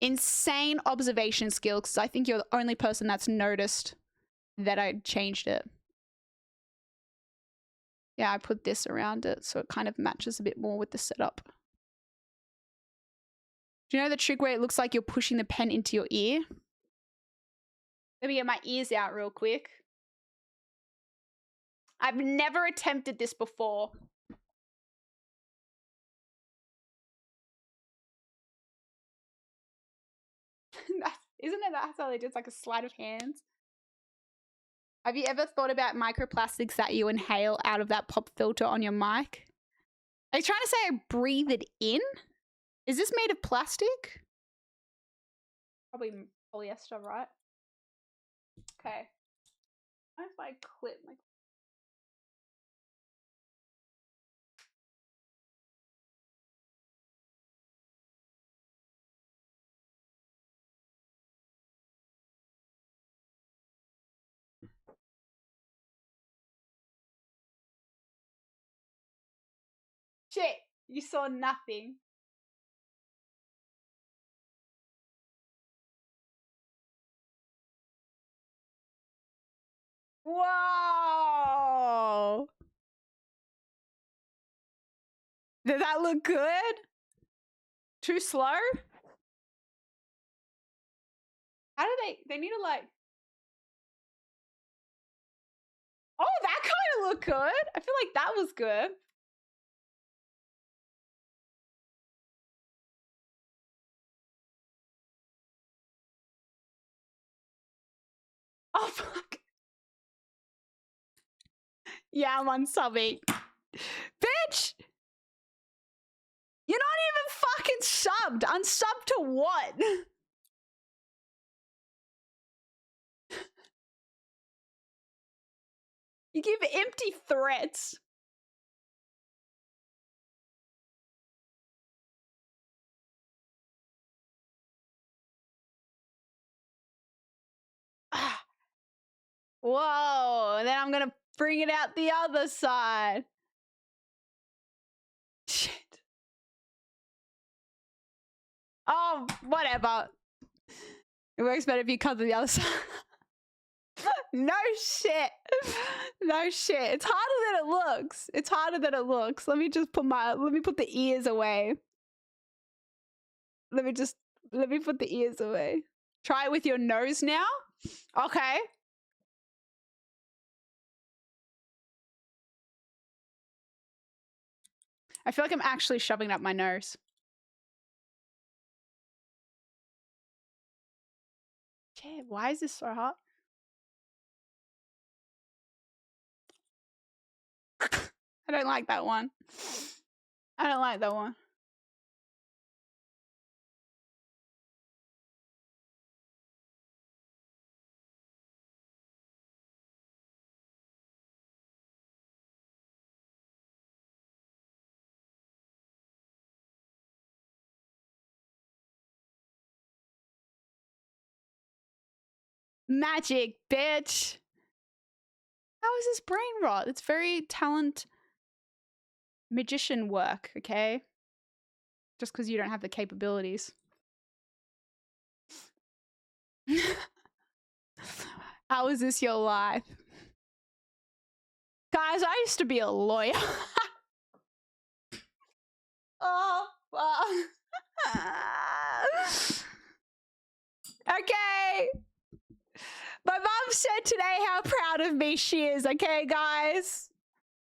Insane observation skills, because I think you're the only person that's noticed that I changed it. Yeah, I put this around it so it kind of matches a bit more with the setup. Do you know the trick where it looks like you're pushing the pen into your ear? Let me get my ears out real quick. I've never attempted this before. Isn't it that's how they do? It's like a sleight of hands. Have you ever thought about microplastics that you inhale out of that pop filter on your mic? Are you trying to say I breathe it in? Is this made of plastic? Probably polyester, right? Okay. What if I clip my... Shit, you saw nothing. Whoa! Did that look good? Too slow? How do they need to like... Oh, that kind of looked good. I feel like that was good. Oh, fuck. Yeah, I'm unsubbing. Bitch! You're not even fucking subbed. Unsubbed to what? You give empty threats. Whoa, and then I'm gonna bring it out the other side. Shit. Oh, whatever. It works better if you cut to the other side. No shit. No shit. It's harder than it looks. It's harder than it looks. Let me put the ears away. Let me put the ears away. Try it with your nose now. Okay. I feel like I'm actually shoving it up my nose. Shit, why is this so hot? I don't like that one. I don't like that one. Magic, bitch. How is this brain rot? It's very talent magician work, okay? Just because you don't have the capabilities. How is this your life? Guys, I used to be a lawyer. Oh, fuck. Okay. My mom said today how proud of me she is, okay, guys?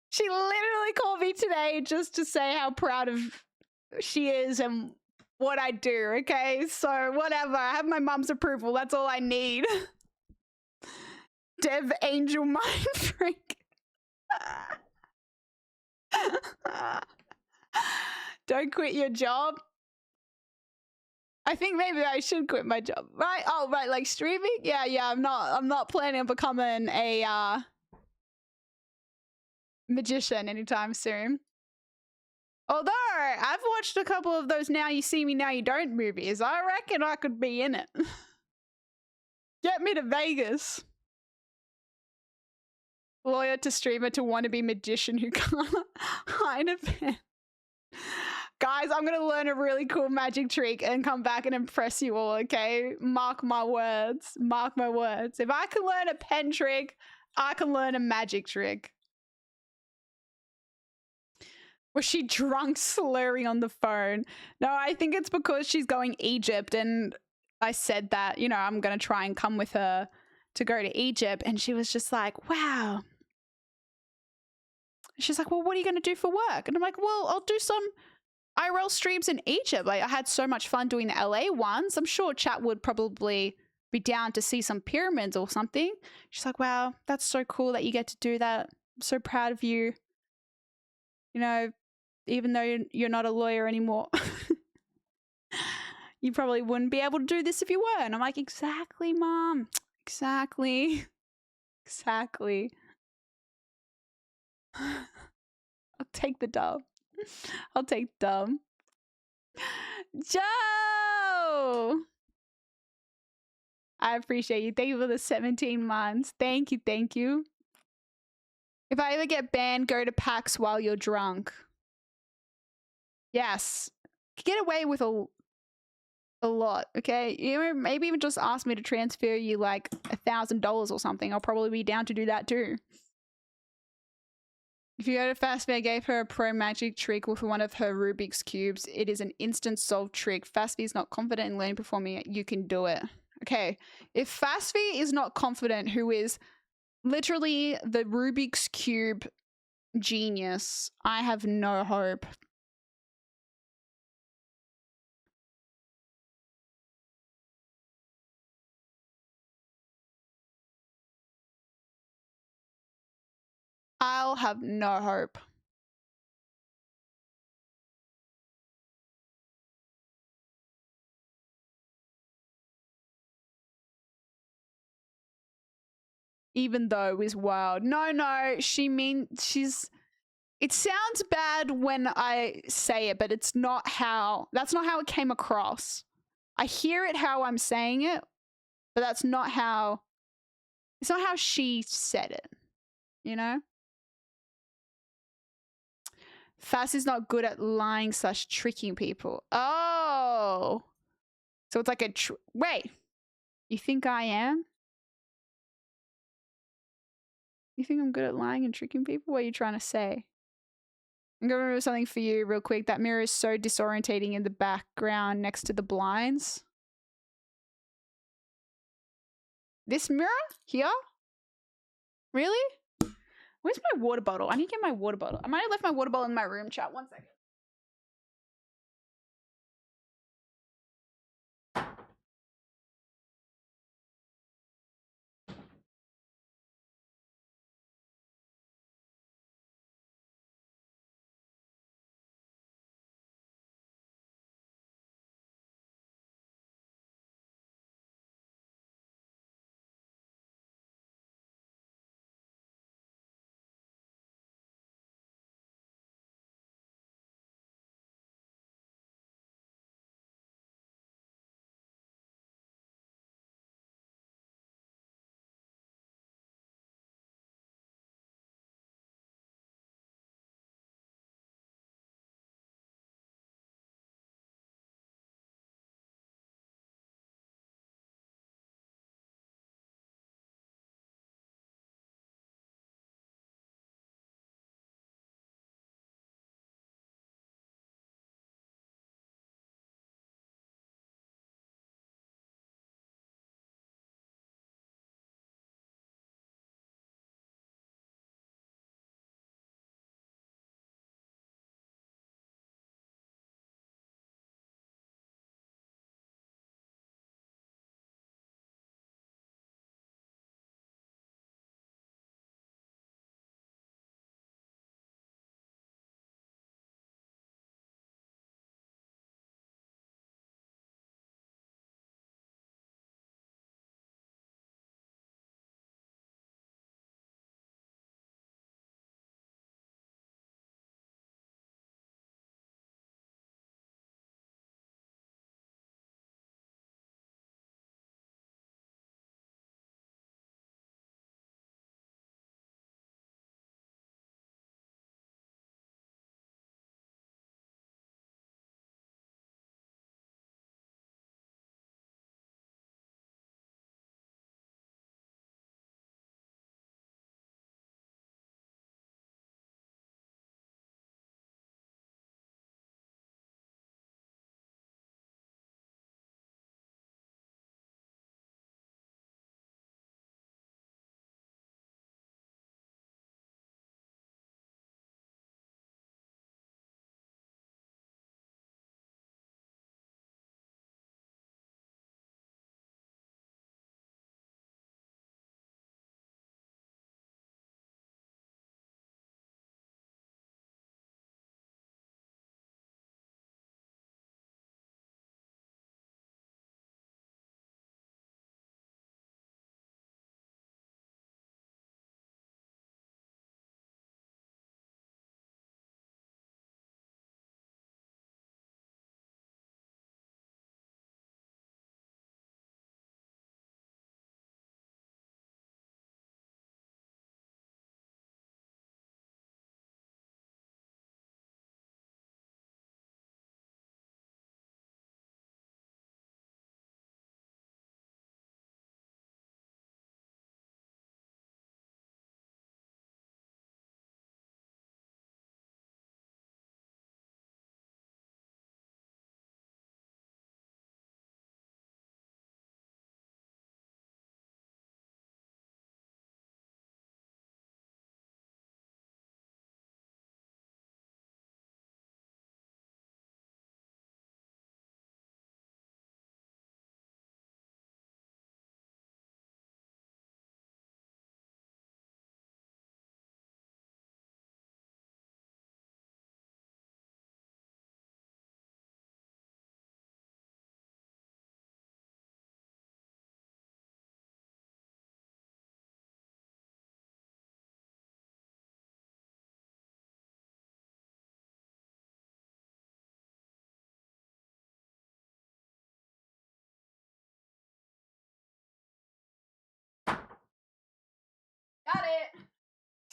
She literally called me today just to say how proud of she is and what I do, okay? So, whatever. I have my mom's approval. That's all I need. Dev Angel Mind Freak. Don't quit your job. I think maybe I should quit my job. Right? Oh, right, like streaming? Yeah, I'm not planning on becoming a magician anytime soon. Although I've watched a couple of those Now You See Me Now You Don't movies. I reckon I could be in it. Get me to Vegas. Lawyer to streamer to wannabe magician who can't hide a pen. Guys, I'm gonna learn a really cool magic trick and come back and impress you all, okay? Mark my words. Mark my words. If I can learn a pen trick, I can learn a magic trick. Was she drunk slurring on the phone? No, I think it's because she's going Egypt and I said that, you know, I'm gonna try and come with her to go to Egypt and she was just like, wow. She's like, well, what are you going to do for work? And I'm like, well, I'll do some IRL streams in Egypt. Like, I had so much fun doing the LA ones. I'm sure chat would probably be down to see some pyramids or something. She's like, wow, that's so cool that you get to do that. I'm so proud of you. You know, even though you're not a lawyer anymore. You probably wouldn't be able to do this if you were. And I'm like, exactly, Mom. Exactly. Exactly. I'll take the dub. I'll take the dub. Joe! I appreciate you. Thank you for the 17 months. Thank you. Thank you. If I ever get banned, go to PAX while you're drunk. Yes. Get away with a lot, okay? You know, maybe even just ask me to transfer you like $1,000 or something. I'll probably be down to do that too. If you go to Fastbear, gave her a pro magic trick with one of her Rubik's cubes. It is an instant solve trick. Fastbear is not confident in learning performing it. You can do it. Okay. If Fastbear is not confident, who is literally the Rubik's cube genius, I have no hope. I'll have no hope. Even though is wild. No, she's it sounds bad when I say it, but that's not how it came across. I hear it how I'm saying it, but it's not how she said it, you know? Fast is not good at lying / tricking people. Oh. So it's like a wait. You think I am? You think I'm good at lying and tricking people? What are you trying to say? I'm going to remember something for you real quick. That mirror is so disorientating in the background next to the blinds. This mirror? Here? Really? Where's my water bottle? I need to get my water bottle. I might have left my water bottle in my room, chat. 1 second.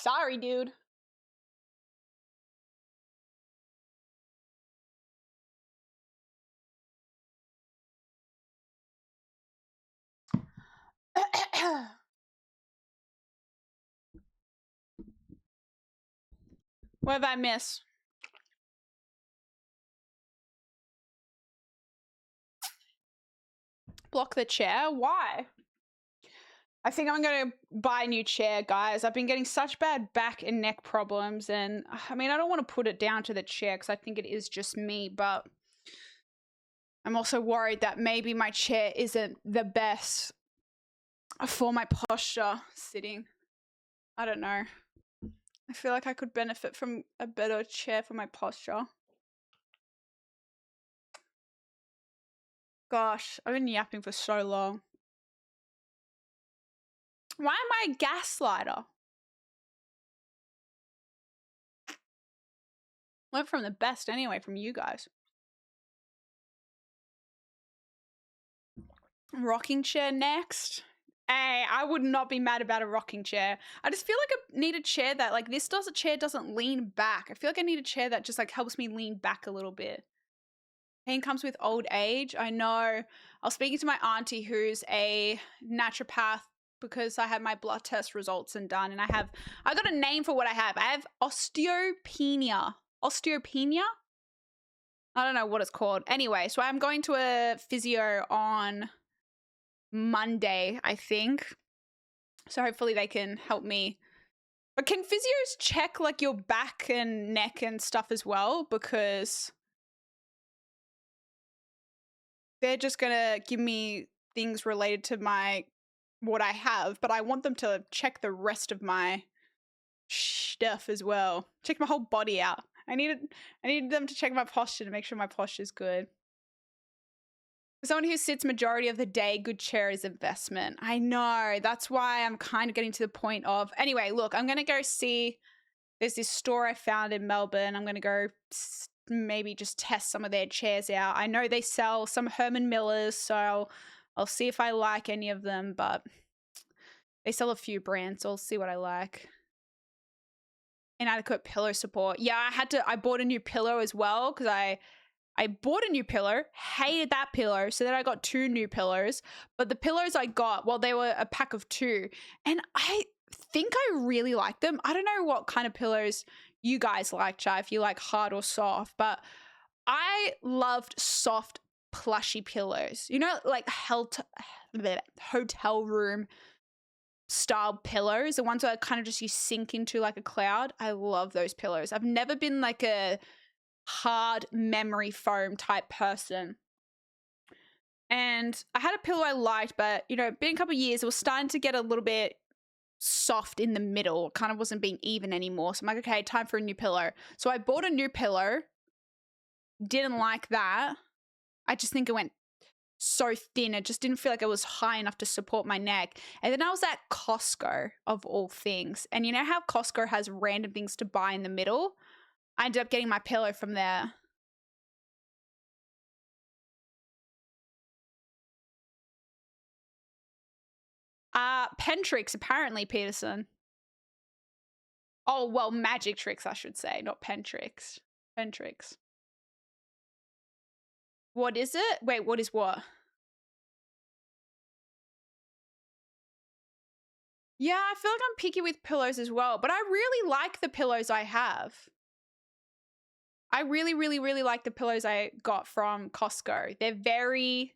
Sorry, dude. What have I missed? Block the chair? Why? I think I'm going to buy a new chair, guys. I've been getting such bad back and neck problems. And I mean, I don't want to put it down to the chair because I think it is just me. But I'm also worried that maybe my chair isn't the best for my posture sitting. I don't know. I feel like I could benefit from a better chair for my posture. Gosh, I've been yapping for so long. Why am I a gaslighter? Learned from the best anyway, from you guys. Rocking chair next. Hey, I would not be mad about a rocking chair. I just feel like I need a chair that, like, chair doesn't lean back. I feel like I need a chair that just, like, helps me lean back a little bit. Pain comes with old age. I know. I was speaking to my auntie who's a naturopath because I had my blood test results and done, and I got a name for what I have. I have osteopenia. Osteopenia? I don't know what it's called. Anyway, so I'm going to a physio on Monday, I think. So hopefully they can help me. But can physios check like your back and neck and stuff as well? Because they're just going to give me things related to what I have, but I want them to check the rest of my stuff as well. Check my whole body out. I need them to check my posture to make sure my posture is good. For someone who sits majority of the day, good chair is investment. I know. That's why I'm kind of getting to the point of... Anyway, look, I'm going to go see... There's this store I found in Melbourne. I'm going to go maybe just test some of their chairs out. I know they sell some Herman Millers, so I'll see if I like any of them, but they sell a few brands, so I'll see what I like. Inadequate pillow support. Yeah, I bought a new pillow as well because I bought a new pillow, hated that pillow, so then I got 2 new pillows. But the pillows I got, well, they were a pack of 2, and I think I really like them. I don't know what kind of pillows you guys like, Chai, if you like hard or soft, but I loved soft, plushy pillows. You know, like hotel room style pillows, the ones that kind of just you sink into like a cloud. I love those pillows. I've never been like a hard memory foam type person. And I had a pillow I liked, but, you know, been a couple of years, it was starting to get a little bit soft in the middle. It kind of wasn't being even anymore. So I'm like, okay, time for a new pillow. So I bought a new pillow. Didn't like that. I just think it went so thin. It just didn't feel like it was high enough to support my neck. And then I was at Costco, of all things. And you know how Costco has random things to buy in the middle? I ended up getting my pillow from there. Pentrix, apparently, Peterson. Oh, well, Magic Tricks, I should say, not Pentrix. Pentrix. What is it? Wait, what is what? Yeah, I feel like I'm picky with pillows as well, but I really like the pillows I have. I really, really, really like the pillows I got from Costco. They're very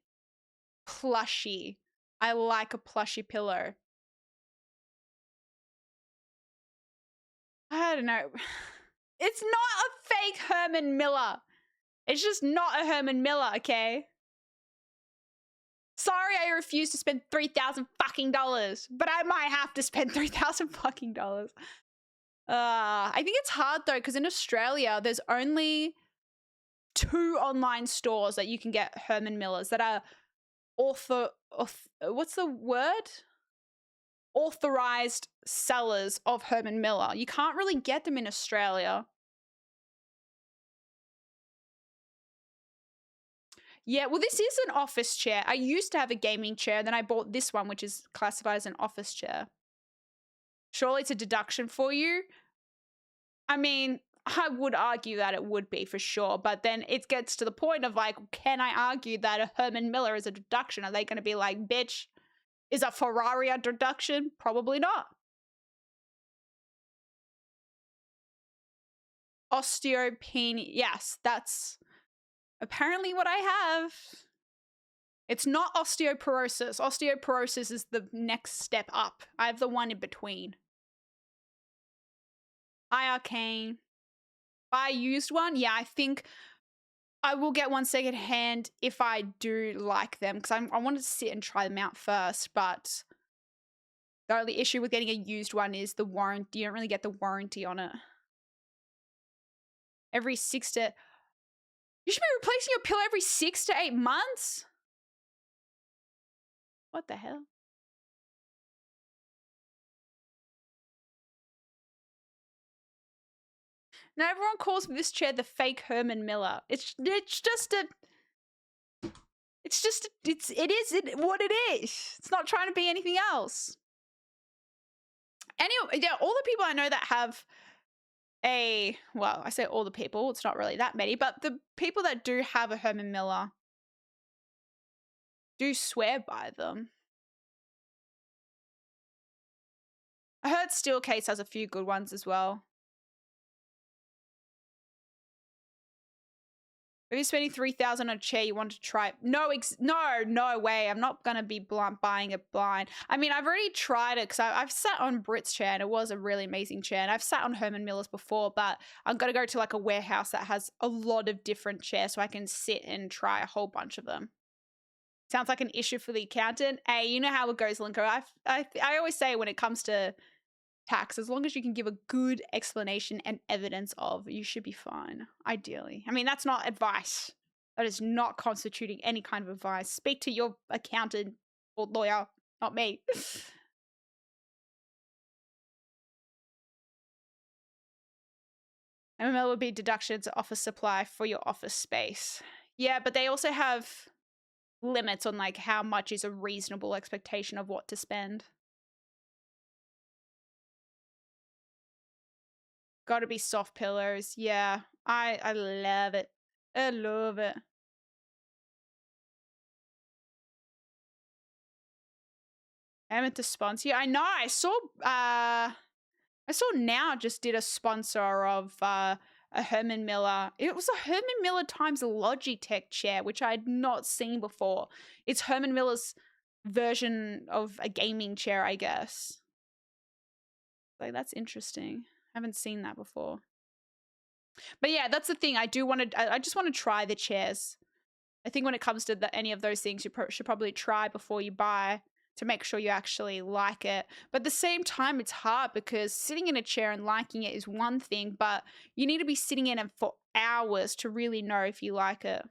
plushy. I like a plushy pillow. I don't know. It's not a fake Herman Miller. It's just not a Herman Miller, okay? Sorry, I refuse to spend $3,000 fucking dollars, but I might have to spend $3,000 fucking dollars. I think it's hard though, because in Australia, there's only 2 online stores that you can get Herman Millers that are what's the word? Authorized sellers of Herman Miller. You can't really get them in Australia. Yeah, well, this is an office chair. I used to have a gaming chair, then I bought this one, which is classified as an office chair. surely it's a deduction for you. I mean, I would argue that it would be for sure, but then it gets to the point of like, can I argue that a Herman Miller is a deduction? Are they going to be like, bitch, is a Ferrari a deduction? Probably not. Osteopenia. Yes, that's apparently what I have. It's not osteoporosis. Osteoporosis is the next step up. I have the one in between. Hi, Arcane. Buy a used one? Yeah, I think I will get one second hand if I do like them, because I wanted to sit and try them out first, but the only issue with getting a used one is the warranty. You don't really get the warranty on it. Every 6 to... You should be replacing your pill every 6 to 8 months? What the hell? Now everyone calls this chair the fake Herman Miller. It is what it is. It's not trying to be anything else. Anyway, yeah, all the people I know that have well, I say all the people, it's not really that many, but the people that do have a Herman Miller do swear by them. I heard Steelcase has a few good ones as well. If you're spending $3,000 on a chair, you want to try it. No way. I'm not going to be buying it blind. I mean, I've already tried it because I've sat on Brit's chair and it was a really amazing chair. And I've sat on Herman Miller's before, but I'm going to go to like a warehouse that has a lot of different chairs so I can sit and try a whole bunch of them. Sounds like an issue for the accountant. Hey, you know how it goes, Linko. I always say when it comes to tax, as long as you can give a good explanation and evidence of, you should be fine, ideally. I mean, that's not advice. That is not constituting any kind of advice. Speak to your accountant or lawyer, not me. MML would be deductions office supply for your office space. Yeah, but they also have limits on like how much is a reasonable expectation of what to spend. Gotta be soft pillows. Yeah, I love it. I love it. I meant to sponsor you. I know. I saw Now just did a sponsor of a Herman Miller. It was a Herman Miller times Logitech chair, which I had not seen before. It's Herman Miller's version of a gaming chair, I guess. Like, that's interesting. I haven't seen that before. But yeah, that's the thing. I just want to try the chairs. I think when it comes to any of those things, you should probably try before you buy to make sure you actually like it. But at the same time, it's hard because sitting in a chair and liking it is one thing, but you need to be sitting in it for hours to really know if you like it.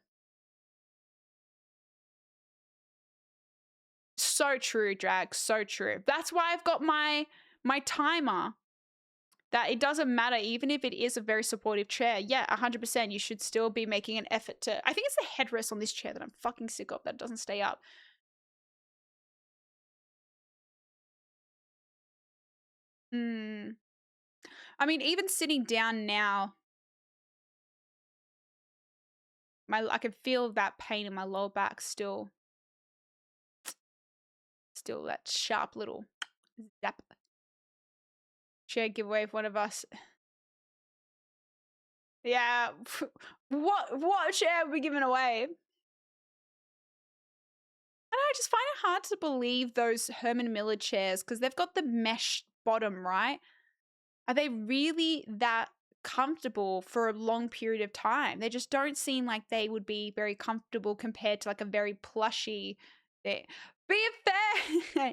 So true, Drag. So true. That's why I've got my timer. That it doesn't matter, even if it is a very supportive chair. Yeah, 100%. You should still be making an effort to... I think it's the headrest on this chair that I'm fucking sick of that doesn't stay up. I mean, even sitting down now, I can feel that pain in my lower back still. Still that sharp little zap. Chair giveaway if one of us... Yeah. What chair are we giving away? I don't know, I just find it hard to believe those Herman Miller chairs because they've got the mesh bottom, right? Are they really that comfortable for a long period of time? They just don't seem like they would be very comfortable compared to like a very plushy thing. Be fair.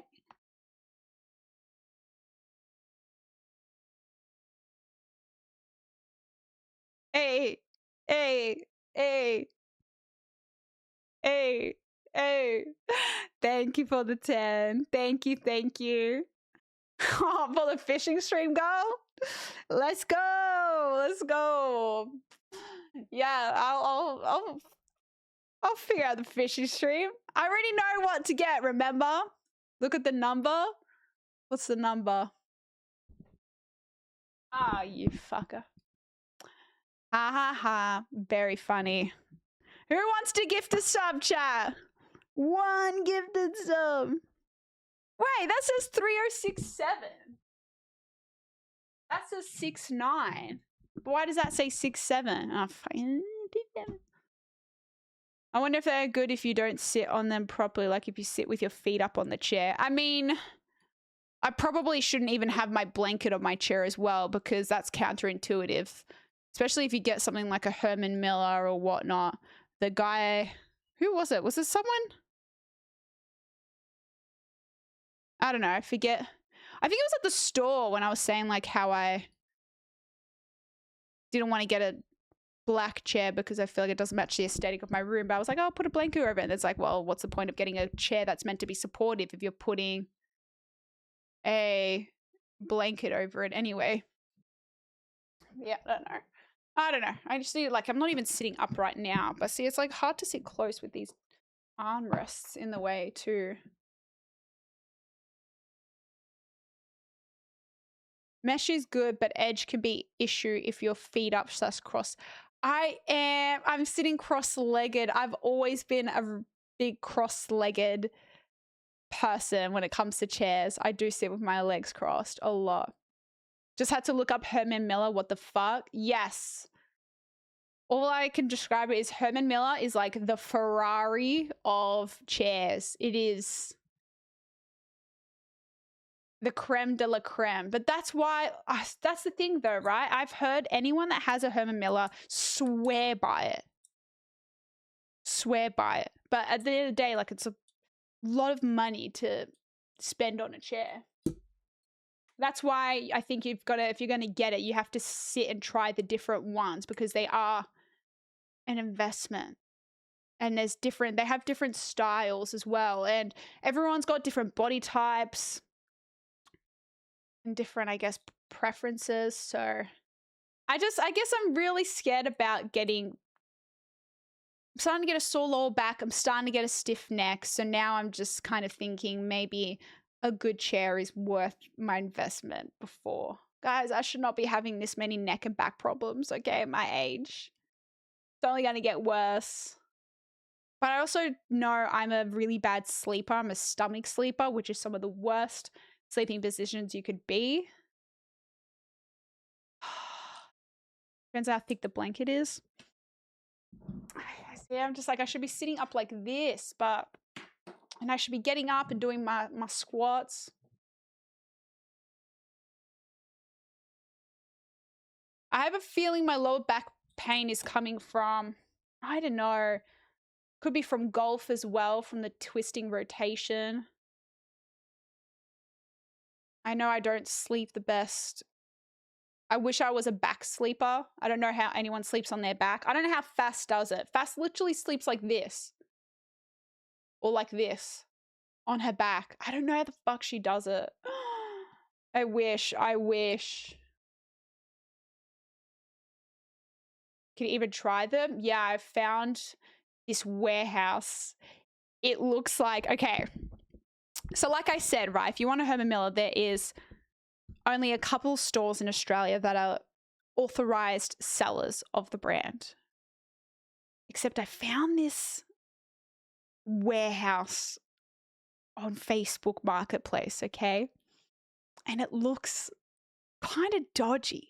Hey, hey, hey, hey, hey. Thank you for the 10. Thank you. Oh, for the fishing stream go? Let's go. Yeah, I'll figure out the fishing stream. I already know what to get, remember? Look at the number. What's the number? Ah, you fucker. Ha ha ha. Very funny. Who wants to gift a sub, chat? One gifted sub. Wait, that says 3067. That says 69. Why does that say 67? Oh, fucking. I wonder if they're good if you don't sit on them properly, like if you sit with your feet up on the chair. I mean, I probably shouldn't even have my blanket on my chair as well because that's counterintuitive, especially if you get something like a Herman Miller or whatnot. The guy, who was it? Was it someone? I don't know. I forget. I think it was at the store when I was saying like how I didn't want to get a black chair because I feel like it doesn't match the aesthetic of my room. But I was like, oh, I'll put a blanket over it. And it's like, well, what's the point of getting a chair that's meant to be supportive if you're putting a blanket over it anyway? Yeah, I don't know. I just need, like, I'm not even sitting up right now. But see, it's like hard to sit close with these armrests in the way too. Mesh is good, but edge can be issue if your feet up / cross. I'm sitting cross-legged. I've always been a big cross-legged person when it comes to chairs. I do sit with my legs crossed a lot. Just had to look up Herman Miller. What the fuck? Yes. All I can describe it is Herman Miller is like the Ferrari of chairs. It is the creme de la creme. But that's why, that's the thing though, right? I've heard anyone that has a Herman Miller swear by it. Swear by it. But at the end of the day, like, it's a lot of money to spend on a chair. That's why I think you've got to, if you're going to get it, you have to sit and try the different ones because they are an investment. And there's different, they have different styles as well. And everyone's got different body types and different, I guess, preferences. So I guess I'm really scared about I'm starting to get a sore lower back. I'm starting to get a stiff neck. So now I'm just kind of thinking maybe a good chair is worth my investment before. Guys, I should not be having this many neck and back problems, okay, at my age. It's only going to get worse. But I also know I'm a really bad sleeper. I'm a stomach sleeper, which is some of the worst sleeping positions you could be. Depends how thick the blanket is. See, I'm just like, I should be sitting up like this, and I should be getting up and doing my squats. I have a feeling my lower back pain is coming from, I don't know, could be from golf as well, from the twisting rotation. I know I don't sleep the best. I wish I was a back sleeper. I don't know how anyone sleeps on their back. I don't know how Fast does it. Fast literally sleeps like this. Or like this. On her back. I don't know how the fuck she does it. I wish. Can you even try them? Yeah, I found this warehouse. It looks like, okay. So like I said, right, if you want a Herman Miller, there is only a couple stores in Australia that are authorized sellers of the brand. Except I found this warehouse on Facebook Marketplace, okay? And it looks kind of dodgy.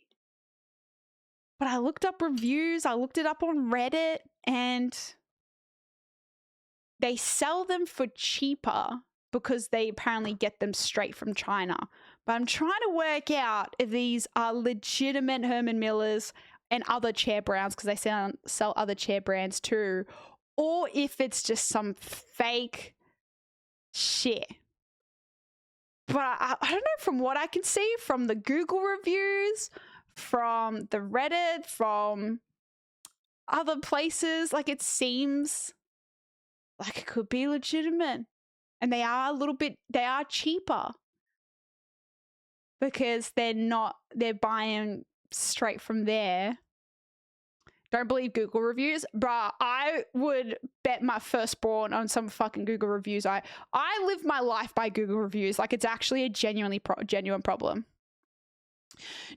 But I looked up reviews, I looked it up on Reddit, and they sell them for cheaper because they apparently get them straight from China. But I'm trying to work out if these are legitimate Herman Millers and other chair brands, because they sell other chair brands too, or if it's just some fake shit. But I don't know, from what I can see from the Google reviews, from the Reddit, from other places, like, it seems like it could be legitimate. And they are cheaper because they're buying straight from there. Don't believe Google reviews. Bruh, I would bet my firstborn on some fucking Google reviews. I live my life by Google reviews. Like, it's actually a genuine problem.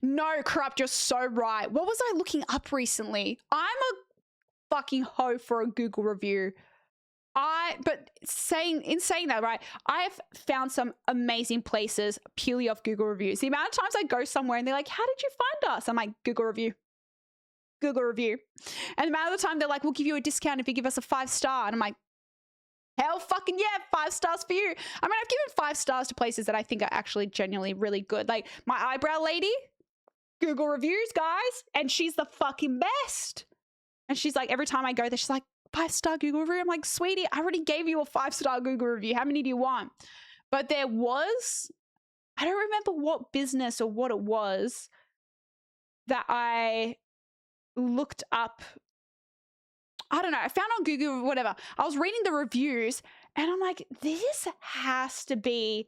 No, Corrupt, you're so right. What was I looking up recently? I'm a fucking hoe for a Google review. But saying that, right, I've found some amazing places purely off Google reviews. The amount of times I go somewhere and they're like, how did you find us? I'm like, Google review. And the amount of the time they're like, we'll give you a discount if you give us a 5-star. And I'm like, hell fucking yeah, 5 stars for you. I mean, I've given 5 stars to places that I think are actually genuinely really good. Like my eyebrow lady, Google reviews, guys, and she's the fucking best. And she's like, every time I go there, she's like, 5-star Google review. I'm like, sweetie, I already gave you a 5-star Google review. How many do you want? But there was, I don't remember what business or what it was that I looked up. I don't know. I found on Google or whatever. I was reading the reviews and I'm like, this has to be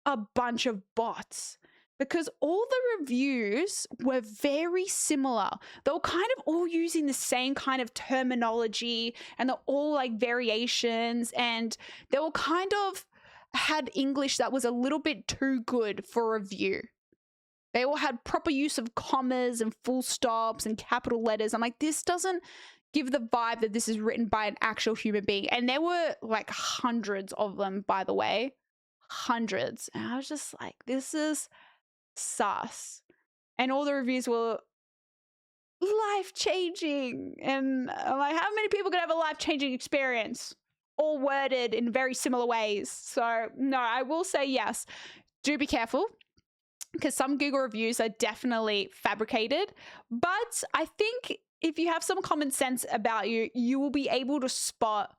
a bunch of bots. Because all the reviews were very similar. They were kind of all using the same kind of terminology and they're all like variations, and they all kind of had English that was a little bit too good for review. They all had proper use of commas and full stops and capital letters. I'm like, this doesn't give the vibe that this is written by an actual human being. And there were like hundreds of them, by the way. Hundreds. And I was just like, this is sus. And all the reviews were life-changing, and I'm like, how many people could have a life-changing experience, all worded in very similar ways? So no, I will say yes, do be careful, because some Google reviews are definitely fabricated. But I think if you have some common sense about you, you will be able to spot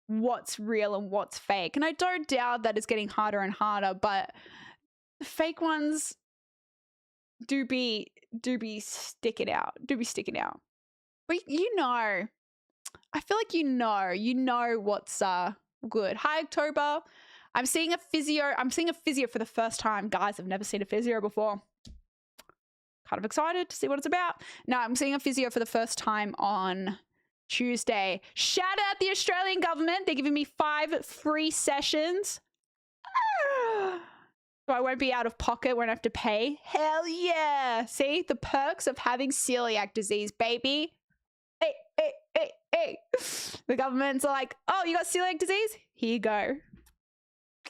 what's real and what's fake. And I don't doubt that it's getting harder and harder, but fake ones do be sticking out. But you know, I feel like you know what's good. Hi, October. I'm seeing a physio for the first time. Guys, I've never seen a physio before. Kind of excited to see what it's about. No, I'm seeing a physio for the first time on Tuesday. Shout out the Australian government. They're giving me 5 free sessions. So I won't be out of pocket, won't have to pay. Hell yeah. See, the perks of having celiac disease, baby. Hey. The government's like, oh, you got celiac disease? Here you go.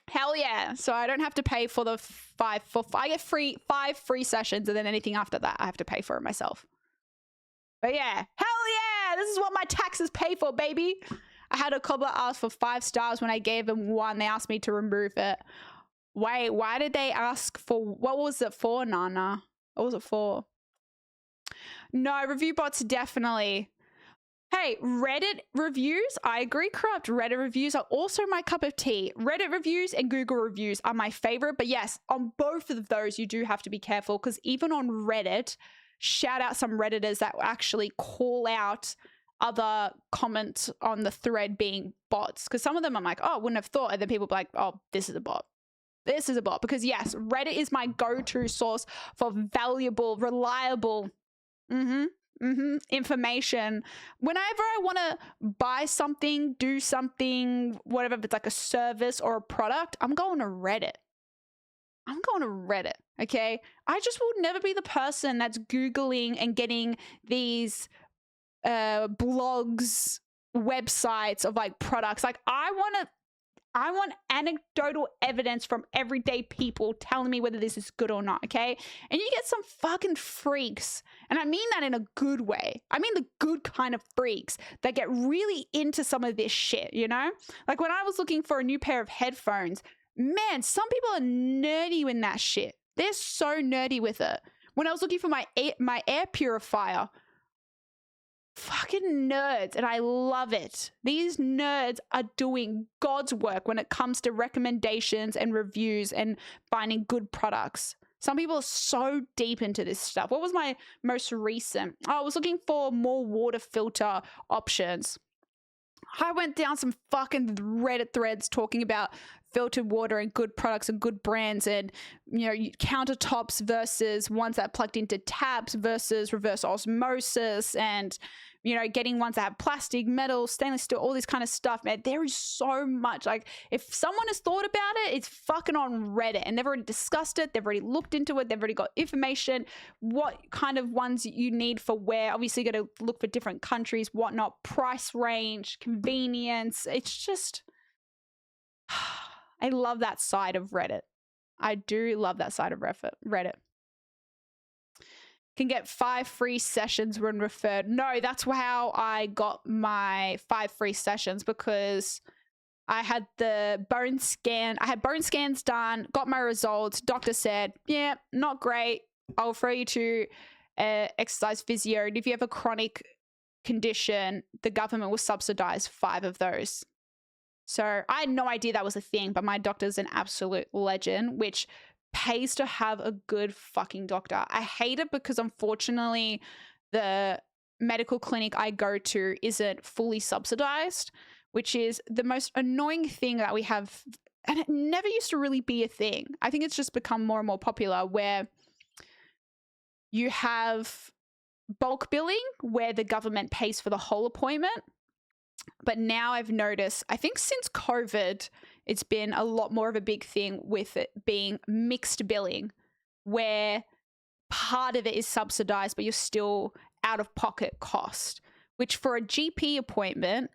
Hell yeah. So I don't have to pay for the 5. I get 5 free sessions, and then anything after that I have to pay for it myself. But yeah, hell yeah. This is what my taxes pay for, baby. I had a cobbler ask for 5 stars. When I gave them 1, they asked me to remove it. Wait, why did they ask for, what was it for, Nana? What was it for? No, review bots definitely. Hey, Reddit reviews, I agree, Corrupt. Reddit reviews are also my cup of tea. Reddit reviews and Google reviews are my favorite. But yes, on both of those, you do have to be careful, because even on Reddit, shout out some Redditors that actually call out other comments on the thread being bots. Because some of them I'm like, oh, I wouldn't have thought. And then people be like, oh, this is a bot. This is a bot. Because yes, Reddit is my go-to source for valuable, reliable information. Whenever I want to buy something, do something, whatever, if it's like a service or a product, I'm going to Reddit. Okay? I just will never be the person that's Googling and getting these blogs, websites of like products. Like I want anecdotal evidence from everyday people telling me whether this is good or not, okay? And you get some fucking freaks, and I mean that in a good way. I mean the good kind of freaks that get really into some of this shit, you know? Like when I was looking for a new pair of headphones, man, some people are nerdy in that shit. They're so nerdy with it. When I was looking for my air purifier, fucking nerds, and I love it. These nerds are doing God's work when it comes to recommendations and reviews and finding good products. Some people are so deep into this stuff. What was my most recent? Oh, I was looking for more water filter options. I went down some fucking Reddit threads talking about filtered water and good products and good brands, and you know, countertops versus ones that are plugged into taps versus reverse osmosis, and you know, getting ones that have plastic, metal, stainless steel, all this kind of stuff, man. There is so much. Like, if someone has thought about it, it's fucking on Reddit, and they've already discussed it. They've already looked into it. They've already got information, what kind of ones you need for where. Obviously, you got to look for different countries, whatnot, price range, convenience. It's just, I love that side of Reddit. I do love that side of Reddit. Can get 5 free sessions when referred. No, that's how I got my 5 free sessions, because I had the bone scan. I had bone scans done, got my results. Doctor said, yeah, not great. I'll refer you to exercise physio. And if you have a chronic condition, the government will subsidize 5 of those. So I had no idea that was a thing, but my doctor's an absolute legend, which pays to have a good fucking doctor. I hate it because, unfortunately, the medical clinic I go to isn't fully subsidized, which is the most annoying thing that we have. And it never used to really be a thing. I think it's just become more and more popular, where you have bulk billing where the government pays for the whole appointment. But now I've noticed, I think since COVID, it's been a lot more of a big thing with it being mixed billing, where part of it is subsidized, but you're still out of pocket cost, which for a GP appointment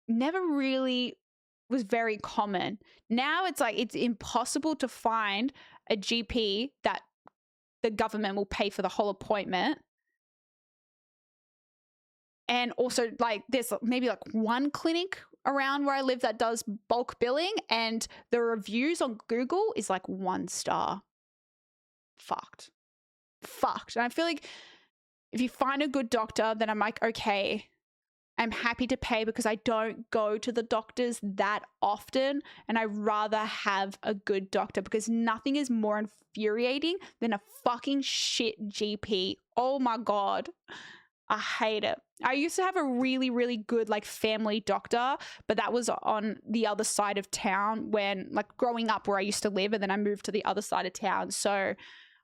never really was very common. Now it's like, it's impossible to find a GP that the government will pay for the whole appointment. And also, like, there's maybe like one clinic around where I live that does bulk billing, and the reviews on Google is like 1 star. Fucked. And I feel like if you find a good doctor, then I'm like, okay, I'm happy to pay, because I don't go to the doctors that often, and I'd rather have a good doctor, because nothing is more infuriating than a fucking shit GP. Oh my God. I hate it. I used to have a really, really good like family doctor, but that was on the other side of town when, like, growing up where I used to live, and then I moved to the other side of town. So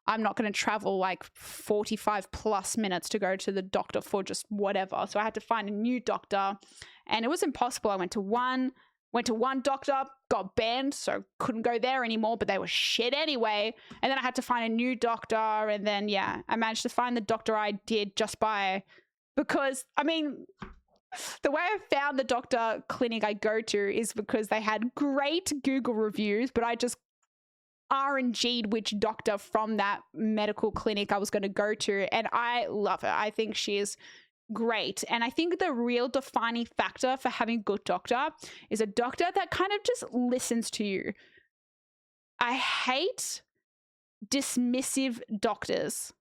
I'm not going to travel like 45 plus minutes to go to the doctor for just whatever. So I had to find a new doctor, and it was impossible. I went to one doctor, got banned, so couldn't go there anymore, but they were shit anyway. And then I had to find a new doctor, and then, yeah, I managed to find the doctor I did because, I mean, the way I found the doctor clinic I go to is because they had great Google reviews, but I just RNG'd which doctor from that medical clinic I was going to go to, and I love her. I think she is great. And I think the real defining factor for having a good doctor is a doctor that kind of just listens to you. I hate dismissive doctors.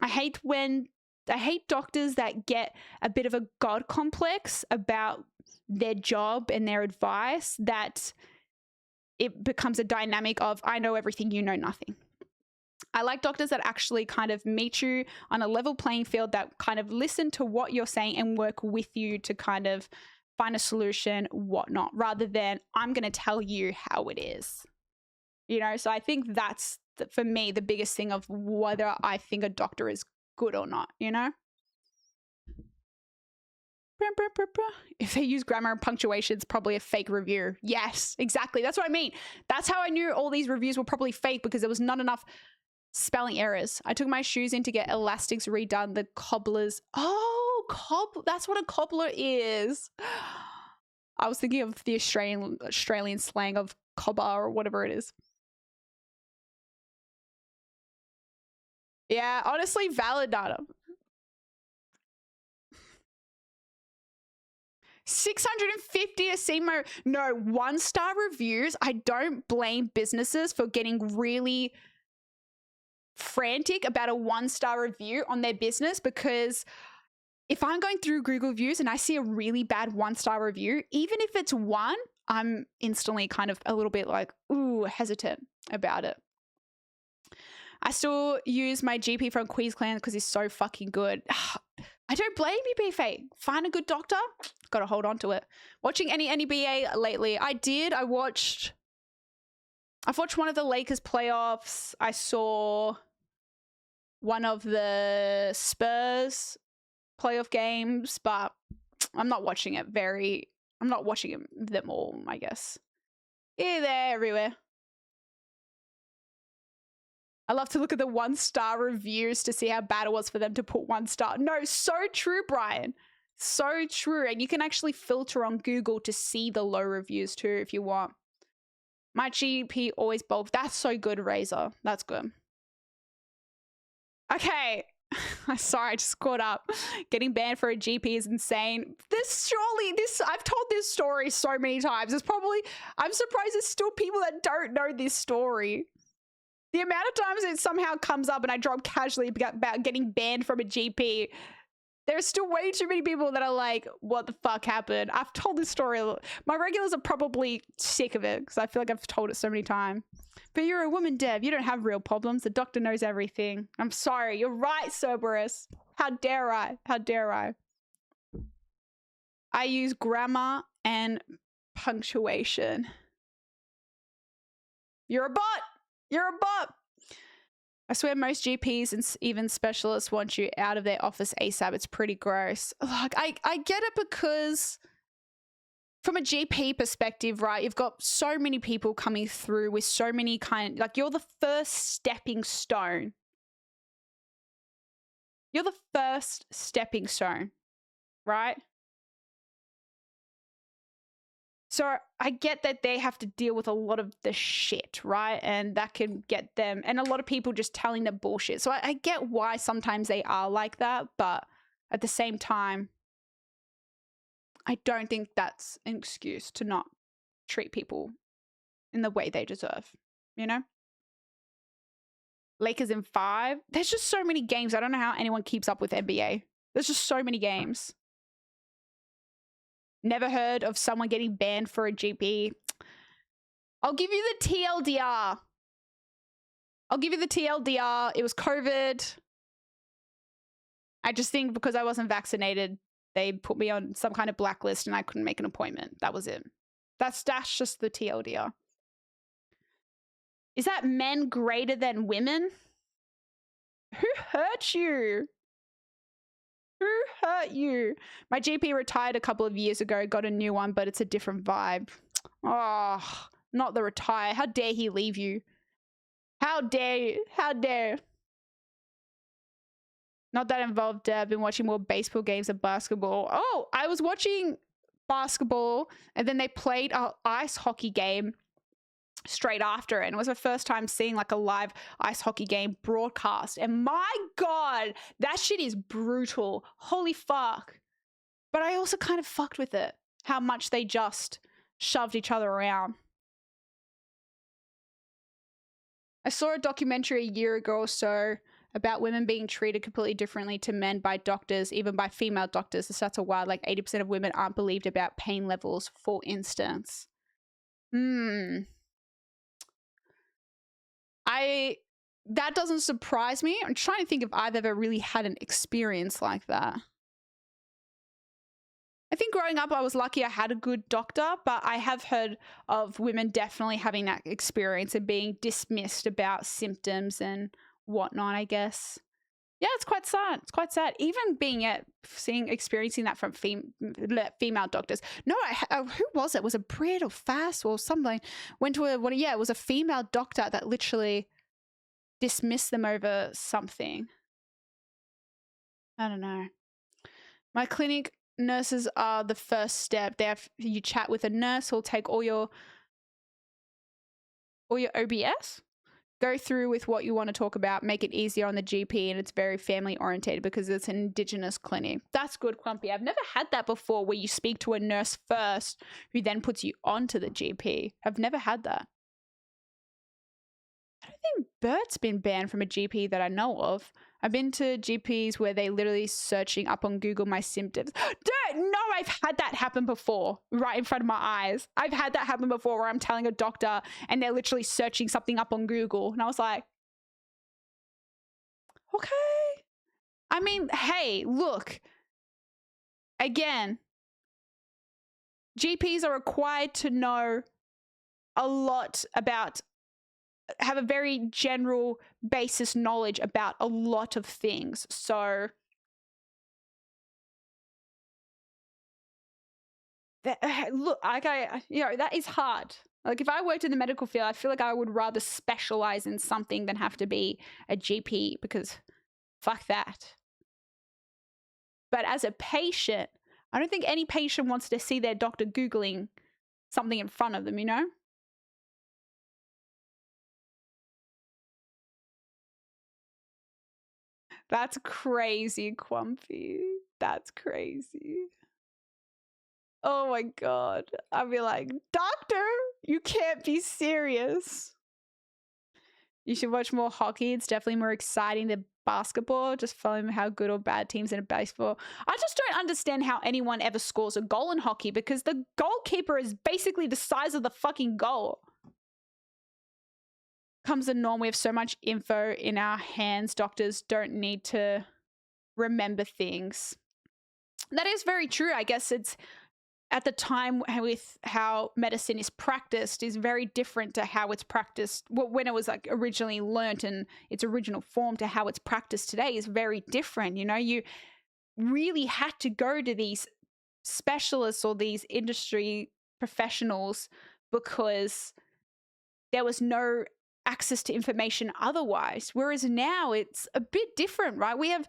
I hate doctors that get a bit of a God complex about their job and their advice, that it becomes a dynamic of, I know everything, you know nothing. I like doctors that actually kind of meet you on a level playing field, that kind of listen to what you're saying and work with you to kind of find a solution, whatnot, rather than I'm going to tell you how it is. You know, so I think that's, for me, the biggest thing of whether I think a doctor is good or not, you know? If they use grammar and punctuation, it's probably a fake review. Yes, exactly. That's what I mean. That's how I knew all these reviews were probably fake, because there was not enough spelling errors. I took my shoes in to get elastics redone. The cobblers. Oh, that's what a cobbler is. I was thinking of the Australian slang of cobber or whatever it is. Yeah, honestly, valid data. 650 to see my 1-star reviews. I don't blame businesses for getting really frantic about a 1-star review on their business, because if I'm going through Google reviews and I see a really bad 1-star review, even if it's 1, I'm instantly kind of a little bit like, ooh, hesitant about it. I still use my GP from Queensland because he's so fucking good. I don't blame you, BFA. Find a good doctor. Got to hold on to it. Watching any NBA lately? I did. I've watched one of the Lakers playoffs. I saw one of the Spurs playoff games, but I'm not watching it I'm not watching them all, I guess. Yeah, they're everywhere. I love to look at the 1-star reviews to see how bad it was for them to put 1 star. No, so true, Brian. So true. And you can actually filter on Google to see the low reviews too if you want. My GP always bulk. That's so good, Razor. That's good. Okay. Sorry, I just caught up. Getting banned for a GP is insane. I've told this story so many times. I'm surprised there's still people that don't know this story. The amount of times it somehow comes up and I drop casually about getting banned from a GP, there's still way too many people that are like, what the fuck happened? I've told this story. My regulars are probably sick of it because I feel like I've told it so many times. But you're a woman, Dev. You don't have real problems. The doctor knows everything. I'm sorry. You're right, Cerberus. How dare I? How dare I? I use grammar and punctuation. You're a bot. You're a bot. I swear most GPs and even specialists want you out of their office ASAP. It's pretty gross. Like, I get it because from a GP perspective, right, you've got so many people coming through with so many like, you're the first stepping stone. You're the first stepping stone, right? So I get that they have to deal with a lot of the shit, right? And that can get them, and a lot of people just telling them bullshit. So I get why sometimes they are like that, but at the same time, I don't think that's an excuse to not treat people in the way they deserve, you know? Lakers in 5. There's just so many games. I don't know how anyone keeps up with NBA. There's just so many games. Never heard of someone getting banned for a GP. I'll give you the TLDR. I'll give you the TLDR. It was COVID. I just think because I wasn't vaccinated, they put me on some kind of blacklist and I couldn't make an appointment. That was it. That's just the TLDR. Is that men greater than women? Who hurt you? Who hurt you? My GP retired a couple of years ago, got a new one, but it's a different vibe. Oh, not the retire. How dare he leave you? How dare you? How dare? Not that involved. I've been watching more baseball games than basketball. Oh, I was watching basketball and then they played an ice hockey game straight after it. And it was my first time seeing like a live ice hockey game broadcast. And my God, that shit is brutal. Holy fuck. But I also kind of fucked with it. How much they just shoved each other around. I saw a documentary a year ago or so about women being treated completely differently to men by doctors, even by female doctors. The stats are wild. Like 80% of women aren't believed about pain levels, for instance. That doesn't surprise me. I'm trying to think if I've ever really had an experience like that. I think growing up, I was lucky I had a good doctor, but I have heard of women definitely having that experience and being dismissed about symptoms and whatnot, I guess. Yeah, it's quite sad. It's quite sad. Even experiencing that from female doctors. No, who was it? Was it Brit or Fass or something? It was a female doctor that literally dismissed them over something. I don't know. My clinic nurses are the first step. You chat with a nurse who'll take all your OBS, go through with what you want to talk about, make it easier on the GP, and it's very family orientated because it's an Indigenous clinic. That's good, Clumpy. I've never had that before where you speak to a nurse first who then puts you onto the GP. I've never had that. I don't think Bert's been banned from a GP that I know of. I've been to GPs where they literally searching up on Google my symptoms. Dude, no, I've had that happen before, right in front of my eyes. I've had that happen before where I'm telling a doctor and they're literally searching something up on Google. And I was like, okay. I mean, hey, look. Again, GPs are required to know a lot about, have a very general basis knowledge about a lot of things. So look, like that is hard. Like if I worked in the medical field, I feel like I would rather specialize in something than have to be a GP because fuck that. But as a patient, I don't think any patient wants to see their doctor Googling something in front of them, you know? That's crazy, Quumpy. That's crazy. Oh my God. I'd be like, doctor, you can't be serious. You should watch more hockey. It's definitely more exciting than basketball. Just following how good or bad teams in baseball. I just don't understand how anyone ever scores a goal in hockey because the goalkeeper is basically the size of the fucking goal. Comes the norm. We have so much info in our hands. Doctors don't need to remember things. That is very true. I guess it's at the time with how medicine is practiced is very different to how it's practiced when it was like originally learnt in its original form to how it's practiced today is very different. You know, you really had to go to these specialists or these industry professionals because there was no access to information otherwise. Whereas now it's a bit different, right? We have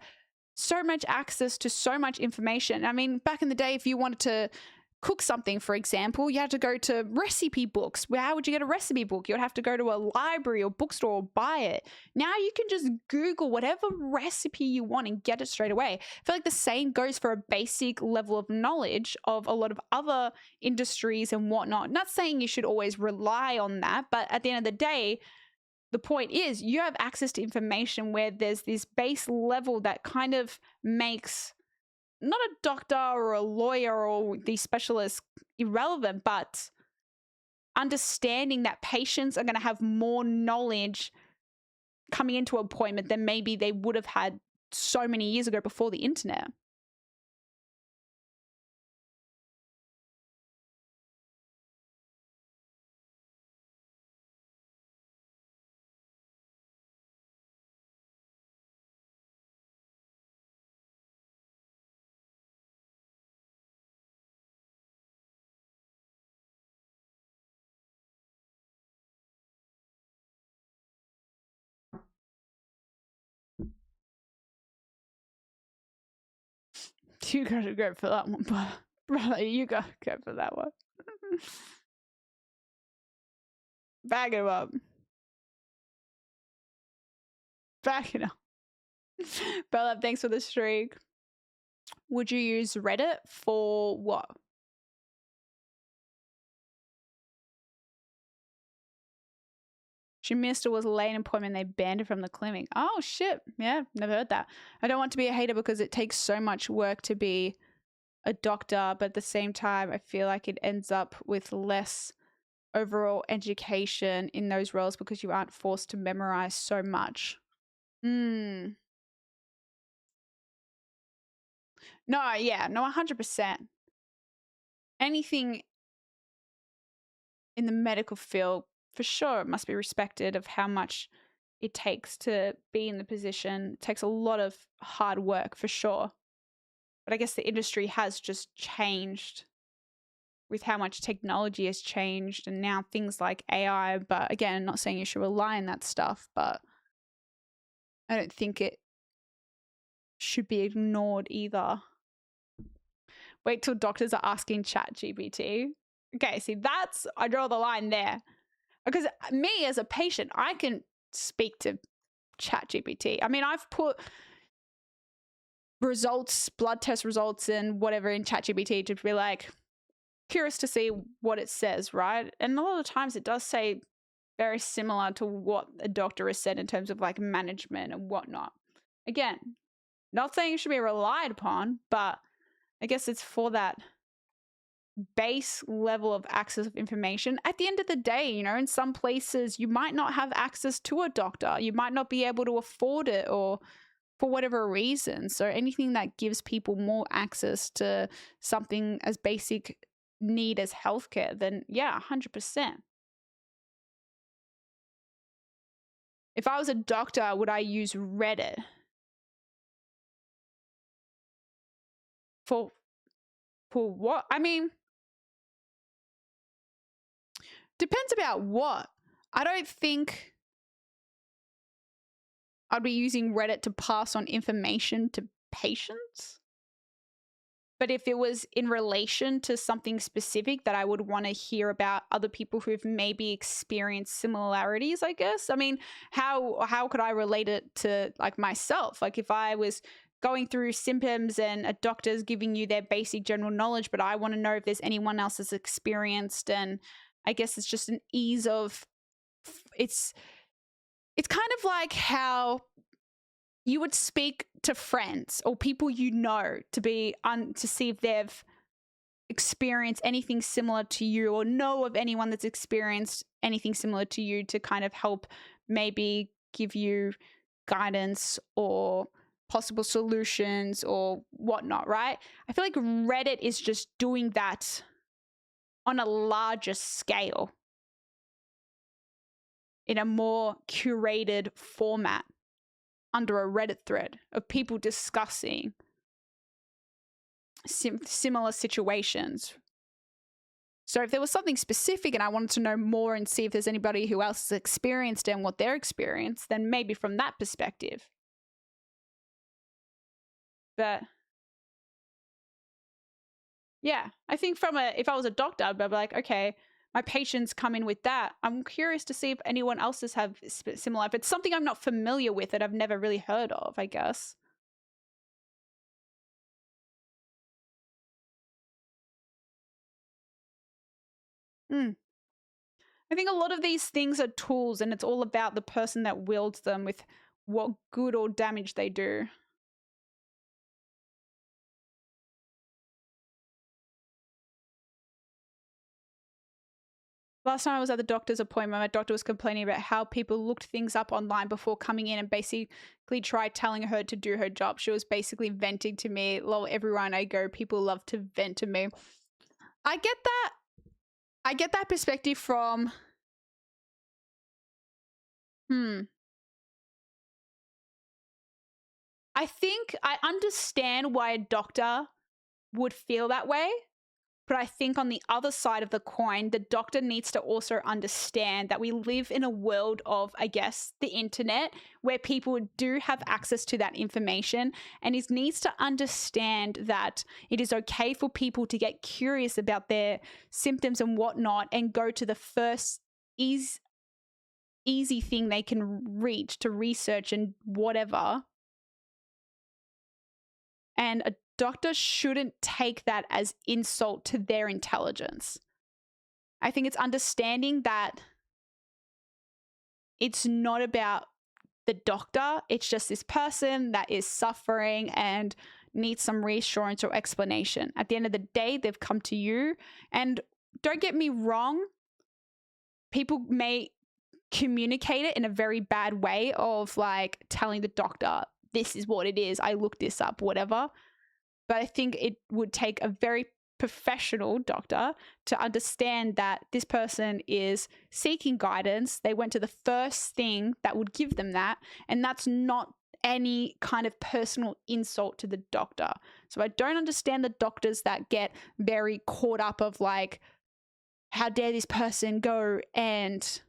so much access to so much information. I mean, back in the day, if you wanted to cook something, for example, you had to go to recipe books. How would you get a recipe book? You'd have to go to a library or bookstore or buy it. Now you can just Google whatever recipe you want and get it straight away. I feel like the same goes for a basic level of knowledge of a lot of other industries and whatnot. Not saying you should always rely on that, but at the end of the day, the point is you have access to information where there's this base level that kind of makes not a doctor or a lawyer or these specialists irrelevant, but understanding that patients are going to have more knowledge coming into an appointment than maybe they would have had so many years ago before the internet. You gotta go for that one, brother. You gotta go for that one. Back him up. Back it up. Bella, thanks for the streak. Would you use Reddit for what? She missed or was a late appointment. They banned her from the clinic. Oh, shit. Yeah, never heard that. I don't want to be a hater because it takes so much work to be a doctor, but at the same time, I feel like it ends up with less overall education in those roles because you aren't forced to memorize so much. No, yeah, no, 100%. Anything in the medical field, for sure, it must be respected of how much it takes to be in the position. It takes a lot of hard work, for sure. But I guess the industry has just changed with how much technology has changed and now things like AI. But again, I'm not saying you should rely on that stuff, but I don't think it should be ignored either. Wait till doctors are asking ChatGPT. Okay, see, I draw the line there. Because me as a patient, I can speak to ChatGPT. I mean, I've put results, blood test results and whatever in ChatGPT to be like, curious to see what it says, right? And a lot of times it does say very similar to what a doctor has said in terms of like management and whatnot. Again, not saying it should be relied upon, but I guess it's for that base level of access of information. At the end of the day, you know, in some places you might not have access to a doctor. You might not be able to afford it or for whatever reason. So anything that gives people more access to something as basic need as healthcare, then yeah, 100%. If I was a doctor, would I use Reddit? For what? I mean, Depends about what. I don't think I'd be using Reddit to pass on information to patients. But if it was in relation to something specific that I would want to hear about other people who've maybe experienced similarities, I guess. I mean, how could I relate it to like myself? Like if I was going through symptoms and a doctor's giving you their basic general knowledge, but I want to know if there's anyone else that's experienced, and I guess it's just an ease of it's kind of like how you would speak to friends or people you know to be to see if they've experienced anything similar to you or know of anyone that's experienced anything similar to you to kind of help maybe give you guidance or possible solutions or whatnot, right? I feel like Reddit is just doing that on a larger scale in a more curated format under a Reddit thread of people discussing similar situations. So if there was something specific and I wanted to know more and see if there's anybody who else has experienced it and what their experience, then maybe from that perspective. But yeah, I think if I was a doctor, I'd be like, okay, my patients come in with that. I'm curious to see if anyone else has have similar. If it's something I'm not familiar with that I've never really heard of, I guess. I think a lot of these things are tools, and it's all about the person that wields them with what good or damage they do. Last time I was at the doctor's appointment, my doctor was complaining about how people looked things up online before coming in and basically tried telling her to do her job. She was basically venting to me. Lol, everywhere I go, people love to vent to me. I get that. I get that perspective from... I think I understand why a doctor would feel that way. But I think on the other side of the coin, the doctor needs to also understand that we live in a world of, I guess, the internet where people do have access to that information, and he needs to understand that it is okay for people to get curious about their symptoms and whatnot and go to the first easy thing they can reach to research and whatever. And a doctor shouldn't take that as insult to their intelligence. I think it's understanding that it's not about the doctor. It's just this person that is suffering and needs some reassurance or explanation. At the end of the day, they've come to you. And don't get me wrong, people may communicate it in a very bad way of like telling the doctor, this is what it is, I looked this up, whatever. But I think it would take a very professional doctor to understand that this person is seeking guidance. They went to the first thing that would give them that, and that's not any kind of personal insult to the doctor. So I don't understand the doctors that get very caught up of like, how dare this person go and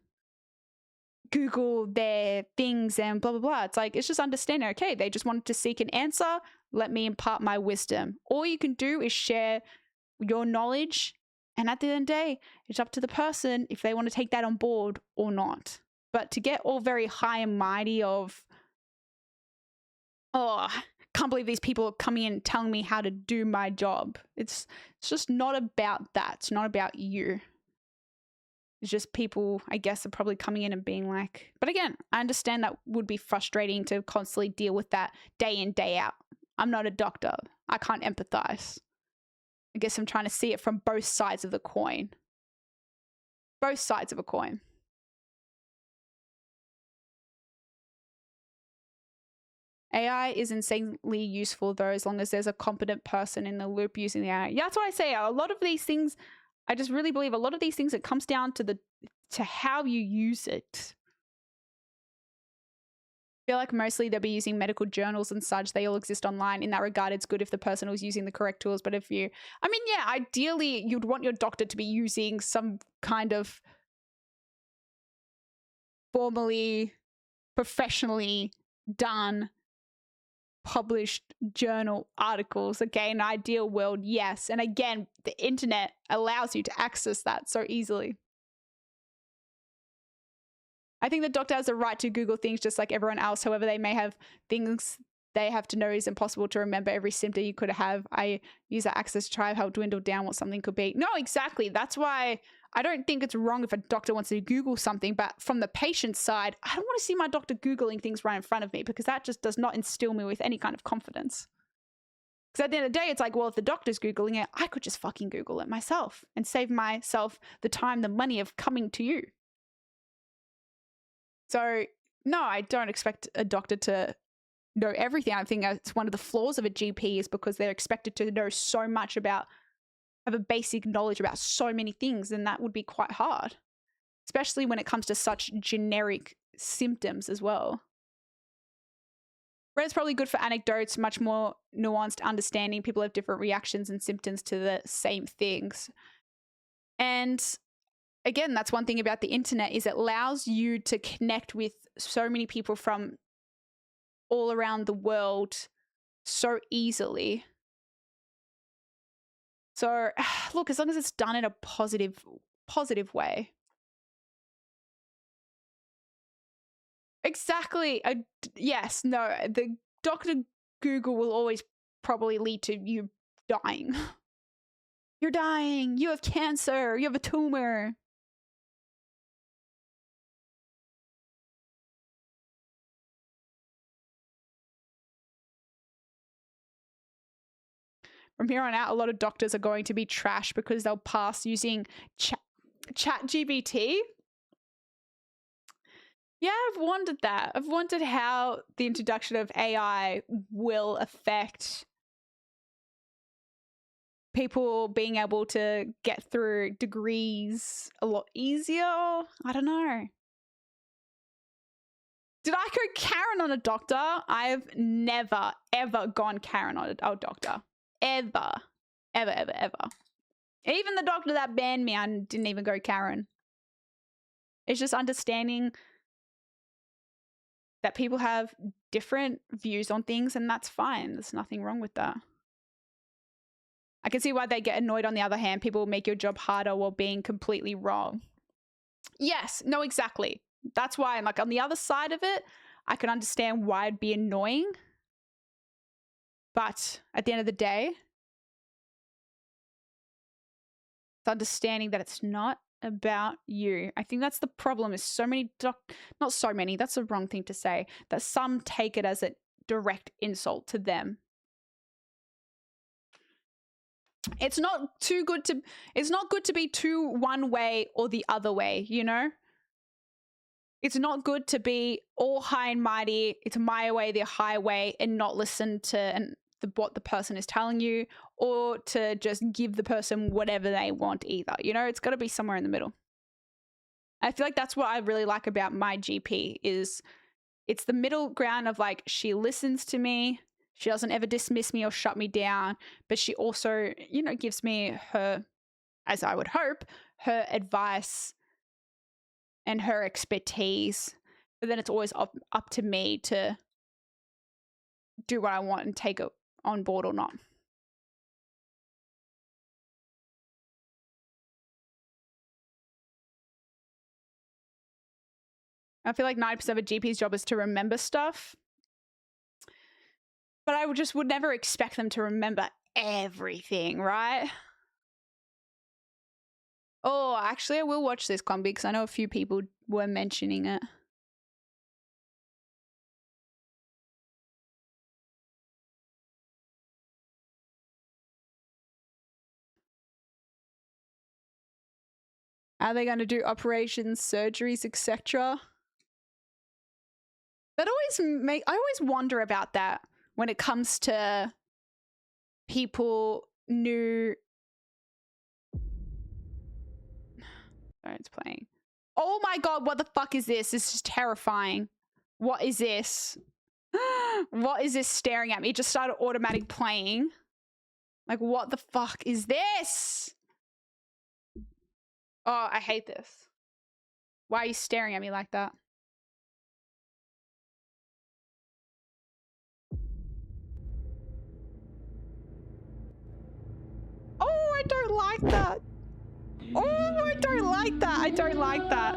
Google their things and blah, blah, blah. It's like, it's just understanding, okay, they just wanted to seek an answer. Let me impart my wisdom. All you can do is share your knowledge. And at the end of the day, it's up to the person if they want to take that on board or not. But to get all very high and mighty of, oh, can't believe these people are coming in and telling me how to do my job. It's just not about that. It's not about you. It's just people, I guess, are probably coming in and being like, but again, I understand that would be frustrating to constantly deal with that day in, day out. I'm not a doctor. I can't empathize. I guess I'm trying to see it from both sides of the coin. Both sides of a coin. AI is insanely useful though, as long as there's a competent person in the loop using the AI. Yeah, that's what I say. A lot of these things, I just really believe a lot of these things, it comes down to how you use it. I feel like mostly they'll be using medical journals and such. They all exist online. In that regard, it's good if the person was using the correct tools. But if you, I mean, yeah, ideally you'd want your doctor to be using some kind of formally, professionally done, published journal articles. Okay, in an ideal world, yes. And again, the internet allows you to access that so easily. I think the doctor has a right to Google things just like everyone else. However, they may have things they have to know is impossible to remember every symptom you could have. I use that access to try and help dwindle down what something could be. No, exactly. That's why I don't think it's wrong if a doctor wants to Google something, but from the patient's side, I don't want to see my doctor Googling things right in front of me because that just does not instill me with any kind of confidence. Because at the end of the day, it's like, well, if the doctor's Googling it, I could just fucking Google it myself and save myself the time, the money of coming to you. So, no, I don't expect a doctor to know everything. I think it's one of the flaws of a GP is because they're expected to know so much about, have a basic knowledge about so many things, and that would be quite hard, especially when it comes to such generic symptoms as well. Reddit's probably good for anecdotes, much more nuanced understanding. People have different reactions and symptoms to the same things. And again, that's one thing about the internet is it allows you to connect with so many people from all around the world so easily. So look, as long as it's done in a positive way. Exactly. Yes, no, the Dr. Google will always probably lead to you dying. You're dying. You have cancer. You have a tumor. From here on out, a lot of doctors are going to be trash because they'll pass using ChatGPT. Yeah, I've wondered that. I've wondered how the introduction of AI will affect people being able to get through degrees a lot easier. I don't know. Did I go Karen on a doctor? I've never, ever gone Karen on a doctor. Ever. Ever, ever, ever. Even the doctor that banned me, I didn't even go Karen. It's just understanding that people have different views on things, and that's fine. There's nothing wrong with that. I can see why they get annoyed. On the other hand, people will make your job harder while being completely wrong. Yes, no, exactly. That's why I'm like, on the other side of it, I can understand why it'd be annoying. But at the end of the day, it's understanding that it's not about you. I think that's the problem is so many not so many, that's the wrong thing to say, that some take it as a direct insult to them. It's not good to be too one way or the other way, you know? It's not good to be all high and mighty, it's my way, the highway, and not listen to what the person is telling you, or to just give the person whatever they want either. You know, it's got to be somewhere in the middle. I feel like that's what I really like about my GP is it's the middle ground of like, she listens to me, she doesn't ever dismiss me or shut me down, but she also, you know, gives me her, as I would hope, her advice and her expertise. But then it's always up to me to do what I want and take it on board or not. I feel like 90% of a GP's job is to remember stuff. But I would never expect them to remember everything, right? Oh, actually, I will watch this combi because I know a few people were mentioning it. Are they going to do operations, surgeries, etc.? I always wonder about that when it comes to people new. Sorry, it's playing. Oh my god, what the fuck is this? This is terrifying. What is this? What is this staring at me? It just started automatic playing. Like, what the fuck is this? Oh, I hate this. Why are you staring at me like that? I don't like that. Oh, I don't like that. I don't like that.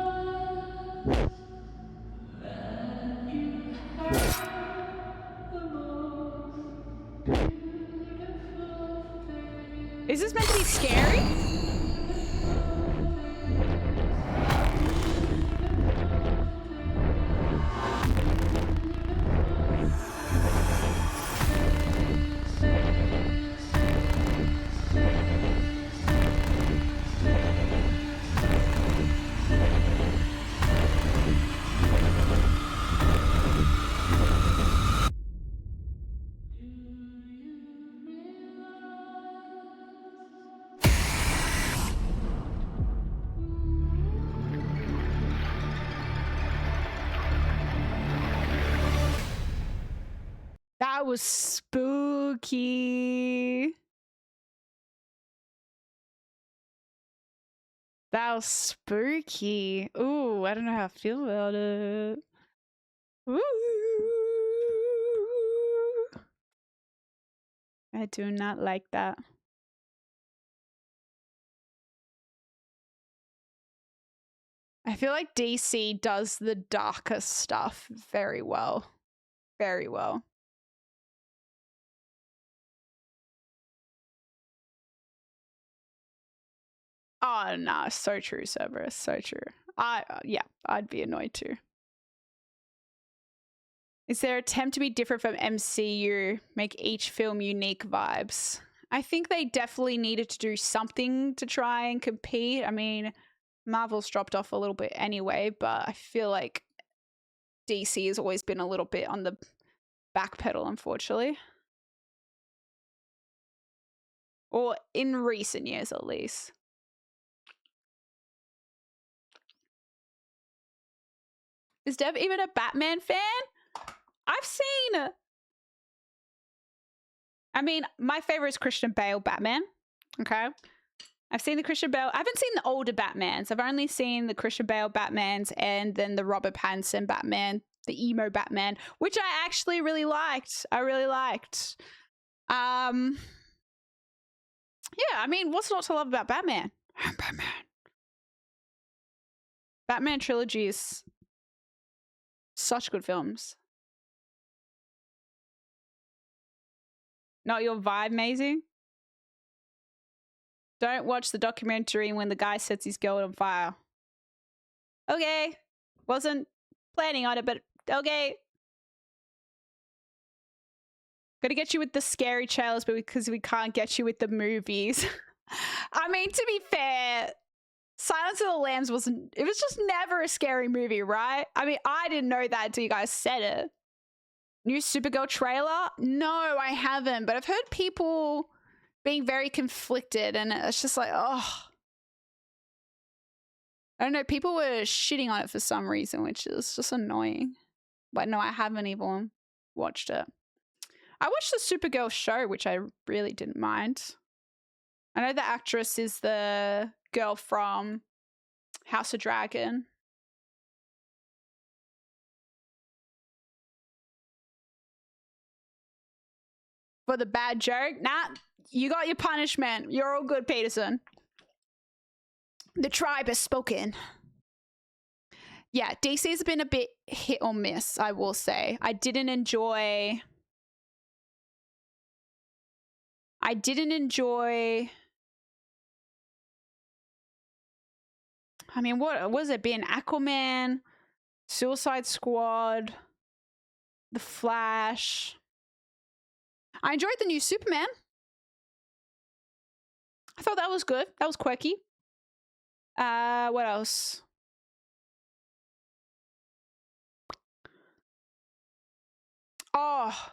Is this meant to be scary? That was spooky. That was spooky. Ooh, I don't know how I feel about it. Ooh. I do not like that. I feel like DC does the darker stuff very well. Very well. Oh, no, so true, Cerberus. So true. Yeah, I'd be annoyed too. Is there an attempt to be different from MCU, make each film unique vibes? I think they definitely needed to do something to try and compete. I mean, Marvel's dropped off a little bit anyway, but I feel like DC has always been a little bit on the back pedal, unfortunately. Or in recent years, at least. Is Dev even a Batman fan? I've seen... I mean, my favorite is Christian Bale Batman. Okay. I've seen the Christian Bale. I haven't seen the older Batmans. I've only seen the Christian Bale Batmans and then the Robert Pattinson Batman, the emo Batman, which I actually really liked. I really liked. Yeah, I mean, what's not to love about Batman? I'm Batman. Batman trilogy is such good films. Not your vibe, Maisie? Don't watch the documentary when the guy sets his girl on fire. Okay. Wasn't planning on it, but okay. Gotta get you with the scary trailers, but because we can't get you with the movies. I mean, to be fair, Silence of the Lambs it was just never a scary movie, right? I mean, I didn't know that until you guys said it. New Supergirl trailer? No, I haven't, but I've heard people being very conflicted, and it's just like, oh. I don't know, people were shitting on it for some reason, which is just annoying. But no, I haven't even watched it. I watched the Supergirl show, which I really didn't mind. I know the actress is the girl from House of Dragon. For the bad joke? Nah, you got your punishment. You're all good, Peterson. The tribe has spoken. Yeah, DC's been a bit hit or miss, I will say. I didn't enjoy... I mean, what was it been? Aquaman, Suicide Squad, The Flash. I enjoyed the new Superman. I thought that was good. That was quirky. What else? Oh,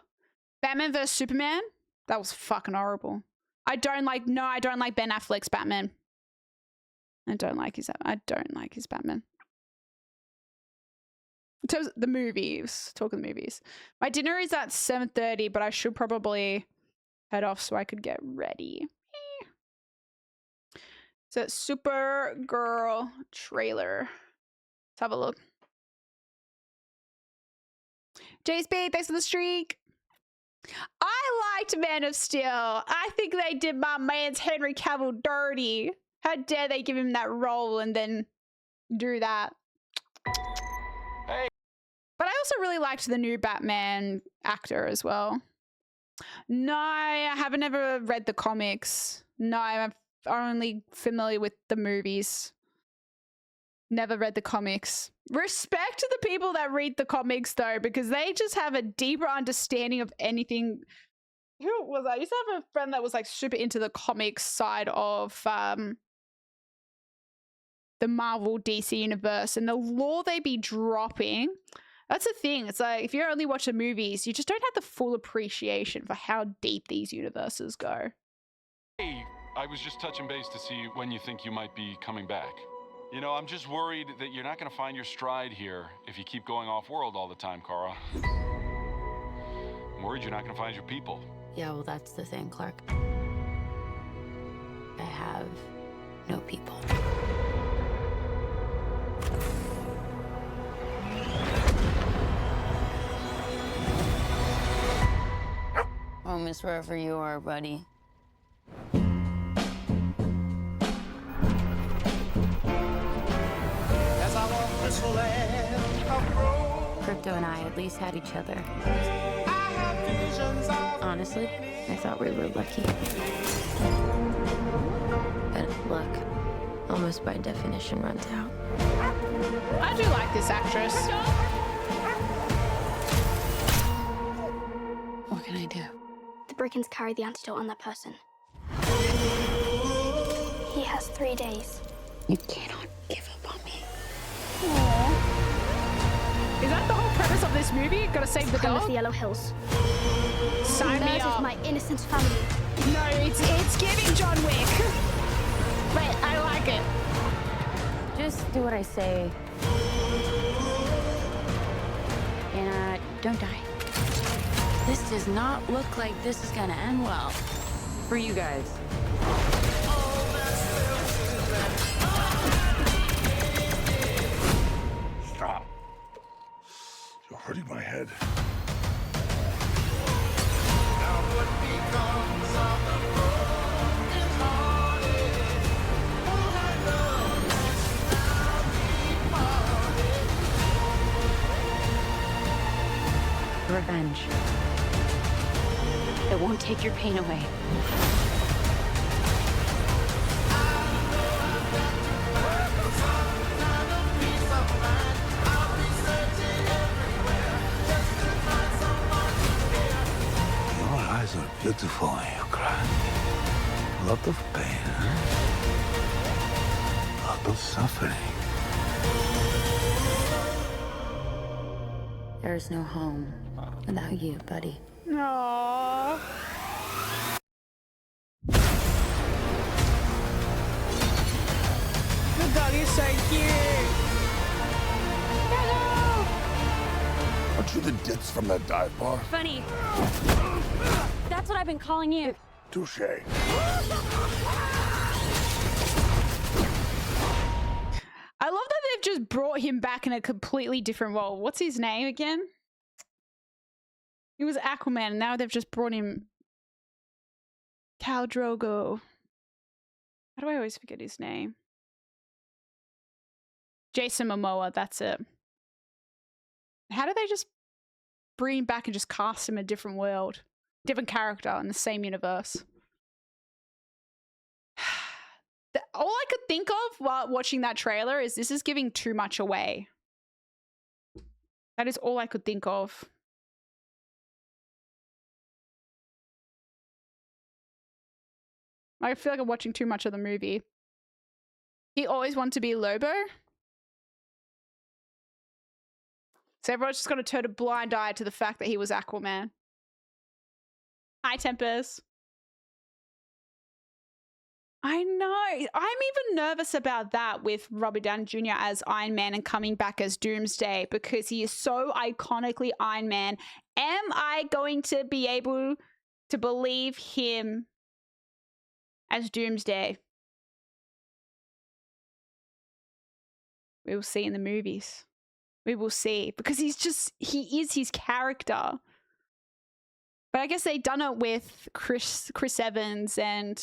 Batman vs Superman. That was fucking horrible. I don't like Ben Affleck's Batman. I don't like his Batman. In terms of the movies, talking the movies. My dinner is at 7:30, but I should probably head off so I could get ready. So Supergirl trailer. Let's have a look. JSB, thanks for the streak. I liked Man of Steel. I think they did my man's Henry Cavill dirty. How dare they give him that role and then do that? Hey. But I also really liked the new Batman actor as well. No, I haven't ever read the comics. No, I'm only familiar with the movies. Never read the comics. Respect to the people that read the comics though, because they just have a deeper understanding of anything. Who was I? I used to have a friend that was like super into the comics side of the Marvel DC universe and the lore they be dropping. That's the thing. It's like if you only watch the movies, you just don't have the full appreciation for how deep these universes go. Hey, I was just touching base to see when you think you might be coming back. You know, I'm just worried that you're not going to find your stride here if you keep going off-world all the time, Kara. I'm worried you're not going to find your people. Yeah, well, that's the thing, Clark. I have no people. Home is wherever you are, buddy. Crypto and I at least had each other. Honestly, I thought we were lucky. But luck, almost by definition, runs out. I do like this actress. What can I do? The Brickens carry the antidote on that person. He has 3 days. You cannot give up on me. Aww. Is that the whole premise of this movie? Gotta save the Come dog? of the Yellow Hills. Sign me Murdered up. my innocent family. No, it's giving John Wick. But I like it. Just do what I say. And don't die. This does not look like this is gonna end well for you guys. Stop. You're hurting my head. Revenge. It won't take your pain away. Your eyes are beautiful when you cry. A lot of pain, huh? A lot of suffering. There is no home without you, buddy. Aww. The dog is so cute. Hello. Aren't you the ditz from that dive bar? Funny. That's what I've been calling you. Touche. I love that they've just brought him back in a completely different role. What's his name again? He was Aquaman, and now they've just brought him Khal Drogo. How do I always forget his name? Jason Momoa, that's it. How do they just bring him back and just cast him in a different world? Different character in the same universe? All I could think of while watching that trailer is this is giving too much away. That is all I could think of. I feel like I'm watching too much of the movie. He always wanted to be Lobo. So everyone's just got to turn a blind eye to the fact that he was Aquaman. Hi, Tempest. I know. I'm even nervous about that with Robert Downey Jr. as Iron Man and coming back as Doomsday because he is so iconically Iron Man. Am I going to be able to believe him as Doomsday? We will see in the movies. We will see. Because he is his character. But I guess they done it with Chris Evans and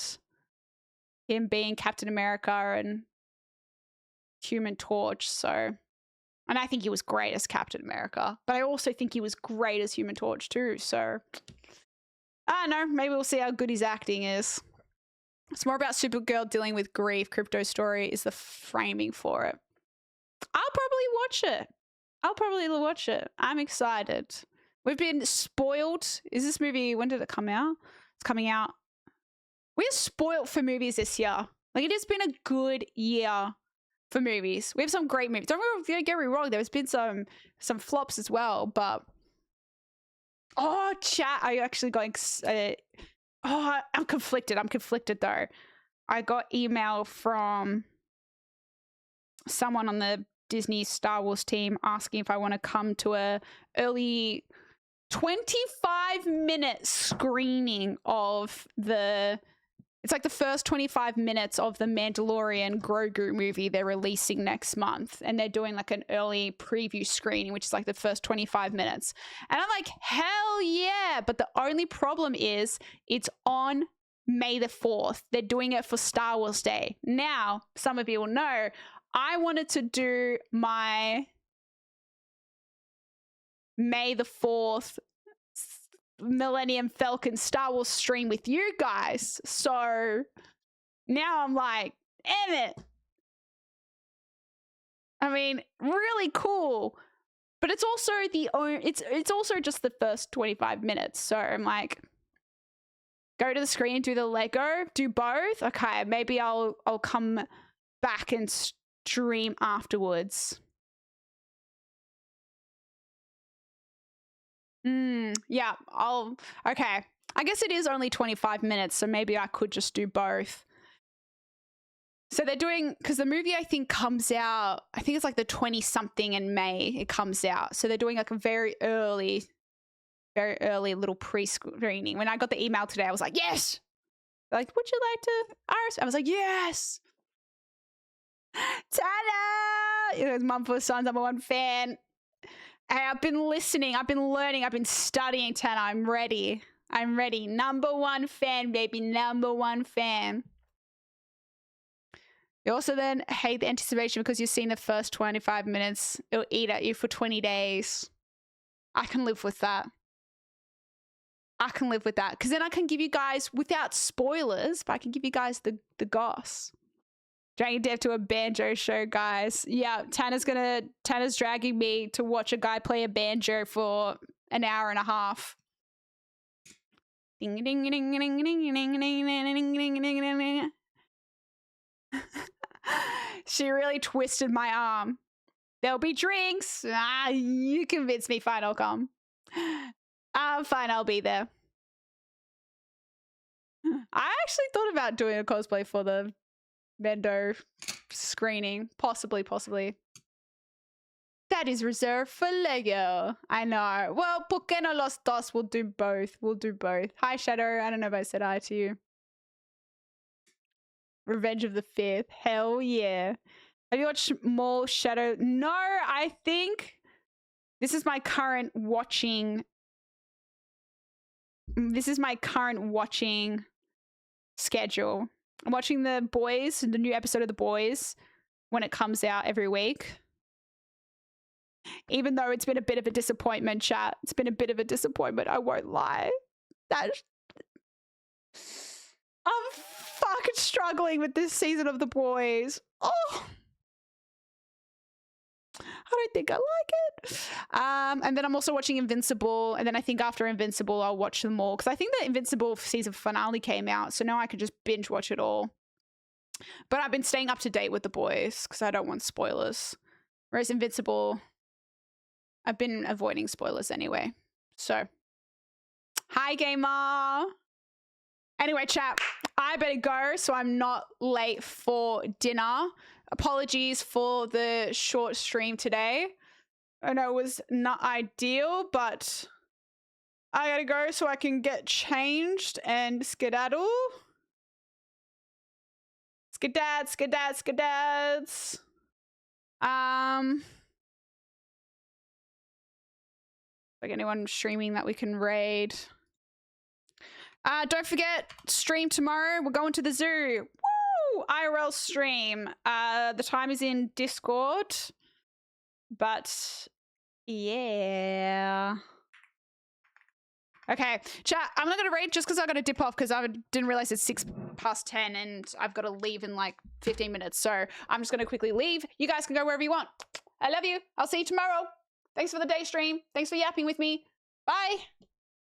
him being Captain America and Human Torch. So, and I think he was great as Captain America, but I also think he was great as Human Torch too. So, I don't know. Maybe we'll see how good his acting is. It's more about Supergirl dealing with grief. Crypto Story is the framing for it. I'll probably watch it. I'm excited. We've been spoiled. Is this movie, when did it come out? It's coming out. We're spoiled for movies this year. Like, it has been a good year for movies. We have some great movies. Don't get me wrong. There's been some flops as well, but oh, chat. Are you actually going? I'm conflicted. I'm conflicted though. I got email from someone on the Disney Star Wars team asking if I want to come to a early 25-minute screening of it's like the first 25 minutes of the Mandalorian Grogu movie they're releasing next month. And they're doing like an early preview screening, which is like the first 25 minutes. And I'm like, hell yeah. But the only problem is it's on May the 4th. They're doing it for Star Wars Day. Now, some of you will know, I wanted to do my May the 4th Millennium Falcon Star Wars stream with you guys. So now I'm like, damn it. I mean, really cool. But it's also it's also just the first 25 minutes. So I'm like, go to the screen, do the Lego, do both. Okay, maybe I'll come back and stream afterwards. Yeah, okay. I guess it is only 25 minutes, so maybe I could just do both. So they're doing, because the movie I think comes out, I think it's like the 20-something in May it comes out. So they're doing like a very early little pre-screening. When I got the email today, I was like, yes! They're like, would you like to RS? I was like, yes! Ta-da! You know, Mumful Son's #1 fan. Hey, I've been listening, I've been learning, I've been studying, Tana. I'm ready. #1 fan, baby. #1 fan. You also then hate the anticipation because you've seen the first 25 minutes. It'll eat at you for 20 days. I can live with that. Because then I can give you guys, without spoilers, but I can give you guys the goss. Dragging Dev to a banjo show, guys. Yeah, Tanner's dragging me to watch a guy play a banjo for an hour and a half. Ding ding ding ding ding ding ding ding ding ding. She really twisted my arm. There'll be drinks. You convinced me. Fine, I'll come. Fine, I'll be there. I actually thought about doing a cosplay for the Mendo screening. Possibly. That is reserved for Lego. I know. Well, ¿por qué no los dos? We'll do both. Hi, Shadow. I don't know if I said hi to you. Revenge of the Fifth. Hell yeah. Have you watched more Shadow? No, I think this is my current watching. Schedule. I'm watching The Boys, the new episode of The Boys, when it comes out every week. Even though it's been a bit of a disappointment, chat. It's been a bit of a disappointment, I won't lie. I'm fucking struggling with this season of The Boys. Oh! I don't think I like it. And then I'm also watching Invincible. And then I think after Invincible, I'll watch them all. Because I think the Invincible season finale came out. So now I can just binge watch it all. But I've been staying up to date with The Boys. Because I don't want spoilers. Whereas Invincible, I've been avoiding spoilers anyway. So, hi, gamer. Anyway, chat, I better go so I'm not late for dinner. Apologies for the short stream today. I know it was not ideal, but I gotta go so I can get changed and skedaddle. Skedads. Like anyone streaming that we can raid. Don't forget, stream tomorrow. We're going to the zoo. Woo! IRL stream. The time is in Discord. But yeah. Okay, chat, I'm not going to read just because I got to dip off because I didn't realize it's 10:06 and I've got to leave in like 15 minutes. So I'm just going to quickly leave. You guys can go wherever you want. I love you. I'll see you tomorrow. Thanks for the day stream. Thanks for yapping with me. Bye.